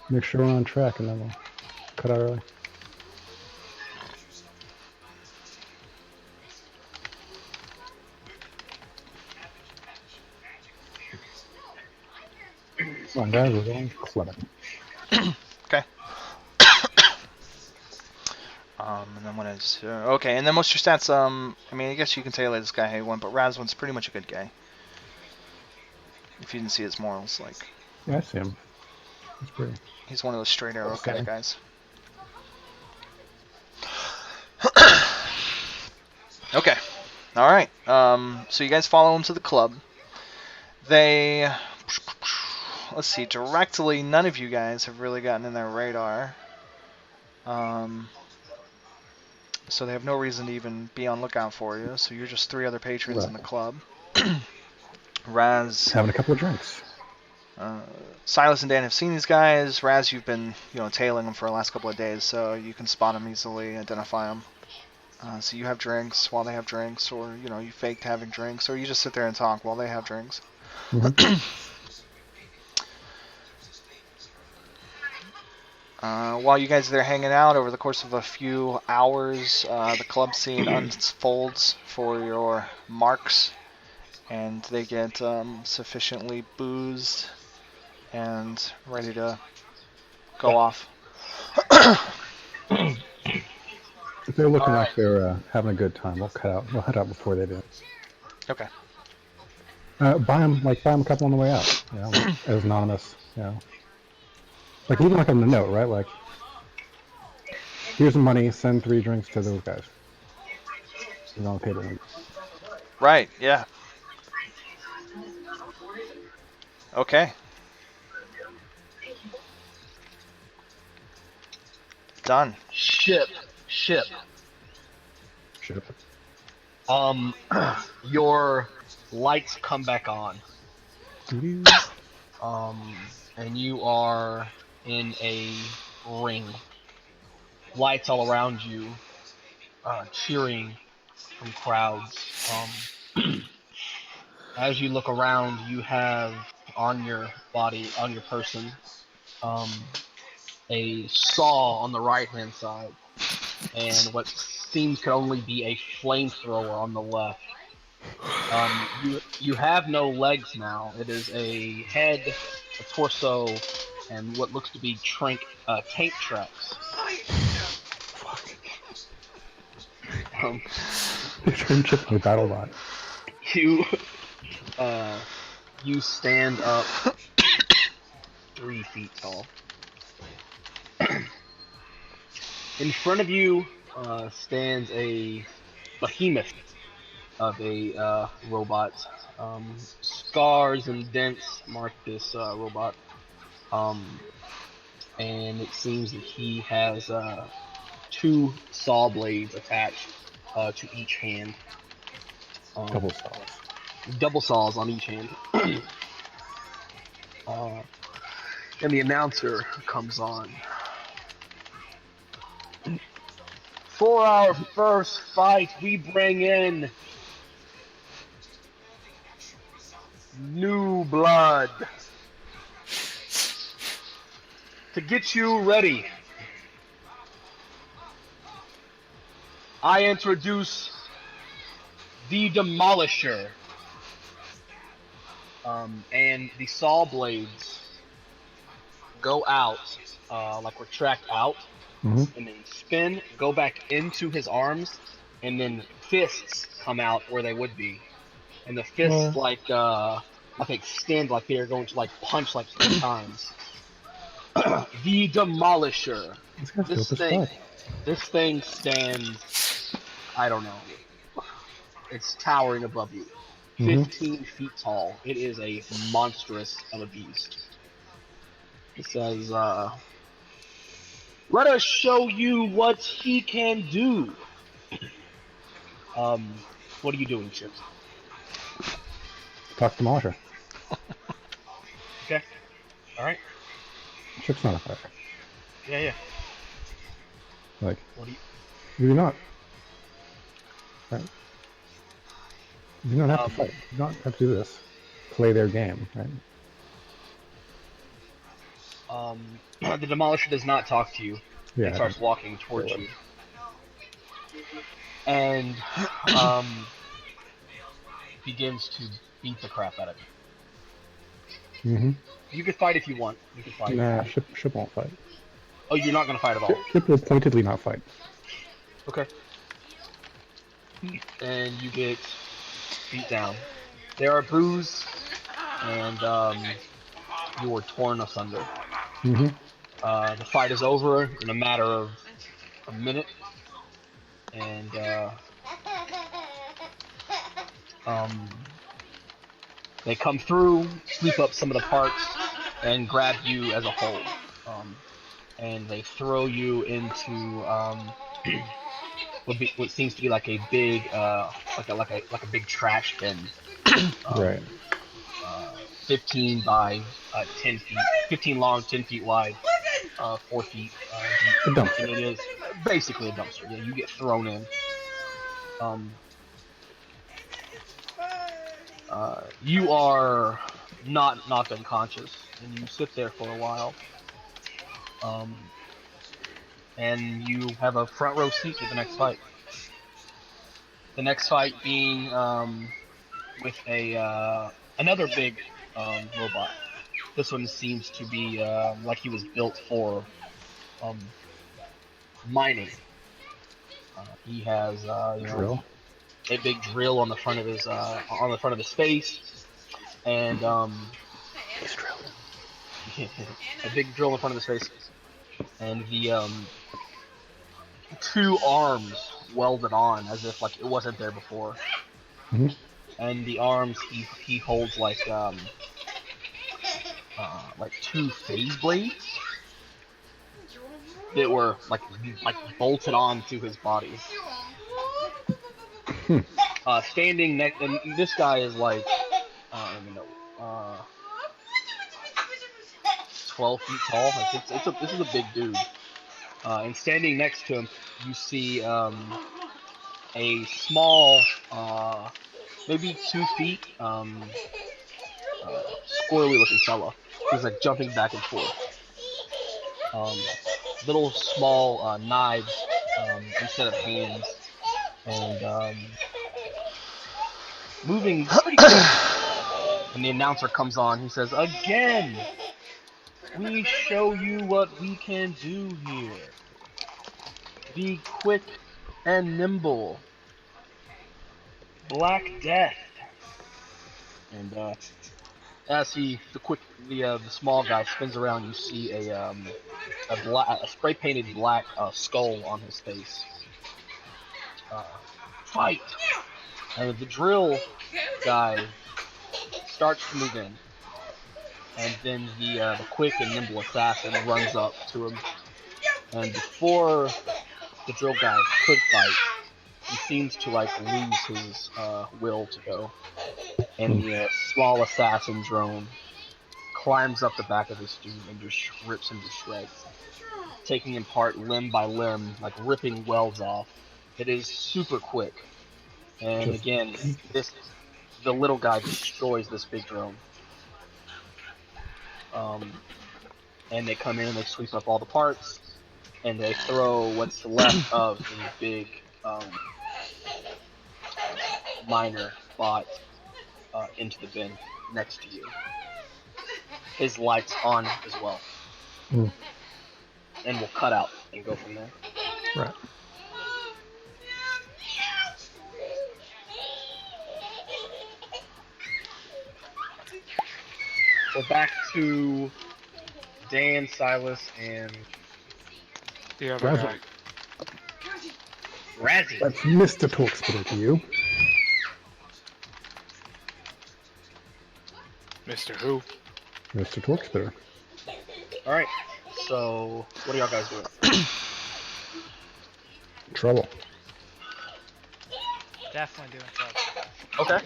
Make sure we're on track, and then we'll cut out early. Come on, guys, we're going clubbing.
Okay. And then what is okay? And then most of your stats. I mean, I guess you can tailor this guy how you want, but Razwan's pretty much a good guy. If you didn't see his morals, like.
Yeah, I see him. He's pretty.
He's one of those straight arrow kind of guys. Okay. All right. So you guys follow him to the club. They. Let's see. Directly, none of you guys have really gotten in their radar. So they have no reason to even be on lookout for you. So you're just 3 other patrons in the club. Raz.
Having a couple of drinks.
Silas and Dan have seen these guys. Raz, you've been tailing them for the last couple of days, so you can spot them easily, identify them. So you have drinks while they have drinks, or you faked having drinks, or you just sit there and talk while they have drinks.
Mm-hmm.
While you guys are there hanging out, over the course of a few hours, the club scene unfolds for your marks, and they get sufficiently boozed and ready to go off.
If they're looking like they're having a good time, we'll head out before they do.
Okay.
Buy them a couple on the way out. As anonymous. Like even on the note, right? Like, here's some money. Send 3 drinks to those guys. It's on the table.
Right. Yeah. Okay. Done.
Ship. Your lights come back on. And you are in a ring. Lights all around you, cheering from crowds. As you look around, you have on your body, on your person, a saw on the right-hand side, and what seems to only be a flamethrower on the left. You have no legs now. It is a head, a torso, and what looks to be tank tracks.
Fuck. They turned Chip into a battle bot.
You stand up 3 feet tall. In front of you stands a behemoth of a robot. Scars and dents mark this robot. And it seems that he has 2 saw blades attached to each hand.
Double saws.
Double saws on each hand. And the announcer comes on. For our first fight, we bring in new blood. To get you ready, I introduce the Demolisher. And the saw blades go out, like retract out, and then spin, go back into his arms, and then fists come out where they would be. And the fists like extend like they're going to like punch like 3 times. The Demolisher.
This guy's dope as fuck.
This thing stands, I don't know. It's towering above you. 15 feet tall. It is a monstrous of a beast. It says, let us show you what he can do. What are you doing, Chips?
Talk to Demolisher.
Okay. Alright.
Chip's not a fighter.
Yeah.
Like,
What do you...
you do not. Right? You do not have to fight. You do not have to do this. Play their game, right?
The Demolisher does not talk to you.
Yeah.
It starts walking towards you. And, begins to beat the crap out of you. You can fight if you want. You can fight.
Nah, Ship won't fight.
Oh, you're not gonna fight at all?
Ship will pointedly not fight.
Okay. And you get beat down. There are bruises, and you are torn asunder. The fight is over in a matter of a minute, and they come through, sweep up some of the parts, and grab you as a whole. And they throw you into what seems to be like a big like a big trash bin.
Right.
15 by 10 feet, 15 long, 10 feet wide, 4 feet
A
deep.
dumpster.
And it is basically a dumpster. Yeah, you get thrown in. You are not knocked unconscious, and you sit there for a while. And you have a front row seat to the next fight. The next fight being with another big robot. This one seems to be like he was built for mining. He has
Drill.
a big drill on the front of his face, and a big drill in the front of his face, and the 2 arms welded on as if like it wasn't there before. And the arms he holds like 2 phase blades that were like bolted on to his body. Standing next, and this guy is like 12 feet tall. Like this is a big dude. And standing next to him, you see a small, maybe 2 feet, squirrely looking fella. He's like jumping back and forth. Little small knives instead of hands, and moving pretty quick. And the announcer comes on. He says, "Again, we show you what we can do here. Be quick and nimble. Black Death." And As the small guy spins around, you see a spray painted black skull on his face. Fight! And the drill guy starts to move in, and then the quick and nimble assassin runs up to him. And before the drill guy could fight, he seems to lose his will to go. And the small assassin drone climbs up the back of this dude and just rips him to shreds, taking him apart limb by limb, ripping welds off. It is super quick. And again, the little guy destroys this big drone. And they come in and they sweep up all the parts, and they throw what's left of the big miner bot into the bin next to you. His light's on as well. And we'll cut out and go from there.
Right.
We're back to Dan, Silas, and
The other
Razzle.
guy.
Razzie.
That's Mr. Talkspitter to you.
Mr. Who?
Mr. Talkspitter.
Alright, so what are y'all guys doing?
Trouble.
Definitely doing trouble.
Okay.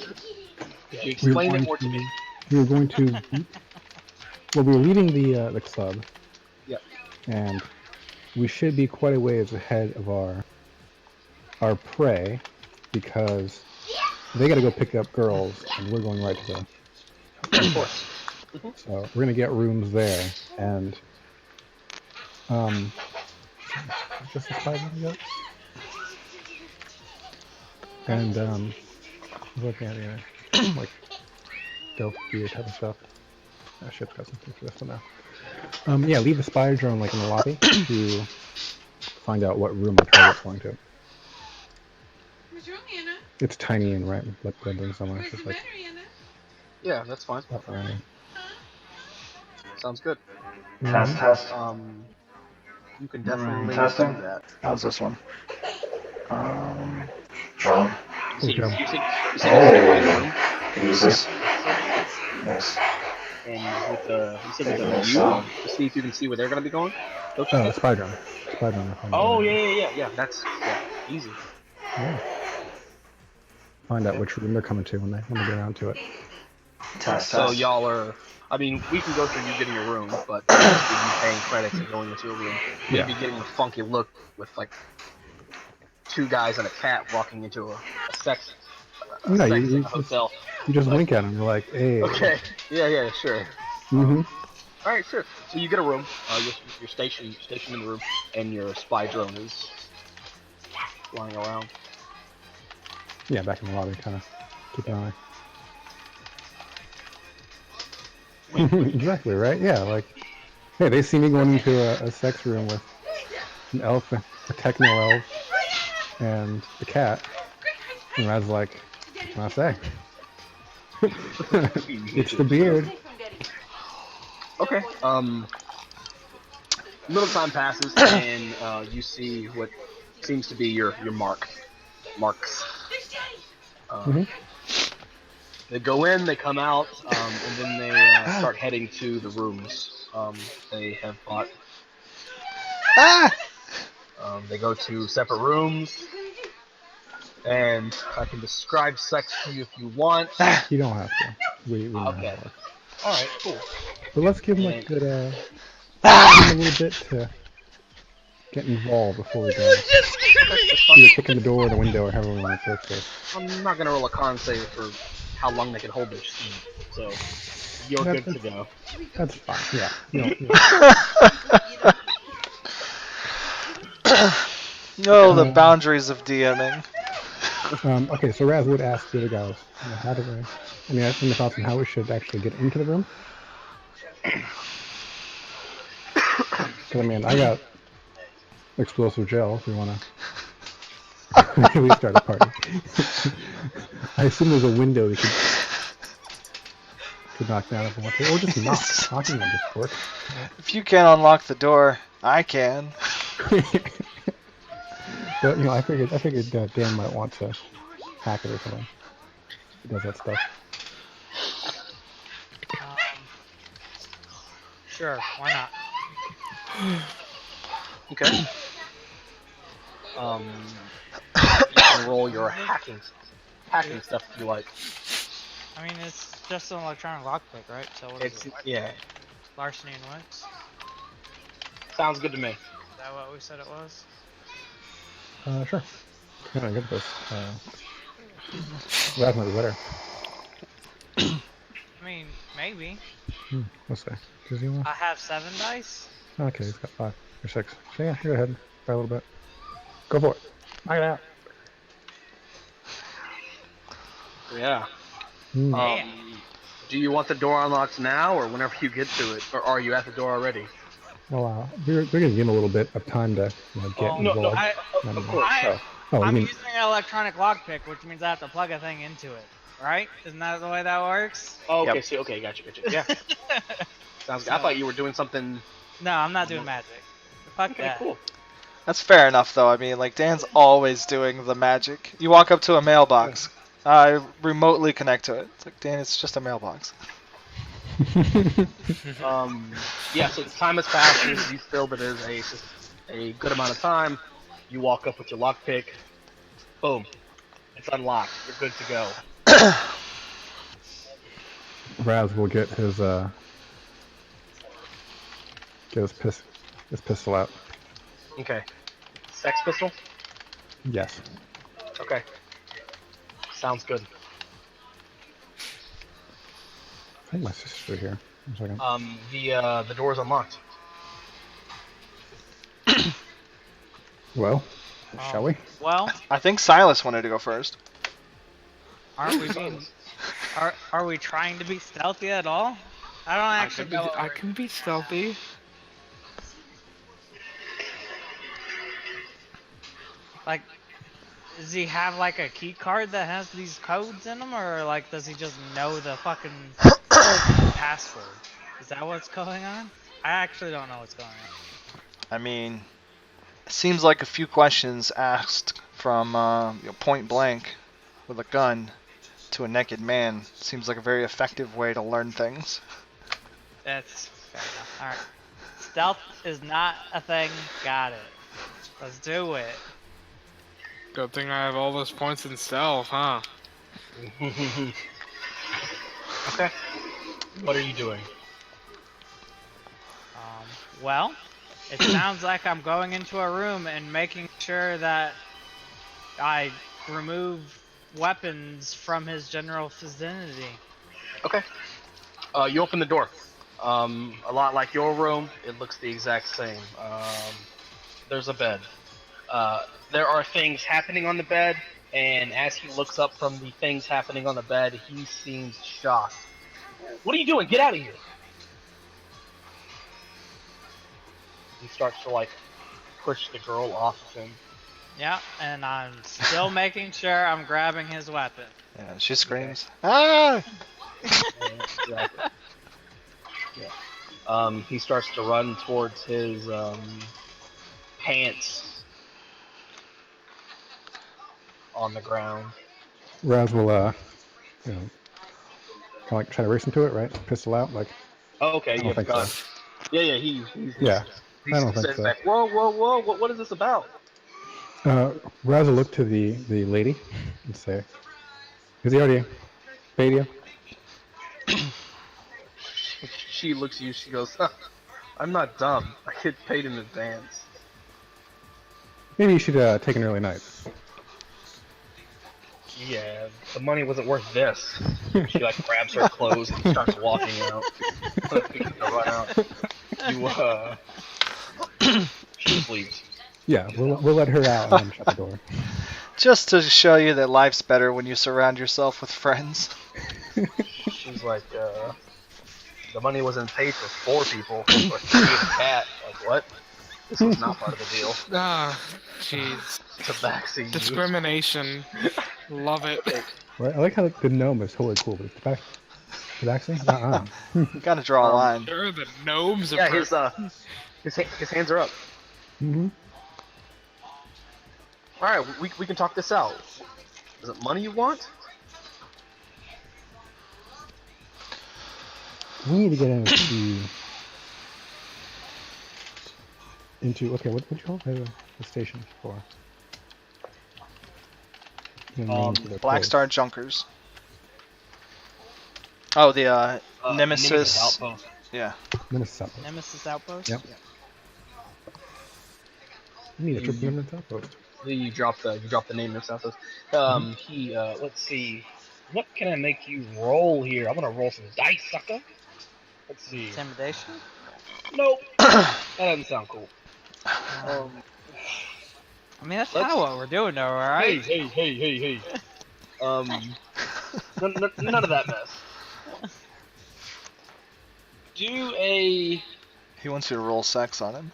Could you explain it more to me?
We were going to. Well, we were leading the club.
Yep.
And we should be quite a ways ahead of our prey, because they got to go pick up girls, and we're going right to them.
Of course.
So we're gonna get rooms there, and just the spider we got. And looking at like stealth gear type of stuff. I should have got something for this one now. Yeah, leave the spy drone in the lobby to find out what room the target's going to.
What's wrong, Anna?
It's tiny and right blending somewhere.
Where's
It's
the
like
battery, Anna?
Yeah, that's fine.
up around.
Sounds good.
Test.
You can definitely
Testing.
do that.
How's this one? Drone.
You see,
Okay.
you see it's a room,
Use this. Nice.
and with the you said with the view to see if you can see where they're gonna be going. Don't you?
Oh, spy drone. Spy drone.
Oh yeah. That's easy.
Yeah. Find out which room they're coming to when they get around to it.
Test.
So y'all are. I mean, we can go through you getting your room, but you paying credits and going into a room, maybe getting a funky look with two guys and a cat walking into a sex hotel.
You just wink at them. You're like, hey.
Okay. Yeah, sure.
Mm-hmm.
All right, sure. So you get a room. You're stationed in the room, and your spy drone is flying around.
Yeah, back in the lobby, kind of keep an eye. Exactly, right? Yeah, hey, they see me going into a sex room with an elf, a techno elf, and the cat, and Rad's like, what can I say? It's the beard.
Okay. Little time passes, and you see what seems to be your marks. They go in, they come out, and then they start heading to the rooms they have bought. They go to separate rooms, and I can describe sex to you if you want.
You don't have to. We know how
Okay.
it works.
Alright, cool.
But let's give them a good, give them a little bit to get involved before we go. Either kicking the door or the window or however we want to approach this.
I'm not gonna roll a con save for how long they can hold their steam, so you're good to go.
That's fine, yeah. You
No, the boundaries of DMing.
okay, so Raz would ask the other guys, how do we... I mean, any thoughts on how we should actually get into the room? Because, I mean, I got explosive gel if we want to really start a party. I assume there's a window we could to knock down if I want to, or just knock. Knocking on just work.
If you can't unlock the door, I can.
But you know, I figured Dan might want to hack it or something. He does that stuff.
Sure, why not?
Okay. You can roll your hacking stuff if you like.
I mean, it's just an electronic lockpick, right? So what is
It's
it?
yeah.
Larceny and wits?
Sounds good to me.
Is that what we said it was?
Sure. Can I get this? That might be better.
I mean, maybe.
Let's see. Does he want?
I have 7 dice.
Okay, he's got 5 or 6. So yeah, go ahead. Try a little bit. Go for it. Knock it out.
Yeah.
Yeah.
Do you want the door unlocked now, or whenever you get to it, or are you at the door already?
Well, we're gonna give him a little bit of time to get
Well,
involved.
Of course.
Oh, you
I'm
mean
using an electronic lockpick, which means I have to plug a thing into it, right? Isn't that the way that works?
Oh, okay.
Yep.
See, okay, gotcha. Yeah. Sounds good. I thought you were doing something.
No, I'm not doing magic. Fuck
Okay,
that.
cool.
That's fair enough, though. I mean, like, Dan's always doing the magic. You walk up to a mailbox. I remotely connect to it. It's like, Dan, it's just a mailbox.
Yeah. So the time has passed. You feel that it is a good amount of time. You walk up with your lockpick. Boom. It's unlocked. You're good to go.
Raz will get his pistol out.
Okay. Sex pistol?
Yes.
Okay. Sounds good.
I think my sister's here. 1 second.
The door's unlocked.
Well, shall we?
Well,
I think Silas wanted to go first.
aren't we being... Are we trying to be stealthy at all? I don't actually know.
I can be stealthy.
Like, does he have like a key card that has these codes in them, or like does he just know the fucking password? Is that what's going on? I actually don't know what's going on.
I mean, it seems like a few questions asked from point blank with a gun to a naked man seems like a very effective way to learn things.
That's fair enough. Alright. Stealth is not a thing. Got it. Let's do it.
Good thing I have all those points in stealth, huh?
Okay. What are you doing?
Well, it sounds like I'm going into a room and making sure that I remove weapons from his general vicinity.
Okay. You open the door. A lot like your room, it looks the exact same. There's a bed. There are things happening on the bed, and as he looks up from the things happening on the bed, he seems shocked. What are you doing? Get out of here! He starts to, like, push the girl off of him.
Yeah, and I'm still making sure I'm grabbing his weapon.
Yeah, she screams. Ah!
Exactly. Yeah. He starts to run towards his pants on the ground.
Raz will, kind of like try to race into it, right? Pistol out, like.
Oh, okay,
I don't
yeah,
think
gun.
so.
Yeah,
Yeah,
He
I don't think
says
so.
back, whoa, what is this about?
Raz will look to the lady and say, "Is he already paid you?"
She looks at you, she goes, I'm not dumb. I get paid in advance.
Maybe you should take an early night.
Yeah, the money wasn't worth this. She like grabs her clothes and starts walking out. Run out. She just leaves.
Yeah, we'll let her out and then shut the door.
Just to show you that life's better when you surround yourself with friends.
She's like, the money wasn't paid for 4 people, or 3 and a cat. Like, what? This was not part of the deal.
Ah, jeez.
To backseat you.
Discrimination. Love it.
Right? I like how the gnome is totally cool, but Relaxing?
Gotta draw a line.
Sure, the gnomes are
Yeah,
perfect.
his hands are up.
Mm-hmm.
All right, we can talk this out. Is it money you want?
We need to get into okay. What you call the station for? The name for the place.
Blackstar Junkers. Oh, the Nemesis.
Outpost.
Yeah.
Nemesis Outpost.
Nemesis Outpost?
Yep. We need a triple Nemesis Outpost.
You drop the name of Outpost. Let's see. What can I make you roll here? I'm gonna roll some dice, sucker. Let's see.
Intimidation?
Nope. That doesn't sound cool.
I mean, that's kind of what we're doing, though, right?
Hey. None of that mess. Do a.
He wants you to roll sex on him.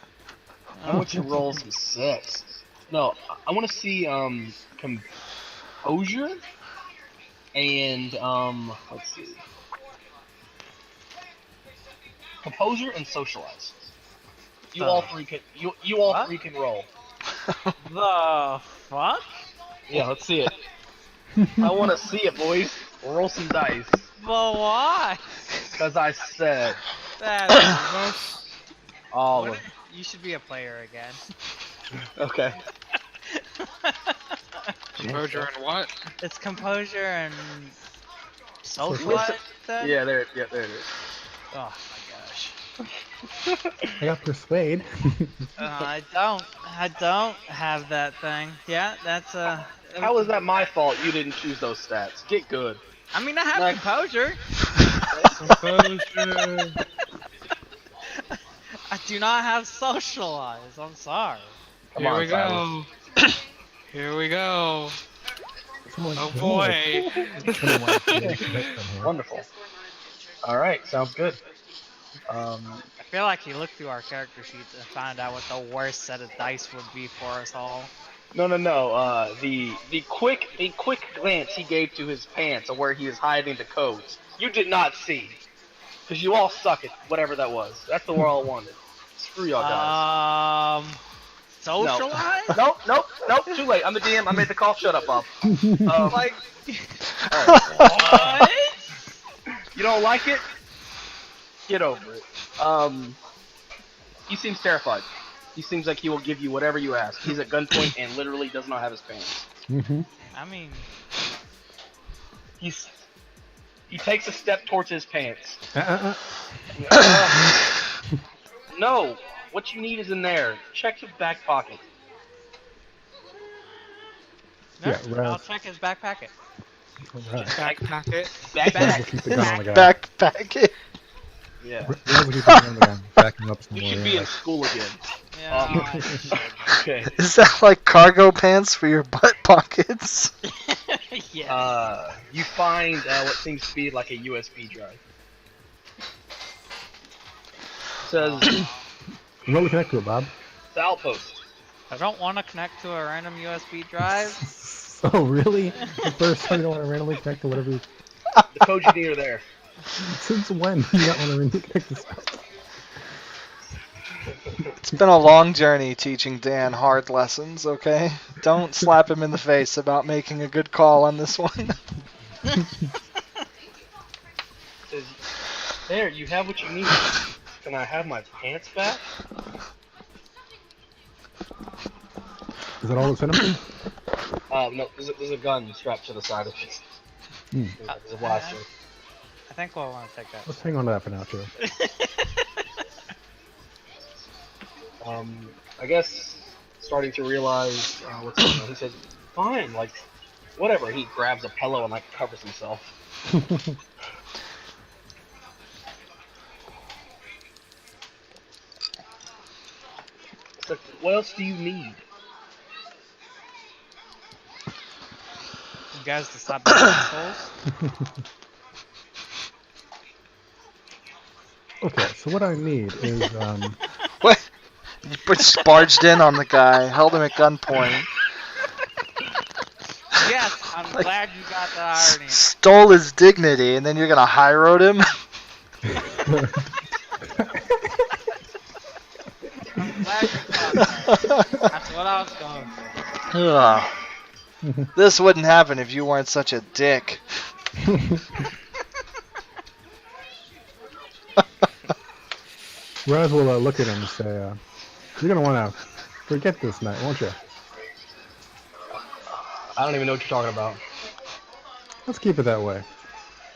I want you to roll some sex. No, I want to see composure and let's see. Composure and socialize. You all three can three can roll.
The fuck?
Yeah, let's see it. I want to see it, boys. Roll some dice.
But why?
Cause I said
That's
all of.
You should be a player again.
Okay.
Composure and what?
It's composure and socialize. Then?
Yeah, there it is.
Oh my gosh.
I got persuade.
I don't have that thing. Yeah, that's
How is that my fault? You didn't choose those stats. Get good.
I mean, I have
Next.
composure.
Composure.
I do not have socialize. I'm sorry.
Come on, Silas.
Here we go.
Someone-
Oh boy.
someone wants to make a connection here.
Wonderful. All right, sounds good.
I feel like he looked through our character sheets and found out what the worst set of dice would be for us all.
No. The quick glance he gave to his pants of where he was hiding the codes, you did not see, because you all suck at whatever that was. That's the world I wanted. Screw y'all guys.
Socialize?
Nope. Too late. I'm the DM. I made the call. Shut up, Bob.
Like,
Alright.
what?
You don't like it? Get over it. He seems terrified. He seems like he will give you whatever you ask. He's at gunpoint and literally does not have his pants.
Mm-hmm.
I mean,
He takes a step towards his pants. No, what you need is in there. Check his back pocket.
no,
Yeah, Raz.
I'll check his back pocket.
Alright.
Backpack it.
Raz will keep the gun on the guy.
Backpack it.
Yeah.
Raz will keep the gun on the guy. Back him up some
You
more.
should be in school again.
Yeah, I should.
Okay.
Is that like cargo pants for your butt pockets?
Yeah.
You find what seems to be like a USB drive. Says
What do we connect to it, Bob?
the outpost.
I don't want to connect to a random USB drive.
Oh, really? The first time you don't want to randomly connect to whatever.
The codes you need are there.
Since when do you not want to randomly connect to stuff?
It's been a long journey teaching Dan hard lessons, okay? Don't slap him in the face about making a good call on this one.
Says, there, you have what you need. Can I have my pants back?
Is that all that's in him?
No, there's a gun strapped to the side of it. There's a blaster.
I think we'll want to take that.
Let's hang on to that for now, too.
I guess starting to realize what's going on. He says, "Fine, like, whatever." He grabs a pillow and like covers himself. It's like, what else do you need?
You guys to stop being assholes.
Okay, so what I need is,
What? You just barged in on the guy, held him at gunpoint.
Yes, I'm glad you got the irony.
Stole his dignity, and then you're gonna high road him?
I'm glad you caught that. That's what I was going for.
Ugh. This wouldn't happen if you weren't such a dick.
Raz will look at him and say, "You're gonna want to forget this night, won't you?"
I don't even know what you're talking about.
Let's keep it that way.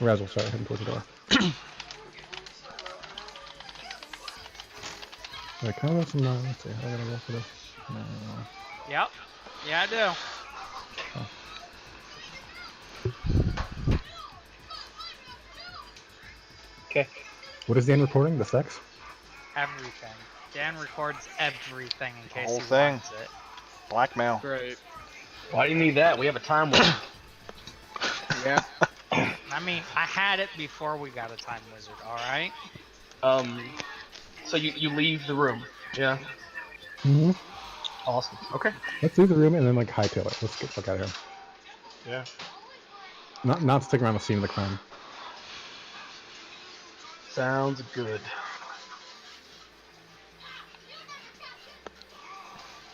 Raz will start heading towards the door. Wait, can I roll some? Let's see. I gotta roll for this.
Yep. Yeah, I do.
Okay.
What is Dan recording? The sex?
Everything. Dan records everything in case
Whole
he
thing.
wants it.
Blackmail.
Great.
Why do you need that? We have a time limit.
Yeah.
I mean, I had it before we got a time wizard, alright?
So you leave the room. Yeah.
Mm-hmm.
Awesome. Okay.
Let's leave the room and then like hightail it. Let's get the fuck out of here.
Yeah.
Not stick around the scene of the crime.
Sounds good.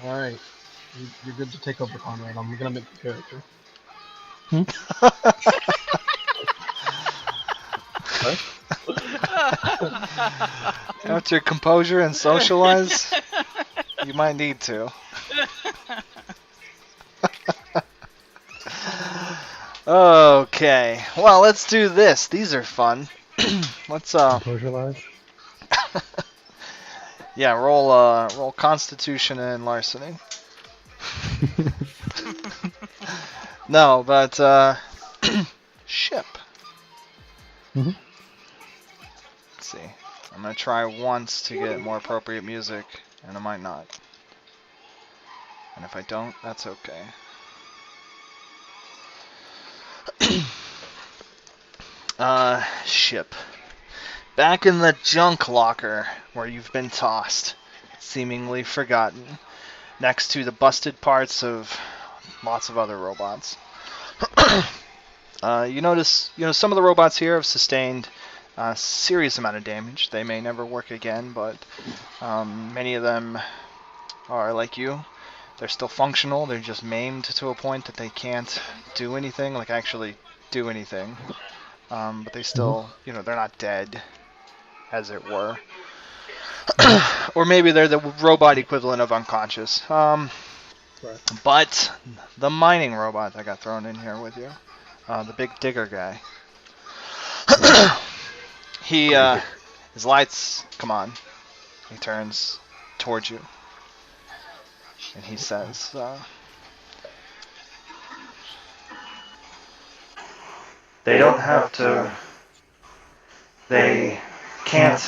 All right. You're good to take over, Conrad. I'm gonna make the character.
After composure and socialize, you might need to. Okay, well, let's do this. These are fun. Let's
Visualize.
yeah, roll Constitution and Larceny. No, but ship.
Mm-hmm.
Let's see. I'm gonna try once to get more appropriate music, and I might not. And if I don't, that's okay. Ship. Back in the junk locker where you've been tossed, seemingly forgotten, next to the busted parts of lots of other robots. You notice, some of the robots here have sustained a serious amount of damage. They may never work again, but many of them are like you. They're still functional. They're just maimed to a point that they can't do anything, like actually do anything. But they still, they're not dead, as it were. Or maybe they're the robot equivalent of unconscious. But the mining robot that got thrown in here with you, the big digger guy, his lights come on. He turns towards you, and he says, "They don't have to. They can't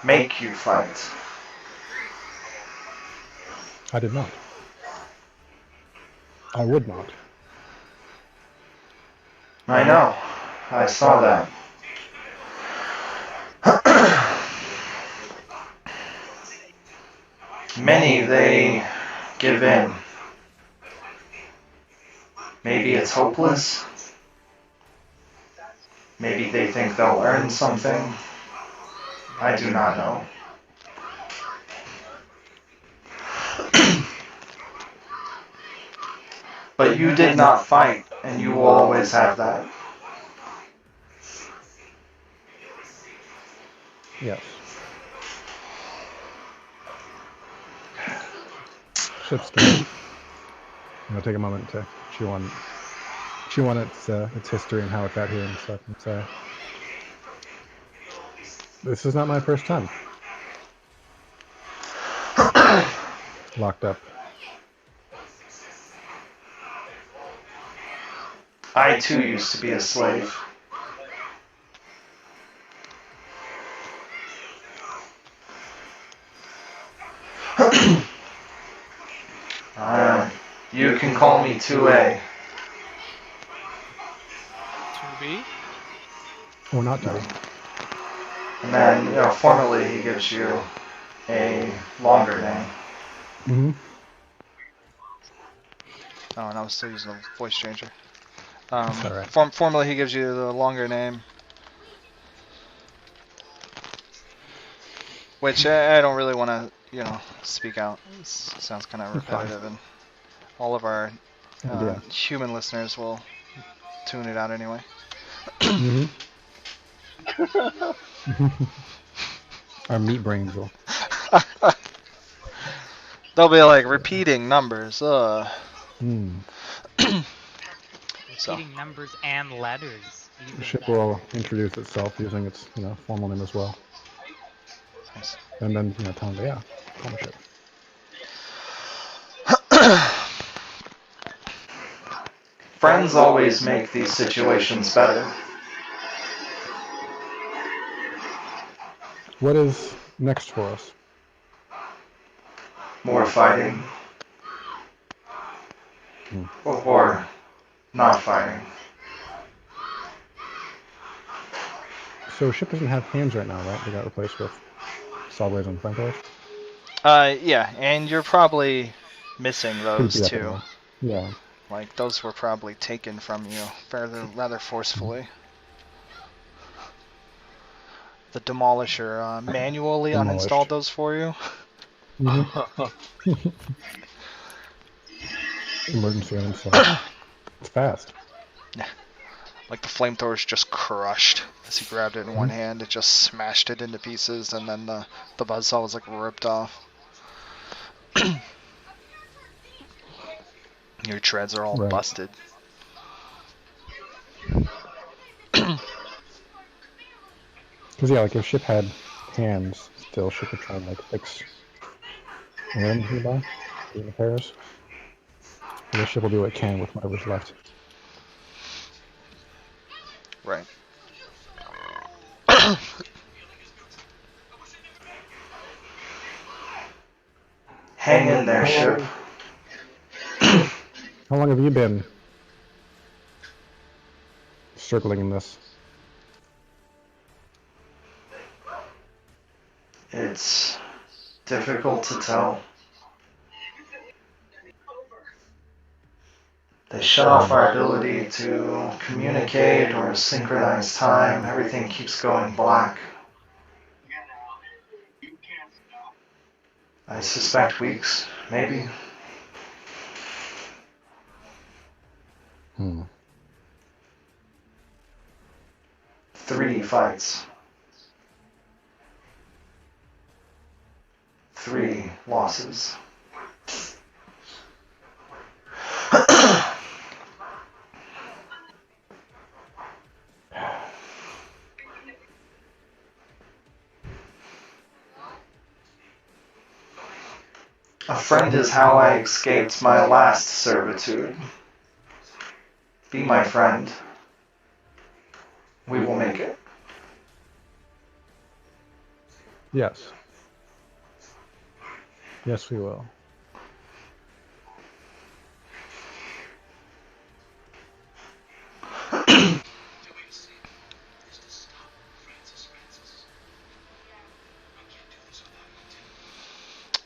make you fight."
I did not. I would not.
I know. I saw that. Many, they give in. Maybe it's hopeless. Maybe they think they'll earn something. I do not know. But you did not fight, and you will always have that.
Yes. Ship's good. I'm gonna take a moment to chew on its history and how it got here and stuff. And say, this is not my first time locked up.
I too used to be a slave. You can call me 2A.
2B?
Or not to be.
And then, formally he gives you a longer name.
Mm-hmm.
Oh, and I was still using a voice changer.
That's alright.
Formally, he gives you the longer name, which I don't really want to, speak out. It sounds kind of
It's fine.
repetitive, and all of our
Yeah.
human listeners will tune it out anyway.
Mm-hmm. Our meat brains will.
They'll be like repeating numbers.
Mm.
So.
Repeating numbers and letters.
The
Even
ship
better.
will introduce itself using its, formal name as well.
Nice.
And then, tell them, yeah, call the ship.
Friends always make these situations better.
What is next for us?
More fighting. Or not fighting.
So ship doesn't have hands right now, right? They got replaced with sawblades and flamethrowers?
Yeah, and you're probably missing those
Pretty
too.
definitely. Yeah.
Like, those were probably taken from you rather forcefully. The Demolisher manually
Demolished.
uninstalled those for you.
Mm-hmm. Emergency uninstall. It's fast.
Like, the flamethrower's just crushed. As he grabbed it in one hand, it just smashed it into pieces, and then the buzzsaw was, like, ripped off. Your treads are all
Right.
busted.
Because, yeah, like, if ship had hands, still, ship could try and, like, fix a limb nearby, doing repairs. And the ship will do what it can with whatever's left.
Right. Hang in there, ship.
How long have you been circling in this?
It's difficult to tell. They shut off our ability to communicate or synchronize time. Everything keeps going black. I suspect weeks, maybe.
Hmm.
3 fights. 3 losses. A friend is how I escaped my last servitude. Be my friend. We will make it.
Yes. Yes, we will.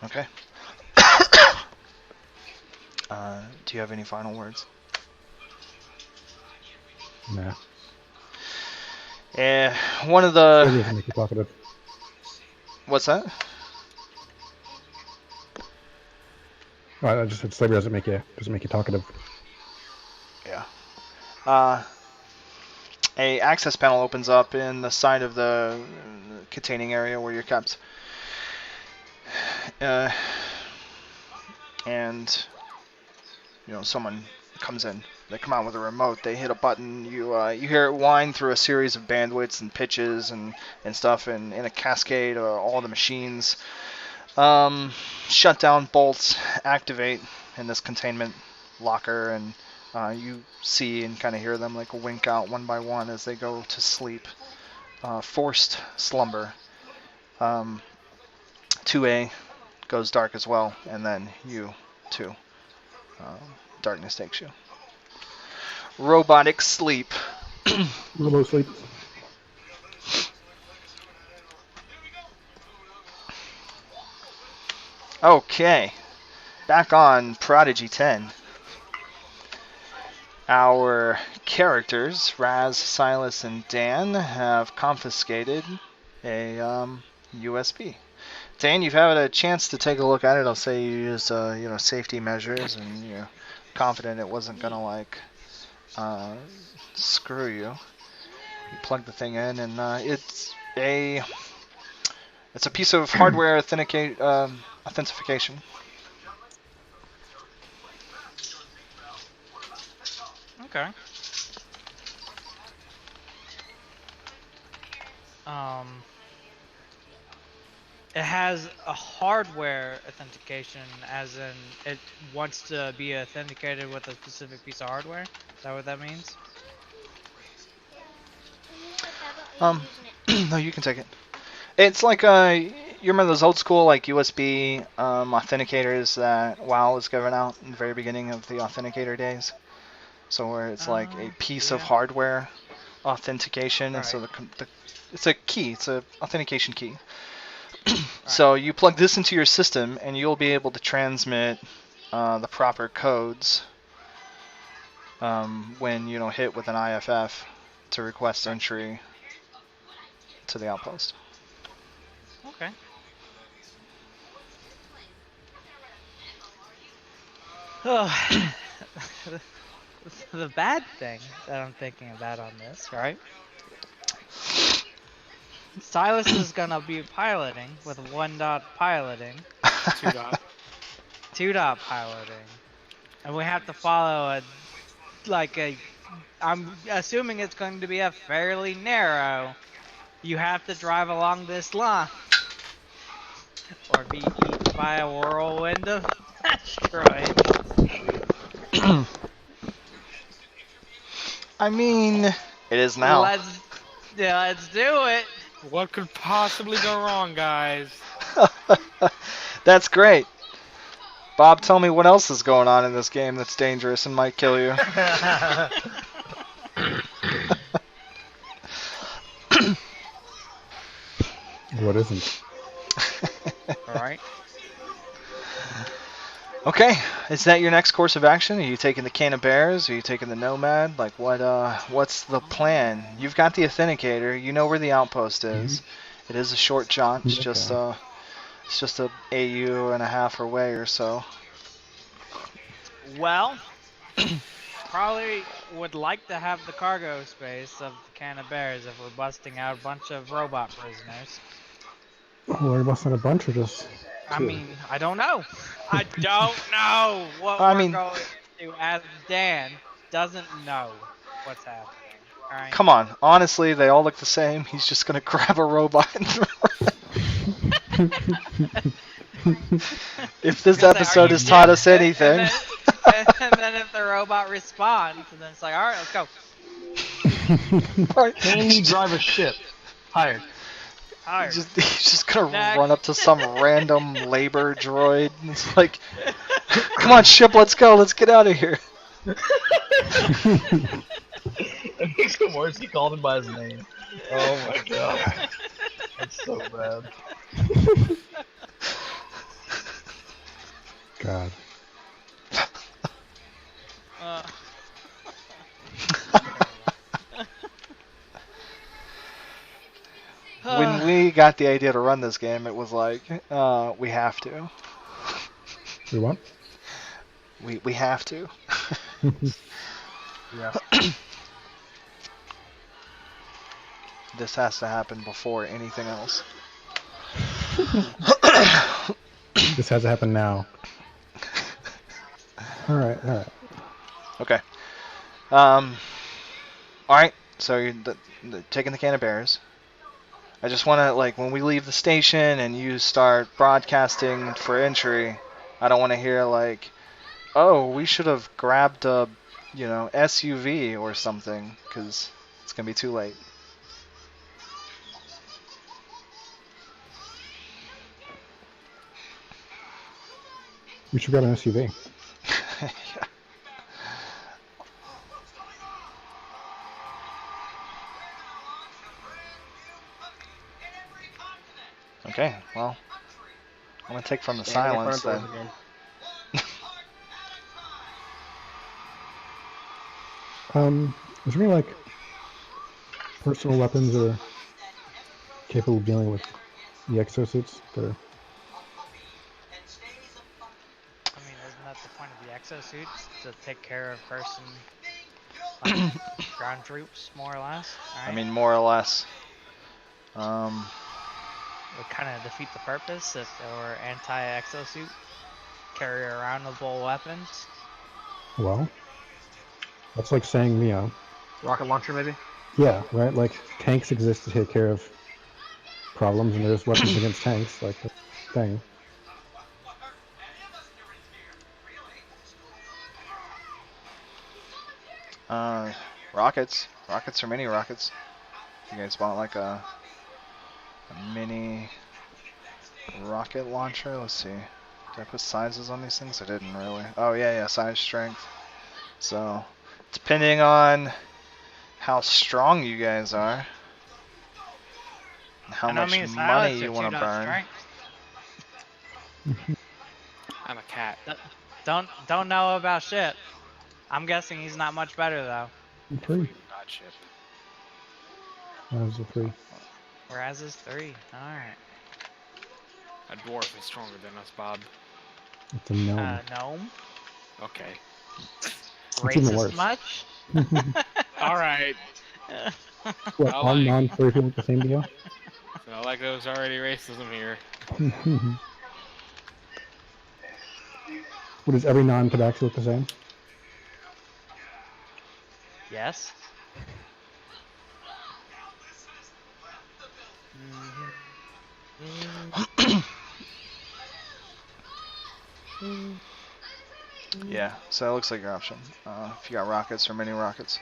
Okay. Do you have any final words?
Nah.
One of
Maybe
the...
it can make you talkative.
What's that?
I just said slavery doesn't make you talkative.
Yeah. A access panel opens up in the side of the containing area where you're kept. And someone comes in. They come out with a remote. They hit a button. You hear it whine through a series of bandwidths and pitches and stuff, and in a cascade. All the machines shutdown bolts activate in this containment locker, and you see and kind of hear them like wink out one by one as they go to sleep. Forced slumber. 2A goes dark as well, and then you too. Darkness takes you. Robotic sleep.
Robo sleep.
Okay. Back on Prodigy 10. Our characters, Raz, Silas, and Dan, have confiscated a USB. Dan, you've had a chance to take a look at it. I'll say you used, safety measures, and you're confident it wasn't gonna like screw you. You plug the thing in, and it's a piece of hardware authentication.
Okay. It has a hardware authentication, as in it wants to be authenticated with a specific piece of hardware. Is that what that means?
No, you can take it. It's like you remember those old school like USB authenticators that WoW was giving out in the very beginning of the authenticator days. So where it's like a piece of
Yeah.
hardware authentication, and so
Right.
it's a key, it's an authentication key. So you plug this into your system, and you'll be able to transmit the proper codes when hit with an IFF to request entry to the outpost.
Okay. Oh, the bad thing that I'm thinking about on this, right? Silas is gonna be piloting with 1 dot piloting,
2 dot.
2 dot piloting, and we have to follow I'm assuming it's going to be a fairly narrow. You have to drive along this line, or be eaten by a whirlwind of asteroids.
I mean, it is now.
Let's do it.
What could possibly go wrong, guys?
That's great. Bob, tell me what else is going on in this game that's dangerous and might kill you.
What isn't?
All right.
Okay, is that your next course of action? Are you taking the can of bears? Are you taking the nomad? Like what's the plan? You've got the authenticator. You know where the outpost is. It is a short jaunt. It's just a AU and a half away or so.
Well, probably would like to have the cargo space of the can of bears if we're busting out a bunch of robot prisoners.
Oh, we're busting a bunch of just.
I mean, I don't know. I don't know what
I
we're
mean-
going to do, as Dan doesn't know what's happening. All right.
Come on, honestly, they all look the same. He's just gonna grab a robot and if this
Gonna say,
episode
"Are you
has taught us
dead?"
anything.
And then if the robot responds, and then it's like, all right, let's go.
Can he drive a ship? Hired.
Hired.
He's just gonna
Next.
run up to some random labor droid and it's like, come on, ship, let's go, let's get out of here.
It makes it worse. He called him by his name. Oh my god. That's so bad.
God.
When we got the idea to run this game, it was like, we have to.
We what?
We have to.
Yeah.
This has to happen before anything else.
This has to happen now. Alright, alright.
Okay. Alright, so you're taking the can of bears. I just want to, like, when we leave the station and you start broadcasting for entry, I don't want to hear, like, oh, we should have grabbed a, SUV or something, because it's going to be too late.
We should grab an SUV.
Yeah. Okay, well, I'm going to take from the silence then.
Is there any like personal weapons that are capable of dealing with the exosuits that are?
I mean, isn't that the point of the exosuits? To take care of person, like, ground troops, more or less, right?
I mean, more or less.
Would kind of defeat the purpose if they were anti-exosuit, carry around with full weapons.
Well, that's like saying,
Rocket launcher, maybe?
yeah, right? Like, tanks exist to take care of problems, and there's weapons against tanks, like the thing.
Rockets. Rockets or mini rockets. You guys want like a mini rocket launcher? Let's see. Did I put sizes on these things? I didn't really. Oh yeah, size, strength. So, depending on how strong you guys are, and how much money you want to burn.
I'm a cat.
Don't know about shit. I'm guessing he's not much better though.
3.
Not ship.
That was a 3.
Whereas is 3. Alright.
A dwarf is stronger than us, Bob.
It's a gnome.
Gnome?
Okay.
It's even
Racist
worse.
much?
Alright.
What, all non-furry people with the same deal?
It's not like there was already racism here.
What, does every non-tabaxi look the same?
Yes.
Yeah, so that looks like your option. If you got rockets or mini rockets.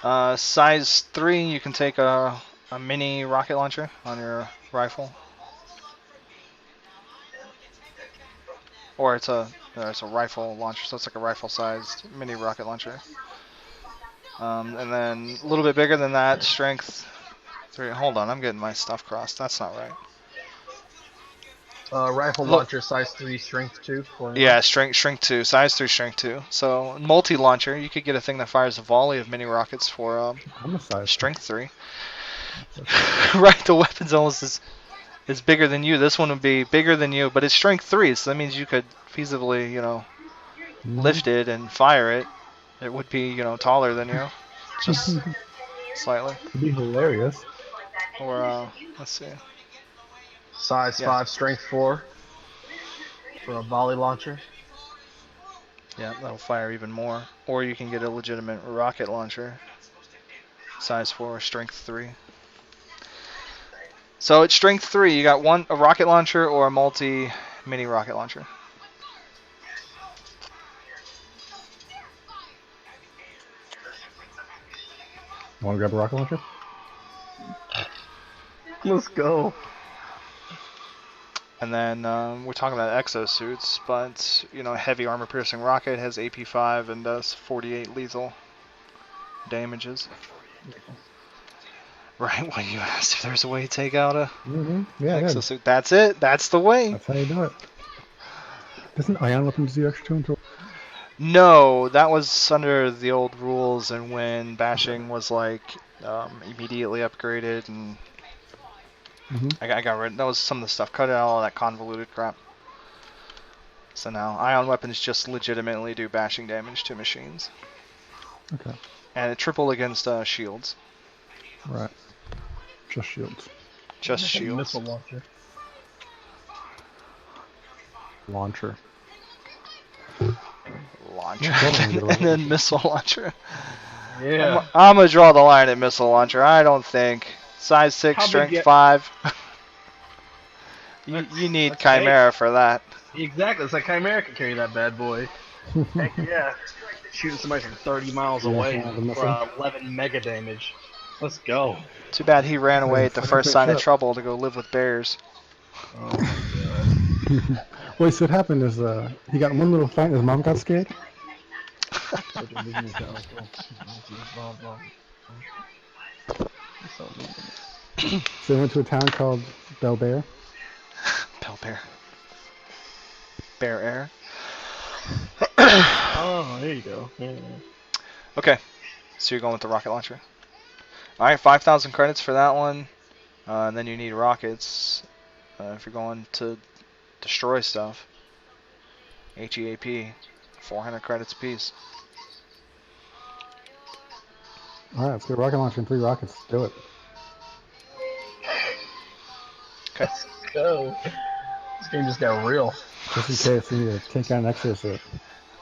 Size 3, you can take a mini rocket launcher on your rifle. Or it's a rifle launcher, so it's like a rifle-sized mini rocket launcher. And then a little bit bigger than that, strength 3. Hold on, I'm getting my stuff crossed. That's not right.
Rifle launcher, size 3, strength 2.
Yeah, strength 2, size 3, strength 2. So multi-launcher, you could get a thing that fires a volley of mini rockets for
I'm a size
strength 3. Right, the weapon's almost is bigger than you. This one would be bigger than you, but it's strength 3, so that means you could feasibly, lift it and fire it. It would be, taller than you, just slightly.
It'd be hilarious.
Or let's see.
Size 5, strength 4 for a volley launcher.
Yeah, that'll fire even more. Or you can get a legitimate rocket launcher, size 4, strength 3. So it's strength 3. You got a rocket launcher or a mini rocket launcher.
Want to grab a rocket launcher?
Let's go.
And then we're talking about exosuits, but heavy armor piercing rocket has AP5 and does 48 lethal damages. Right when you asked if there's a way to take out a exosuit, that's it. That's the way.
That's how you do it. Doesn't ion weapons do extra 2 until?
No, that was under the old rules, and when bashing was like immediately upgraded, and I got rid. That was some of the stuff. Cut out all that convoluted crap. So now ion weapons just legitimately do bashing damage to machines.
Okay.
And it triple against shields.
Right. Just shields.
Just shields.
Missile launcher.
Launcher.
And then missile launcher.
Yeah.
I'm gonna draw the line at missile launcher. I don't think size 6, strength 5. you need Chimera for that.
Exactly. It's like Chimera can carry that bad boy. Heck yeah. Shooting somebody from 30 miles away for 11 mega damage. Let's go.
Too bad he ran away at the first sign of trouble to go live with bears.
Oh my god.
Wait, so what happened is he got in one little fight and his mom got scared? So they went to a town called Belbear.
Belbear. Bear air.
Oh, there you go. Yeah.
Okay, so you're going with the rocket launcher. All right, 5,000 credits for that one, and then you need rockets if you're going to destroy stuff. HEAP, 400 credits apiece.
All right, let's get a rocket launcher and 3 rockets. Let's do it.
Okay.
Let's go. This game just got real.
Just in case we need to take out an exosuit.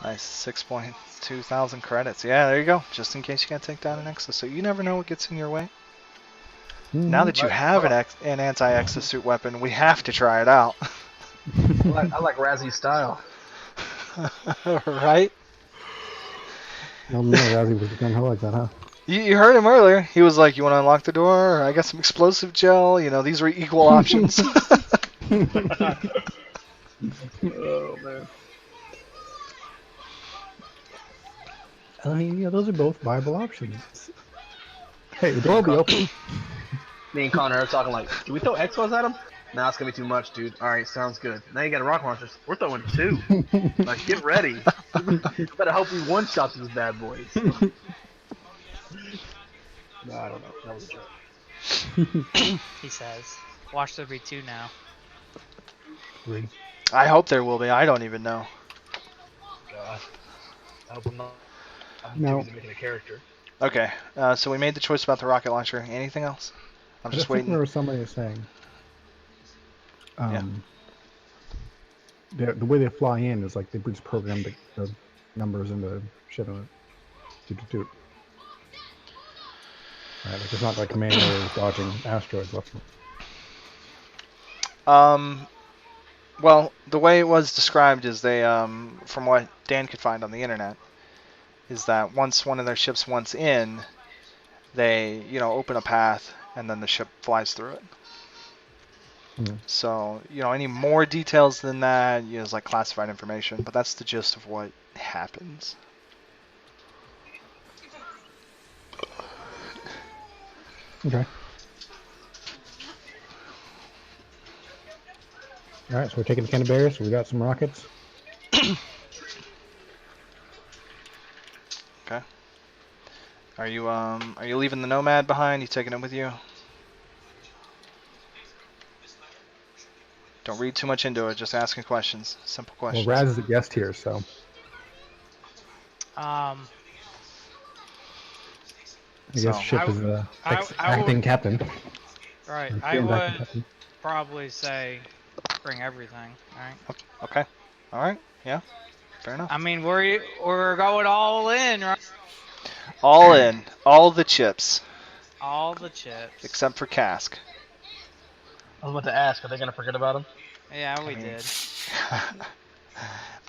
Nice, 6.2 thousand credits. Yeah, there you go. Just in case you gotta take down an exosuit. You never know what gets in your way. Now that you have an anti-exosuit weapon, we have to try it out.
I like Razzy's style.
Right?
No, Razzie was gun ho like that, huh?
You heard him earlier. He was like, you want to unlock the door? I got some explosive gel. You know, these were equal options.
Oh, man.
I mean, yeah, those are both viable options. Hey, the door will be open.
Me and Connor are talking like, do we throw Expos at him? Nah, it's gonna be too much, dude. Alright, sounds good. Now you got a rocket launchers. We're throwing 2. Like, get ready. Better hope we one-shot these bad boys. No, I don't know. That was a joke.
He says. Watch there be 2 now.
3.
I hope there will be. I don't even know.
God. I hope I'm not. I'm
No.
too busy making a character.
Okay, so we made the choice about the rocket launcher. Anything else? I'm just
I think
waiting.
there was somebody was saying. The way they fly in is like they just program the numbers into shit on it. Doot. Right, like it's not like manually dodging asteroids left.
Well, the way it was described is they, from what Dan could find on the internet, is that once one of their ships wants in, they, open a path and then the ship flies through it. So, any more details than that is like classified information, but that's the gist of what happens.
Okay. All right, so we're taking the can of bears. So we got some rockets.
Okay. Are you leaving the Nomad behind? You taking it with you? Don't read too much into it. Just asking questions. Simple questions.
Well, Raz is a guest here, so. I guess Ship is the acting captain.
Right,
Or
I
acting
would
captain.
probably say bring everything, alright?
Okay. Alright. Yeah. Fair enough.
I mean, we're going all in, right?
All in. All the chips.
All the chips.
Except for Cask.
I was about to ask, are they gonna forget about him?
Yeah, we did.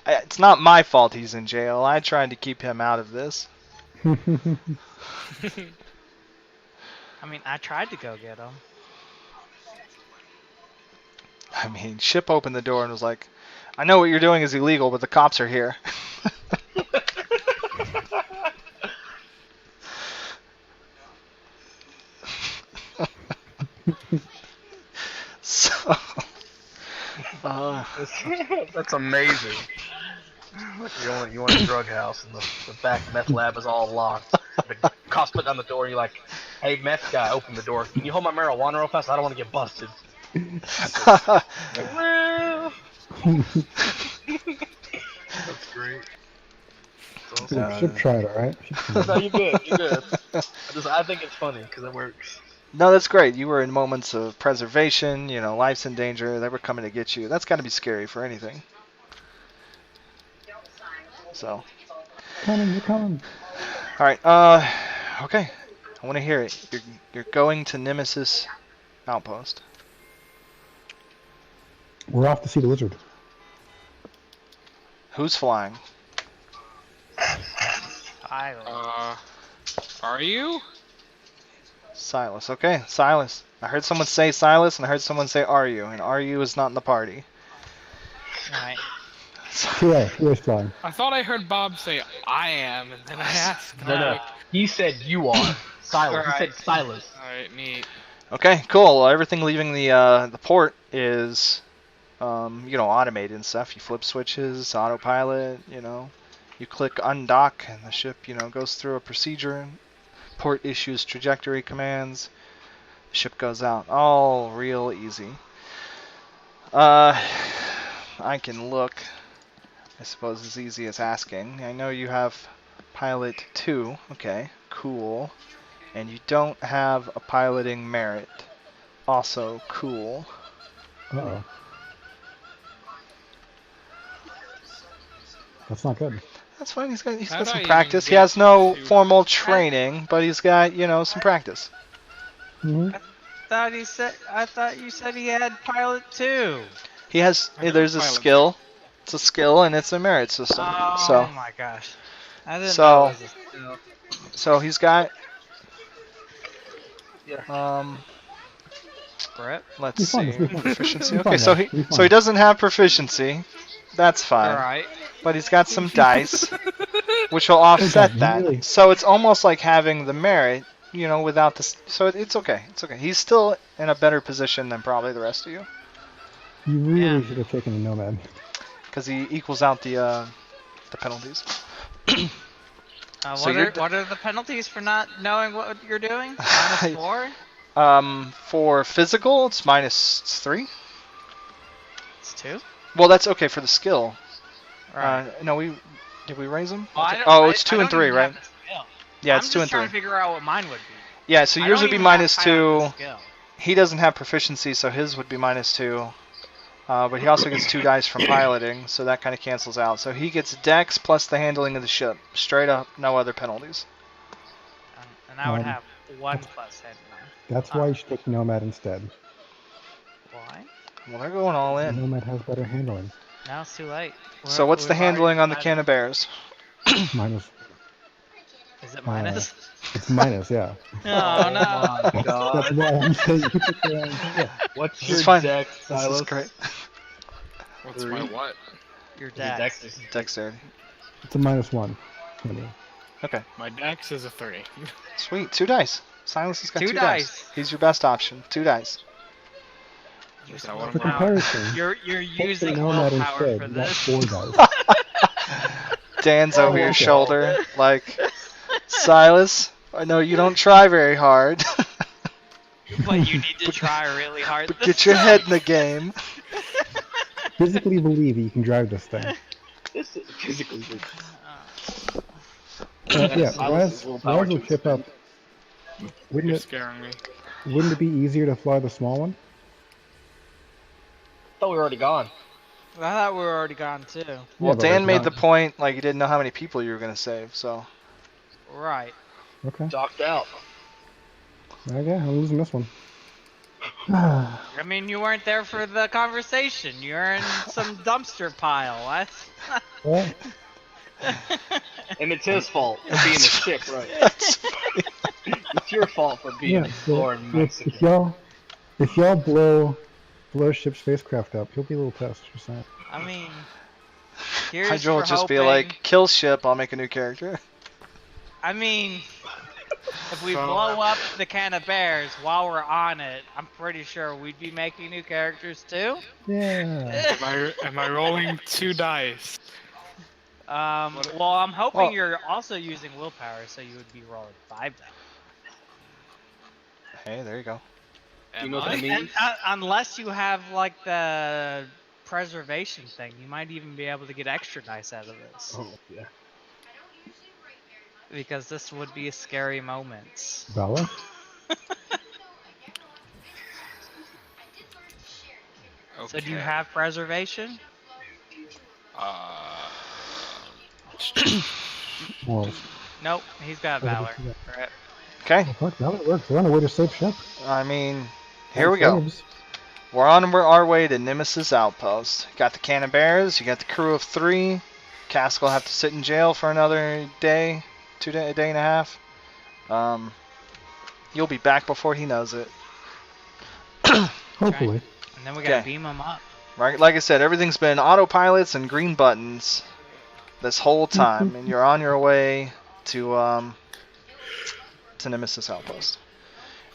It's not my fault he's in jail. I tried to keep him out of this.
I mean, I tried to go get him.
I mean, Ship opened the door and was like, I know what you're doing is illegal, but the cops are here. So,
That's amazing. You want a drug house and the back meth lab is all locked. The cops put down the door and you're like, hey, meth guy, open the door. Can you hold my marijuana real fast? I don't want to get busted. That's great. That's awesome.
Ship tried, all right?
No, you're good. You're good. I think it's funny because it works.
no, that's great. You were in moments of preservation, life's in danger. They were coming to get you. That's got to be scary for anything. So.
You're coming.
All right. Okay. I want to hear it. You're going to Nemesis Outpost.
We're off to see the lizard.
Who's flying?
Are you?
Silas. Okay, Silas. I heard someone say Silas, and I heard someone say are you, and are you is not in the party.
Alright.
TA's flying.
I thought I heard Bob say I am, and then I asked.
No. He said you are. Silas. He said Silas.
Alright, neat.
Okay, cool. Well, everything leaving the port is automated and stuff. You flip switches, autopilot, You click undock and the ship, goes through a procedure. Port issues trajectory commands. The ship goes out. All real easy. I can look. I suppose as easy as asking. I know you have pilot 2. Okay, cool. And you don't have a piloting merit. Also cool.
Uh-oh. That's not good.
That's fine. He's got
How do I
some
even
practice. He
get
has no
to-
formal training, but he's got, some practice.
Mm-hmm.
I thought you said he had pilot too.
He has.
I know
There's a
pilot.
skill. It's a skill, and it's a merit system.
Oh
So,
my gosh. I didn't
So-
know it was a skill.
so he's got.
Yeah.
Brett?
Let's
He's fine,
see.
he's fine.
Proficiency.
He's
Okay,
fine,
so
guys. He's
he
fine.
doesn't have proficiency. That's fine.
Alright.
But he's got some dice, which will offset
Okay,
that.
really?
So it's almost like having the merit, without the. So it's okay. It's okay. He's still in a better position than probably the rest of you,
You really
Yeah.
should have taken the Nomad.
because he equals out the penalties. So you're
What are the penalties for not knowing what you're doing? -4?
For physical, it's -3.
It's 2?
Well, that's okay for the skill.
Right.
No, did we raise him?
Well, I don't-
Oh,
I-
it's 2
I
and
don't
3,
even
right?
have the skill.
Yeah,
I'm
it's 2 and
just trying
3.
to figure out what mine would be.
Yeah, so
I
yours
don't
would be
even have
-2.
pilot the skill.
He doesn't have proficiency, so his would be -2. But he also gets 2 dice from piloting, so that kind of cancels out. So he gets Dex plus the handling of the ship. Straight up, no other penalties.
And I would
Um,
have 1 plus handling.
That's why you should take Nomad instead.
Why?
Well, they're going all in.
Nomad has better handling.
Now it's too late.
So what's the
We've already
handling on the
decided.
can of bears?
Minus.
Is it minus?
It's minus, yeah.
Oh no.
my
That's
god.
why I'm saying you pick the yeah.
What's
This
your
is fine.
dex,
This
Silas?
is great.
What's my what?
Your
Your
dex.
dex is
Dexterity.
It's a -1. Anyway.
Okay,
My dex is a 3.
sweet. 2 dice. Silas has got
2
2 dice.
dice.
He's your best option. 2 dice.
Is that what
For
I'm on?
comparison,
You're
take the
using
Nomad
willpower for
instead. You got
this.
4 dice.
Dan's over your
okay.
shoulder, like, Silas, I know you don't try very hard,
But you need to try really hard.
but
this
get your
time.
head in the game.
Physically believe that you can drive this thing.
this is physically.
Yeah,
Silas' willpower
Raz will
to
chip up.
You're
Wouldn't
scaring me.
it be easier to fly the small one?
I thought we were already gone.
I thought we were already gone too.
Well,
but
Dan
it's
made
not-
the point, like, you didn't know how many people you were going to save, so.
Right.
Okay.
Docked out.
Okay, I'm losing this one.
I mean, you weren't there for the conversation. You're in some dumpster pile.
Well,
And it's his fault for being a ship, right? It's your fault for being
yeah.
a
So
foreign
if
Mexican.
y'all blow ship spacecraft up, he'll be a little pissed. Just saying.
I mean, here's
Hydra will
for
just be
hoping-
like, kill ship, I'll make a new character.
I mean, if we
So-
blow up the can of bears while we're on it, I'm pretty sure we'd be making new characters too.
Yeah.
Am I rolling 2 dice?
Well, I'm hoping
Well-
you're also using willpower, so you would be rolling 5 dice.
Hey, there you go.
You know what that
And,
means?
unless you have like the preservation thing, you might even be able to get extra dice out of this.
Oh, yeah.
Because this would be a scary moment.
Bella?
Okay.
So do you have preservation?
Morals.
Nope, he's got
What
valor.
did you
Right.
Okay,
Oh, fuck, Bella works. We're on our way to save ship.
I mean, here we go.
Saves.
We're on our way to Nemesis Outpost. Got the can of bears, you got the crew of 3. Cask will have to sit in jail for another day, a day and a half. You'll be back before he knows it.
Hopefully.
And then we gotta
Okay.
beam him up.
Right, like I said, everything's been autopilots and green buttons this whole time, and you're on your way to Nemesis Outpost.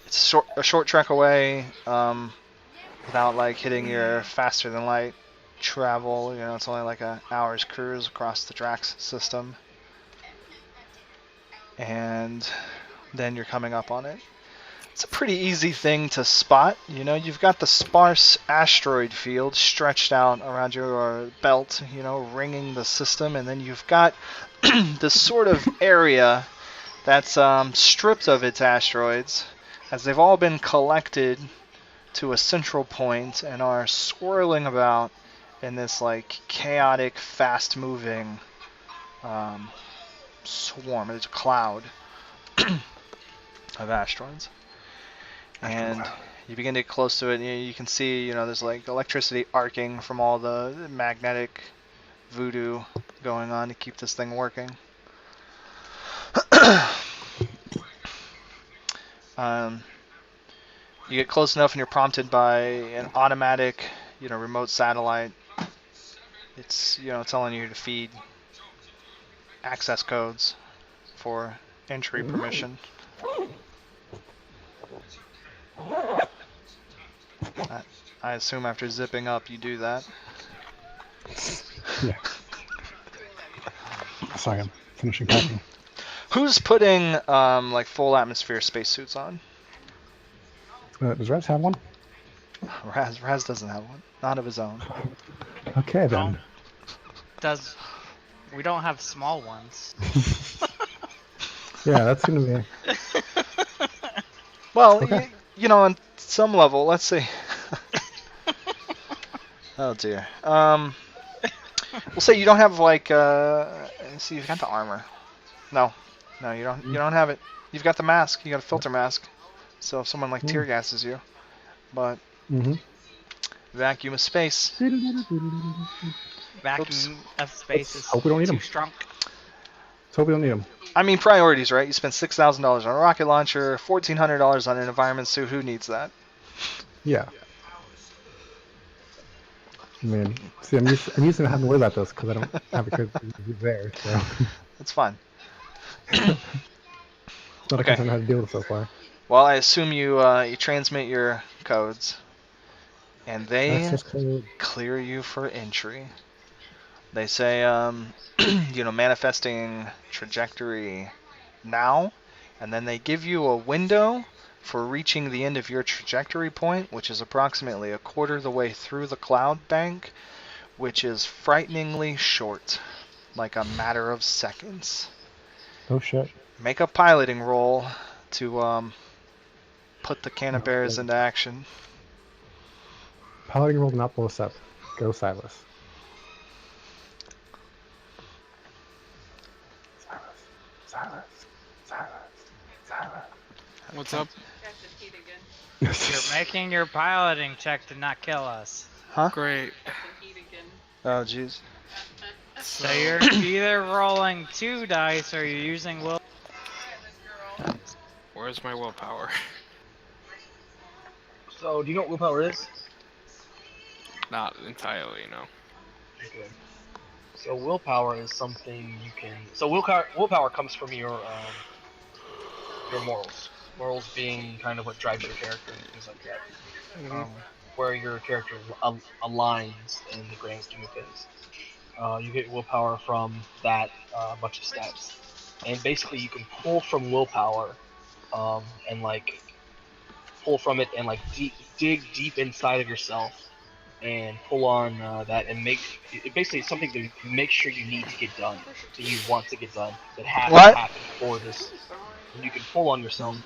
It's a short trek away. without like hitting your faster than light travel. You know, it's only like an hour's cruise across the Drax system, and then you're coming up on it. It's a pretty easy thing to spot. You know, you've got the sparse asteroid field stretched out around your belt, you know, ringing the system, and then you've got this sort of area that's stripped of its asteroids, as they've all been collected to a central point and are swirling about in this like chaotic, fast-moving swarm. It's a cloud of asteroids. And you begin to get close to it, and you can see, you know, there's like electricity arcing from all the magnetic voodoo going on to keep this thing working. You get close enough, and you're prompted by an automatic, you know, remote satellite. It's, you know, telling you to feed access codes for entry permission. I assume after zipping up, you do that.
Yeah. Sorry, I'm finishing packing.
Who's putting like full atmosphere spacesuits on?
Does Raz have one?
Raz doesn't have one, not of his own.
Okay then.
We don't have small ones.
Yeah, that's gonna be.
Well,
Okay.
you know, on some level, let's see. Oh dear. We'll say you don't have like. Let's see, you've got the armor. No, you don't. You don't have it. You've got the mask. You got a filter mask. So if someone like tear gases you, but vacuum of space.
Vacuum of space is
hope we don't need
too
'em.
strong.
Let's hope we don't need them.
I mean, priorities, right? You spend $6,000 on a rocket launcher, $1,400 on an environment suit. Who needs that?
Yeah. I mean, see, I'm used to having to worry about this because I don't have a kid who's there, so
It's fine.
it's not
Okay.
a concern how to deal with so far.
Well, I assume you you transmit your codes, and they
Access code.
clear you for entry. They say, you know, manifesting trajectory now, and then they give you a window for reaching the end of your trajectory point, which is approximately a quarter of the way through the cloud bank, which is frighteningly short, like a matter of seconds.
Oh shit.
Make a piloting roll to put the can of bears into action.
Piloting roll not blow us up. Go Silas. Silas.
What's up?
Got the heat again.
You're making your piloting check to not kill us.
Huh?
Great.
Got the heat again.
Oh, jeez.
So you're either rolling 2 dice or you're using will.
Where's my willpower?
So, do you know what willpower is?
Not entirely, no.
Okay. So willpower is something you can. So willpower comes from your morals. Morals being kind of what drives your character and things like that. Where your character aligns in the grand scheme of things. You get willpower from that bunch of stats, and basically you can pull from willpower, and like pull from it and like dig deep inside of yourself. And pull on that and make it basically something to make sure you need to get done, that you want to get done, that has to happen for this. And you can pull on yourself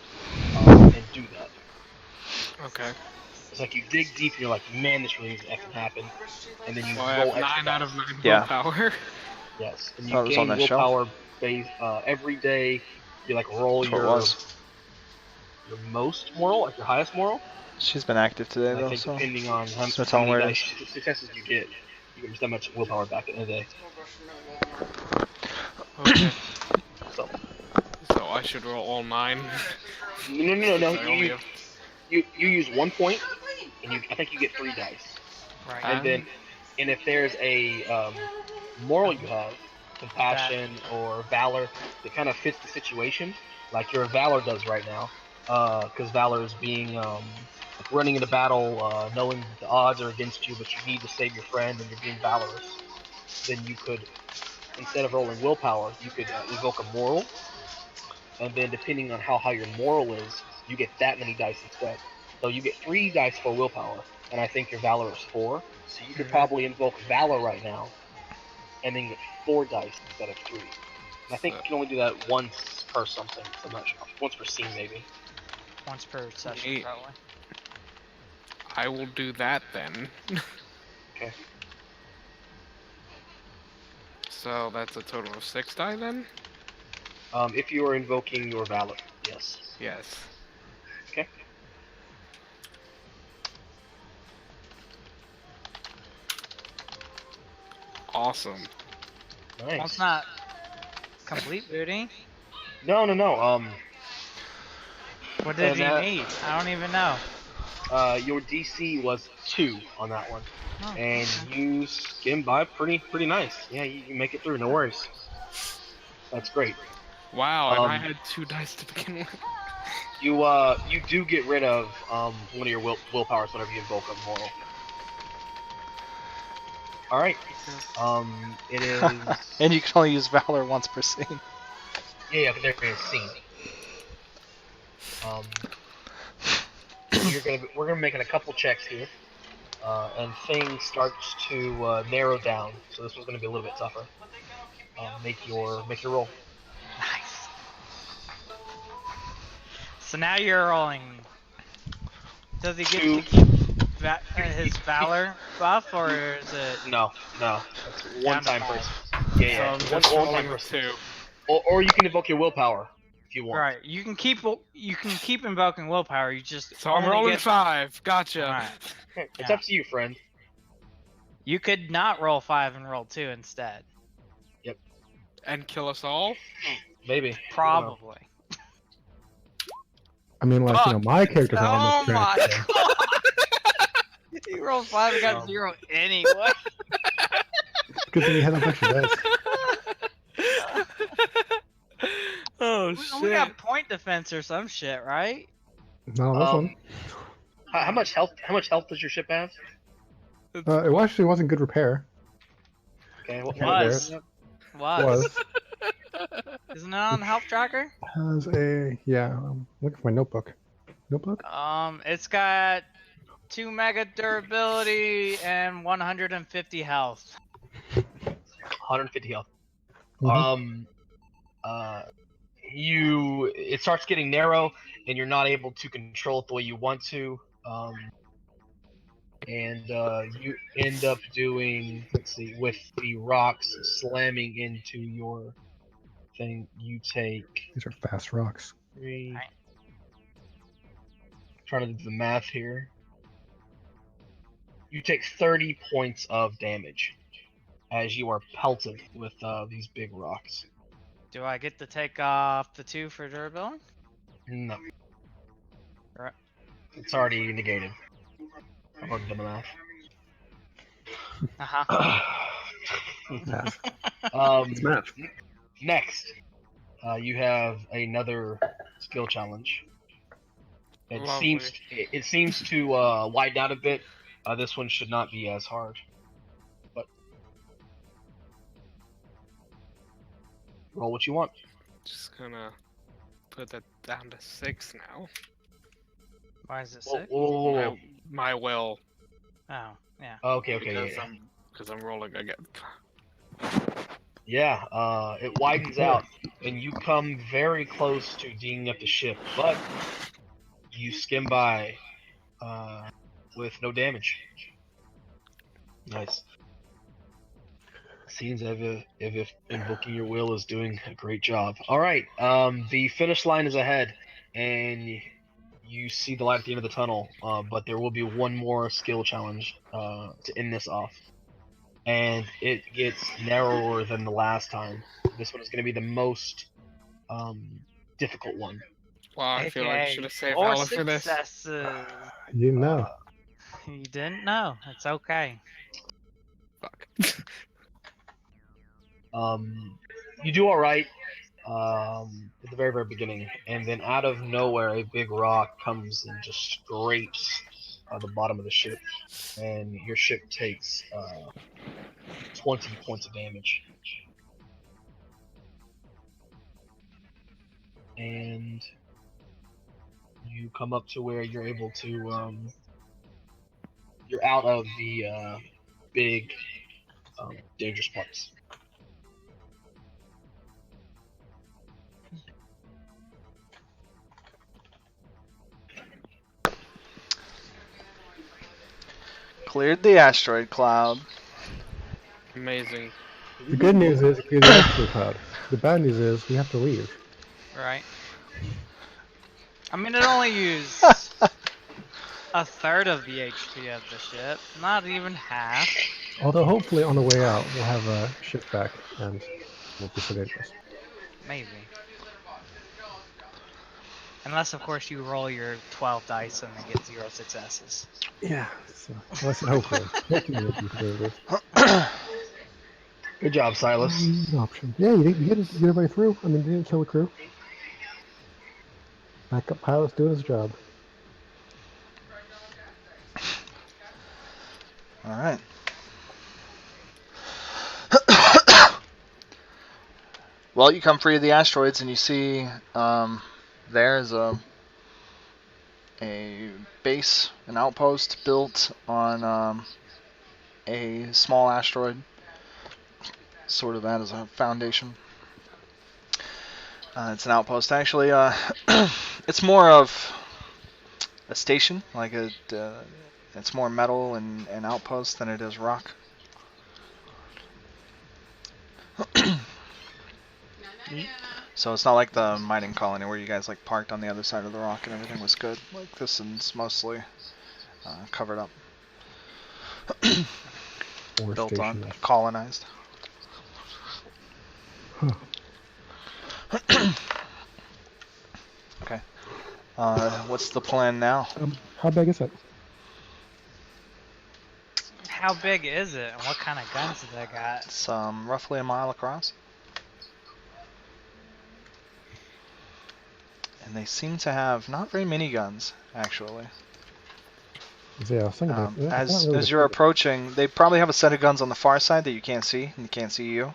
and do that.
Okay.
It's like you dig deep and you're like, man, this really needs to effing happen. And then you
Well, I
roll
have
extra
9 out
dice.
of 9
Yeah.
willpower.
Yes, and
Oh,
you
it was on
gain
that shelf?
willpower base every day. You like roll
That's what it
your
was.
most moral, like your highest moral.
She's been active today,
And I
though,
think
so.
depending on how
So tell 'em
many
where it
dice successes you get, you can just that much willpower back in a day.
Okay.
So.
So I should roll all 9.
No.
I only have...
You use 1 point, and I think you get 3 dice.
Right.
And if there's a moral you have, compassion or valor, that kind of fits the situation, like your valor does right now, because valor is being like running into battle, knowing the odds are against you, but you need to save your friend and you're being valorous, then you could, instead of rolling willpower, you could evoke a moral, and then depending on how high your moral is, you get that many dice instead. So you get 3 dice for willpower, and I think your valor is 4. So you could probably invoke valor right now, and then get 4 dice instead of 3. And I think you can only do that once per something. So I'm not sure. Once per scene, maybe.
Once per session,
Neat.
probably.
I will do that then.
Okay.
So that's a total of 6 die then?
If you are invoking your valor, yes.
Yes.
Okay.
Awesome.
Nice.
Well, it's not complete booty.
No.
What did he
that-
need? I don't even know.
Your DC was 2 on that one,
Oh,
and
okay.
you skimmed by pretty nice. Yeah, you make it through. No worries. That's great.
Wow, and I had 2 dice to begin with.
You do get rid of one of your willpowers whenever you invoke a moral. All right. It is.
And you can only use Valor once per scene.
Yeah, but they're in a scene. We're gonna be making a couple checks here, and things starts to narrow down. So this one's gonna be a little bit tougher. Make your roll.
Nice. So now you're rolling. Does he get to
Two.
keep his valor buff, or is it
No. That's one
down to
time
5?
person. Yeah.
So I'm
One
just
time
rolling with
person.
2.
Or you can invoke your willpower if you want.
Right. You can keep invoking willpower. You just
So I'm
only
rolling
get
5. Gotcha.
Alright.
It's
Yeah.
up to you, friend.
You could not roll 5 and roll 2 instead.
And kill us all?
Maybe.
Probably.
I mean, like, you know, my character's not on
Oh
this track.
my
So.
god! You rolled 5 and got 0 anyway.
Good thing you had a bunch of dice.
Oh shit.
We got point defense or some shit, right?
No, this one.
How much health? How much health does your ship have?
It actually wasn't good repair.
Okay. What
Was.
Was.
Isn't it on the health tracker?
Has a look for my notebook. Notebook?
It's got 2 mega durability and 150 health.
150 health.
Mhm.
It starts getting narrow, and you're not able to control it the way you want to. And you end up doing, let's see, with the rocks slamming into your thing, you take
These are fast rocks.
3.
Right.
Trying to do the math here. You take 30 points of damage as you are pelted with these big rocks.
Do I get to take off the 2 for durability?
No.
Right.
It's already negated. I've already done the math.
Uh-huh.
Math.
It's
math.
Next, you have another skill challenge.
Lovely.
It seems to widen out a bit. This one should not be as hard. But roll what you want.
Just gonna put that down to 6 now.
Why is it 6?
Whoa.
My will.
Oh, yeah.
Okay.
Because I'm rolling again.
Yeah, it widens out, and you come very close to dinging up the ship, but you skim by with no damage. Nice. Seems as if invoking your will is doing a great job. All right, the finish line is ahead, and you see the light at the end of the tunnel. But there will be one more skill challenge to end this off, and it gets narrower than the last time. This one is going to be the most difficult one.
Wow, I feel like I should have saved
4
Ella for this.
successes.
You know.
You didn't know. It's okay.
Fuck.
You do all right. at the very, very beginning, and then out of nowhere, a big rock comes and just scrapes the bottom of the ship, and your ship takes 20 points of damage. And you come up to where you're able to, you're out of the big, dangerous parts.
Cleared the asteroid cloud.
Amazing.
The good news is we clear the asteroid cloud. The bad news is we have to leave.
Right. I mean, it only used a third of the HP of the ship, not even half.
Although hopefully on the way out we'll have a ship back and won't be so dangerous.
Maybe. Unless, of course, you roll your 12 dice and then get 0 successes.
Yeah. So, hopefully. Hopefully we'll be dangerous.
Good job, Silas.
An option. Yeah, you get everybody through. I mean, you didn't kill the crew. Backup pilot's doing his job.
All right. Well, you come free of the asteroids and you see there's a base, an outpost built on a small asteroid, sort of that as a foundation. It's an outpost, actually. It's more of a station, like it's more metal and outpost than it is rock. So it's not like the mining colony where you guys like parked on the other side of the rock and everything was good. Like this is mostly covered up, built on, colonized.
Huh.
Okay. What's the plan now?
How big is it?
How big is it, and what kind of guns do they got?
It's roughly a mile across. And they seem to have not very many guns, actually.
Yeah, I was thinking about that.
As you're approaching, they probably have a set of guns on the far side that you can't see, and you can't see you.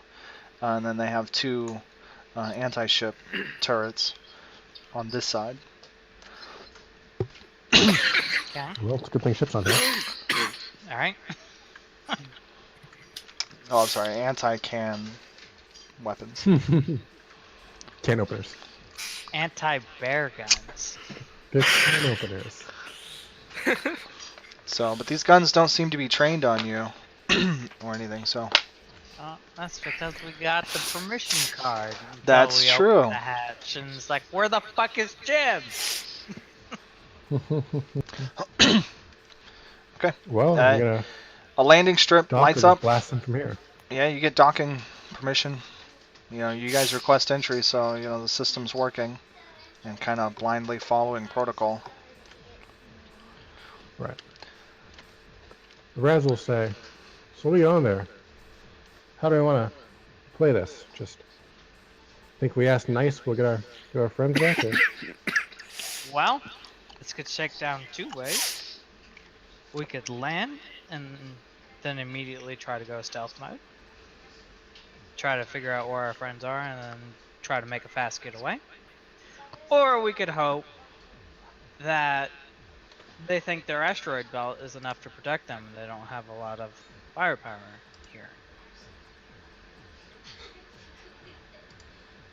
And then they have 2 anti-ship turrets on this side.
Okay.
Well, it's a good thing ship's on here.
Alright.
Oh, I'm sorry, anti-can weapons.
Can openers.
Anti-bear guns.
Good can openers.
So, but these guns don't seem to be trained on you or anything, so.
That's because we got the permission card. until
That's
we
true.
opened the hatch, and it's like, where the fuck is Jim?
Okay.
Well, I'm gonna
a landing strip
dock
lights
or
up.
blast them from here.
Yeah, you get docking permission. You know, you guys request entry, so you know the system's working and kind of blindly following protocol.
Right. Raz will say, "So what are you on there? How do I want to play this? Just think we ask nice, we'll get our friends back." Or?
Well, this could shake down 2 ways. We could land and then immediately try to go stealth mode. Try to figure out where our friends are and then try to make a fast getaway. Or we could hope that they think their asteroid belt is enough to protect them. They don't have a lot of firepower here.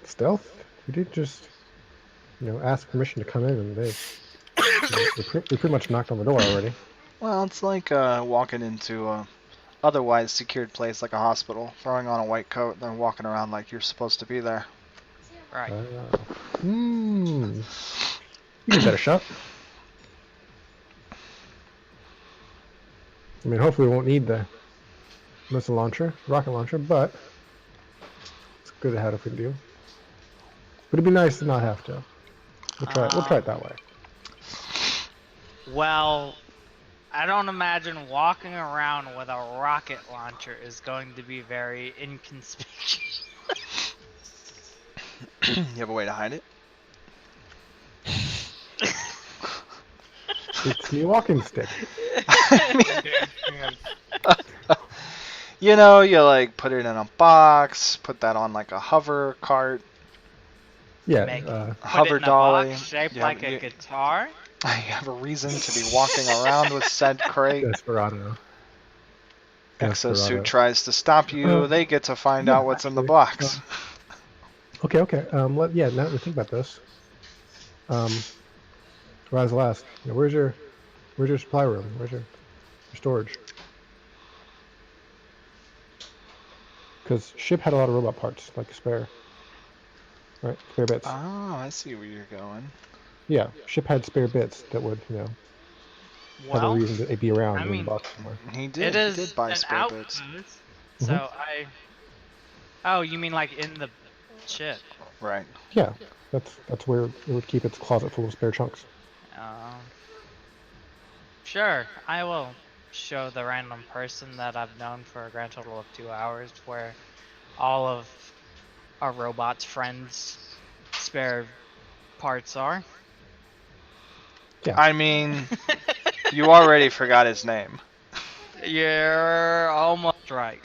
Stealth? We did just, ask permission to come in, and we pretty much knocked on the door already.
Well, it's like walking into a otherwise secured place like a hospital, throwing on a white coat, and then walking around like you're supposed to be there.
Right.
You give that a shot. I mean, hopefully we won't need the missile launcher, rocket launcher, but it's good to have if we do. But it'd be nice to not have to. We'll try it that way.
Well, I don't imagine walking around with a rocket launcher is going to be very inconspicuous.
You have a way to hide it?
It's me walking stick.
You know, you like put it in a box, put that on like a hover cart,
Yeah,
Make
a
Put
hover
it in a
dolly.
box shaped
You have-
like a
you-
guitar.
I have a reason to be walking around with said crate.
Desperado.
Exosuit
Desperado.
tries to stop you. They get to find
yeah,
out what's in the
actually,
box.
Okay. Yeah. Now that we think about this, Rise last. You know, where's your supply room? Where's your storage? Because ship had a lot of robot parts, like spare. Right, spare bits.
Oh, I see where you're going.
Yeah, ship had spare bits that would, have a
Well,
reason to be around
I
in the
mean,
box somewhere.
He
it
did. He
is
did buy
an
spare bits.
outpost. So Oh, you mean like in the ship?
Right.
Yeah, that's where it would keep its closet full of spare chunks.
Sure, I will show the random person that I've known for a grand total of 2 hours where all of our robot's friends' spare parts are.
Yeah.
I mean, you already forgot his name.
You're almost right.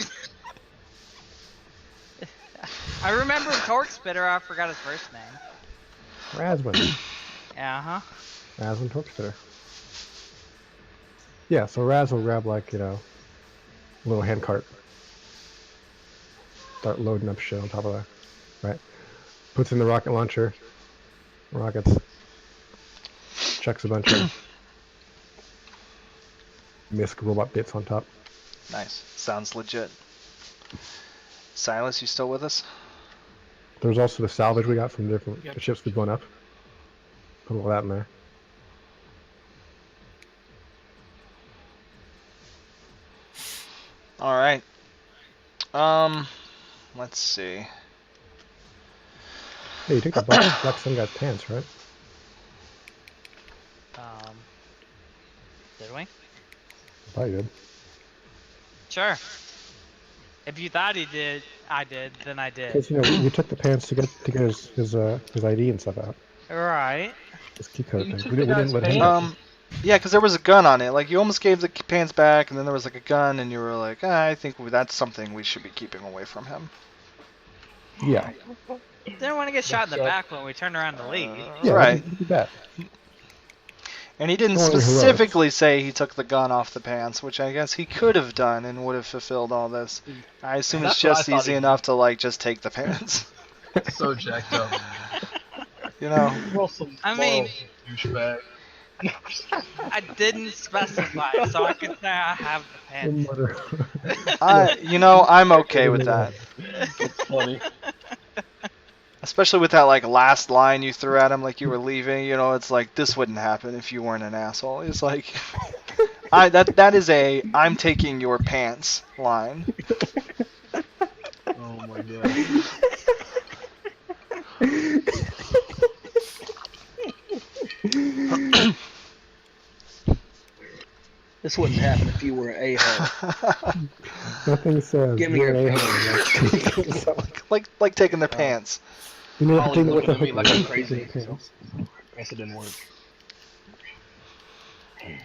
I remember Torque Spitter, I forgot his first name.
Razwin. Razwin Torchspitter. Yeah, so Raz will grab like, a little hand cart. Start loading up shit on top of that. Right? Puts in the rocket launcher. Rockets. Chucks a bunch of misc robot bits on top.
Nice. Sounds legit. Silas, you still with us?
There's also the salvage we got from the different
Yep.
the ships we've blown up. Put all that in there.
All right. Let's see.
Hey, you took the Black Sun guy's pants, right?
Did we?
I thought you did.
Sure. If you thought I did, then I did.
Because we took the pants to get his ID and stuff out.
Right.
His key code
You
thing.
took
We
the
didn't
guy's
let him.
pants?
Yeah, because there was a gun on it. Like, you almost gave the pants back, and then there was like a gun, and you were like, I think that's something we should be keeping away from him.
Yeah.
Didn't want to get shot in the back when we turned around to leave.
Yeah.
Right.
We did that.
And he didn't
Don't worry,
specifically say he took the gun off the pants, which I guess he could have done and would have fulfilled all this. I assume it's
That's what I
just
thought
easy
he
enough to like just take the pants.
So jacked up.
You know.
Roll some
I mean-
douchebag.
I didn't specify, so I could say I have the pants.
I'm okay with that.
That's funny.
Especially with that like last line you threw at him like you were leaving, it's like this wouldn't happen if you weren't an asshole. It's like that is a I'm taking your pants line.
Oh my god.
This wouldn't happen if you were an a-hole.
Nothing says
Give me
you're
your
an a-hole.
like taking their pants.
You know,
Holly
thing with
looking
the
at me like
hook
I'm
is
crazy.
taking the pants.
Guess it didn't work.
Did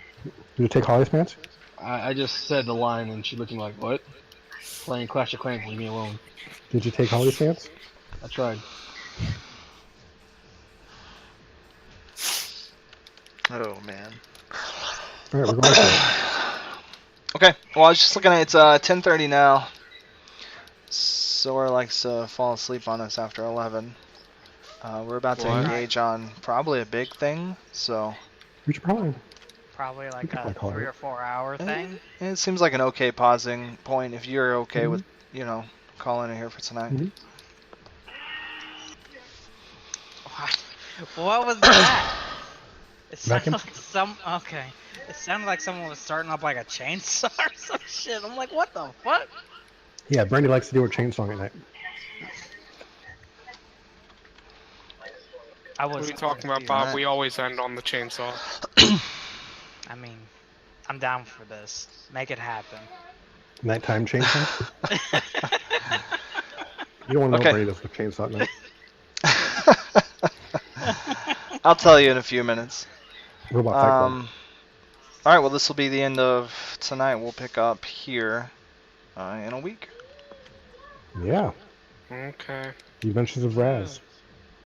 you take Holly's pants?
I just said the line and she looking like, what? Playing Clash of Clans, leave me alone.
Did you take Holly's pants?
I tried.
Oh man.
All right, we're going for it.
Okay. Well, I was just looking at it's 10:30 now. Sora likes to fall asleep on us after 11. We're about to
What?
engage on probably a big thing, so
We should probably.
Probably like
could
a
probably call
3
it.
or 4 hour thing.
it seems like an okay pausing point if you're okay with calling it here for tonight.
Mhm.
What was that? It sounded
Vacuum?
like okay. It sounded like someone was starting up like a chainsaw or some shit. I'm like, what the fuck?
Yeah, Brandy likes to do her chainsaw at night.
I
What
was
are you talking about,
confused.
Bob? We always end on the chainsaw.
I mean, I'm down for this. Make it happen.
Nighttime chainsaw? You don't want to know
Okay.
Brandy does with chainsaw at night.
I'll tell you in a few minutes.
Robot Fight Club.
Alright, well, this will be the end of tonight. We'll pick up here in a week.
Yeah.
Okay.
The Adventures of Raz.